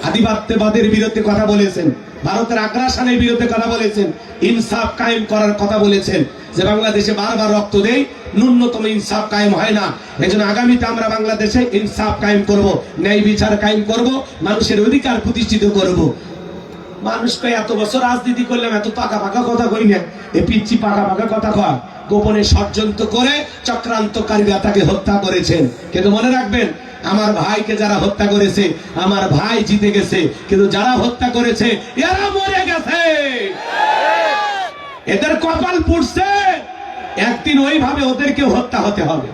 আধিপত্যবাদের বিরুদ্ধে কথা বলেছেন, ভারতের আগ্রাসনের বিরুদ্ধে কথা বলেছেন, ইনসাফ কায়েম করার কথা বলেছেন, যে বাংলাদেশে বারবার রক্ত দেয়, ন্যূনতম ইনসাফ কায়েম হয় না। এজন্য আগামীতে আমরা বাংলাদেশে ইনসাফ কায়েম করব, ন্যায় বিচার কায়েম করব, মানুষের অধিকার প্রতিষ্ঠিত করব। মানুষকে এত বছর রাজনীতি করলাম, এত পাকা পাকা কথা কই না, এই পিচ্ছি পাকা পাকা কথা কয়। গোপনে ষড়যন্ত্র করে চক্রান্তকারীরা তাকে হত্যা করেছেন। কিন্তু মনে রাখবেন, আমার ভাইকে যারা হত্যা করেছে, আমার ভাই জিতে গেছে, কিন্তু যারা হত্যা করেছে এরা মরে গেছে। এদের কপাল পুড়ছে, একদিন ওইভাবে ওদেরকে হত্যা হতে হবে।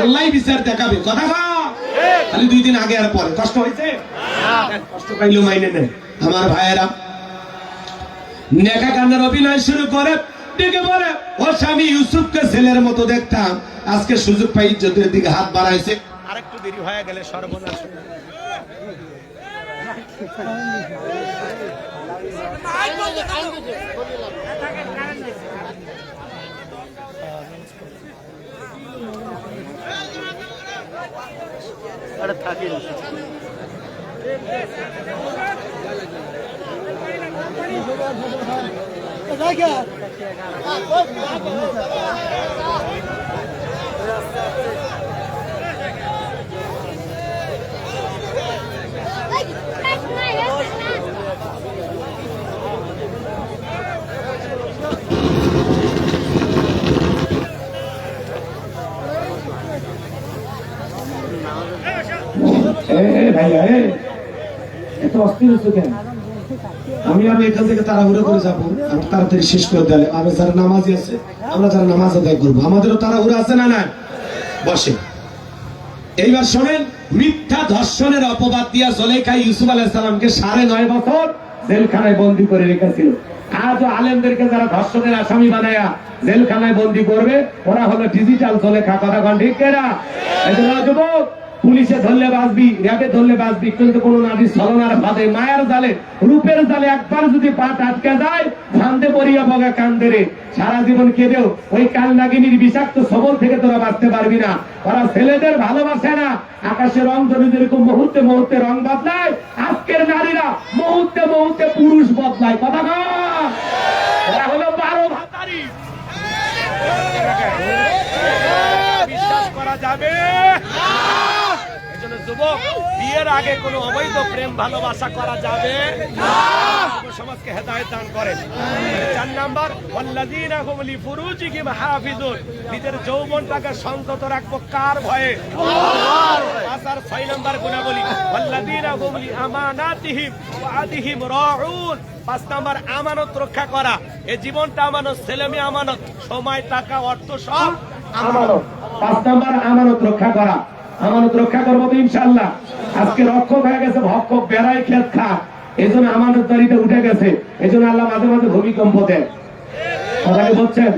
আল্লাহ বিচার দেখাবে। কথা খালি 2 দিন আগে আর পরে কষ্ট হয়েছে, কষ্ট পাইলেও মাইনে নেন। আমার ভাইয়েরা নেকা কান্নার অভিনয় শুরু করে, ডেকে বলে ও স্বামী ইউসুফকে ছেলের মতো দেখতাম, আজকে সুযোগ পাই ইজ্জতের দিকে হাত বাড়াইছে। আরেকটু দেরি হয়ে গেলে সর্বনাশ। আমি এখান থেকে তাড়াহুড়ো করে যাবো, তাড়াতাড়ি শেষ করে দেয়। আমরা যারা নামাজি আছে, আমরা যারা নামাজ আদায় করবো, আমাদেরও তাড়াহুড়ো আছে না? না, বসে। এইবার শোনেন, মিথ্যা ধর্ষণের অপবাদ দিয়া জুলেখা ইউসুফ আলাইহিস সালামকে 9.5 বছর জেলখানায় বন্দী করে রেখেছিল। আজও আলেমদেরকে যারা ধর্ষণের আসামি বানায়া জেলখানায় বন্দী করবে, ওরা হলো ডিজিটাল জুলেখা। কথা কন ঠিক কিনা? এজন্য যুবক, পুলিশে ধরলে বাঁচবি, র্যাবে ধরলে বাঁচবি, কিন্তু কোন নারী ছলনার ফাঁদে, মায়ার জালে, রূপের জালে একবার যদি পা আটকে যায়, ফান্দে পড়িয়া বগা কান্দে রে, সারা জীবন কেঁদেও ওই কাল নাগিনীর বিষাক্ত সবল থেকে তোরা বাঁচতে পারবি না। ওরা ছেলেদের ভালোবাসে না। আকাশের রং যদি যেরকম মুহূর্তে মুহূর্তে রং বদলায়, আজকের নারীরা মুহূর্তে মুহূর্তে পুরুষ বদলায়। কথা কয়, ওরা হলো 12 ভাতারি। বিশ্বাস করা যাবে যুবক, বিয়ের আগে কোনো অবৈধ প্রেম ভালোবাসা করা যাবে না। সমাজকে হেদায়েত দান করেন। 4 নাম্বার, ওয়াল্লাযীনা হুম লিফুরুজিহিম হাফিজুন, নিজের যৌবনটাকে সংযত রাখবো কার ভয়ে? আল্লাহর ভয়ে। 5 আর 6 নাম্বার গুণাবলী, ওয়াল্লাযীনা হুম লিআমানাতিহিম ওয়া আদিহিম রাউন। 5 নাম্বার, আমানত রক্ষা করা। এই জীবনটা আমানত, ছেলেমেয়ে আমানত, সময়, টাকা, অর্থ সব আমানত। 5 নাম্বার, আমানত রক্ষা করা। আমানত রক্ষা করবো তো ইনশাআল্লাহ। আজকে রক্ষক হয়ে গেছে ভক্ষক, বেড়াই খেত খা, এই জন্য আমানতদারিতে উঠে গেছে। এই জন্য আল্লাহ মাঝে মাঝে ভূমিকম্প দেয়। কথা কি বলছেন?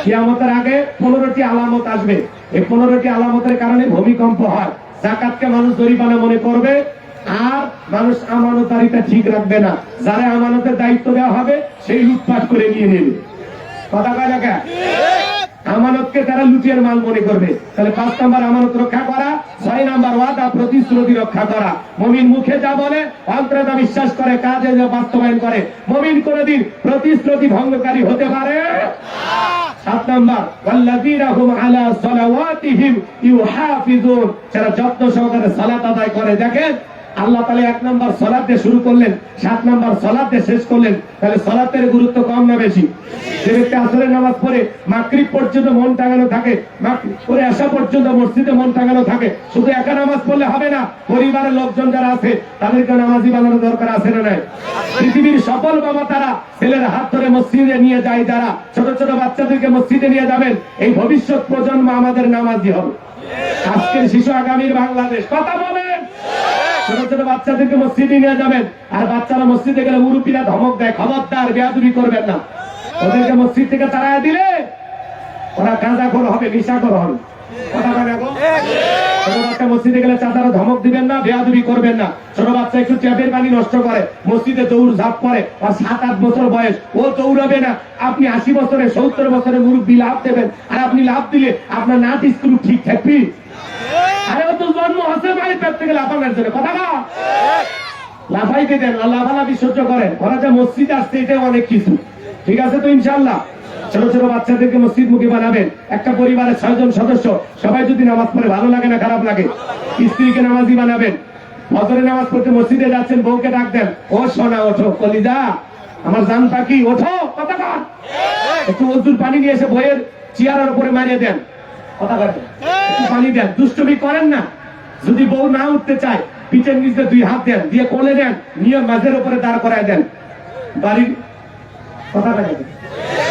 কিয়ামতের আগে 15টি আলামত আসবে। এই 15টি আলামতের কারণে ভূমিকম্প হয়। যাকাতকে মানুষ জরিমানা মনে করবে, আর মানুষ আমানতদারিটা ঠিক রাখবে না। যারা আমানতের দায়িত্ব দেওয়া হবে, সেই লুটপাট করে নিয়ে নেবে। কথা কয় না কেন? আমানতকে তারা লুটিয়ার মাল মনে করবে। তাহলে 5 নাম্বার আমানত রক্ষা করা। 6 নাম্বার, ওয়াদা প্রতিশ্রুতি রক্ষা করা। মুমিন মুখে যা বলে, অন্তরে তা বিশ্বাস করে, কাজে যা বাস্তবায়ন করে। মুমিন কোনদিন প্রতিশ্রুতি ভঙ্গকারী হতে পারে না। 7 নাম্বার, ওয়াল্লাযীনা হুম আলা সালাওয়াতিহিম ইউহাফিজুন, যারা যত্ন সহকারে সালাত আদায় করে। দেখেন, আল্লাহ তাআলা 1 নাম্বার সালাত দিয়ে শুরু করলেন, 7 নাম্বার সালাত দিয়ে শেষ করলেন। তাহলে সালাতের গুরুত্ব কম না বেশি? যে ব্যক্তি আসরের নামাজ পড়ে মাগরিব পর্যন্ত মন টাঙানো থাকে, মাগরিব পড়ে আসা পর্যন্ত মসজিদে মন টাঙানো থাকে, শুধু একা নামাজ পড়লে হবে না, পরিবারের লোকজন যারা আছে তাদেরকে নামাজি বানানো দরকার আছে না নাই? পৃথিবীর সফল বাবা তারা ছেলের হাত ধরে মসজিদে নিয়ে যায়, যারা ছোট ছোট বাচ্চাদেরকে মসজিদে নিয়ে যাবেন, এই ভবিষ্যৎ প্রজন্ম আমাদের নামাজি হবে। আজকের শিশু আগামীর বাংলাদেশ। কথা বলেন। ছোট ছোট বাচ্চাদেরকে মসজিদে নিয়ে যাবেন, আর বাচ্চারা মসজিদে গেলে মুরব্বীরা ধমক দেয়, খবরদার বেয়াদবি করবেন না। ওদেরকে মসজিদ থেকে তাড়ায় দিলে ওরা গাঁজাখোর হবে, নেশাখোর হবে। কথা বলে ছোট বাচ্চা মসজিদে গেলে চাচারা ধমক দিবেন না, বেয়াদবি করবেন না। ছোট বাচ্চা একটু ট্যাপের পানি নষ্ট করে, মসজিদে দৌড় ঝাঁপ করে, আর 7-8 বছর বয়স, ও দৌড়াবে না। আপনি 80 বছরে 70 বছরে মুরব্বী লাভ দেবেন, আর আপনি লাভ দিলে আপনার নাট স্ক্রু ঠিক থাকবি? আরে ও তো জন্ম হচ্ছে মায়ের পেট থেকে লাফানোর জন্য, কথা না লাফাইতে দেন, লাফালাফি সহ্য করেন। ওরা যে মসজিদ আসছে এটাও অনেক কিছু, ঠিক আছে তো ইনশাআল্লাহ। ছোট ছোট বাচ্চাদেরকে মসজিদ মুখী বানাবেন। একটা পরিবারের 6 জন সদস্য সবাই যদি নামাজ পড়ে, ভালো লাগে না খারাপ লাগে? স্ত্রীকে নামাজি বানাবেন। ফজরের নামাজ পড়তে মসজিদে যাচ্ছেন, বউকে ডাক দেন, ও সোনা ওঠো, কলিজা আমার জান পাখি ওঠো, কথা কর। একটু ওজুর পানি নিয়ে এসে বইয়ের চেয়ারের উপরে মারিয়ে দেন, কথা কর, একটু পানি দেন। দুষ্টুমি করেন না। যদি বউ না উঠতে চায়, পিঠের নিচে 2 হাত দেন, দিয়ে কোলে দেন, নিয়ে মাঝের উপরে দাঁড় করায় দেন। বাড়ির কথা কাজে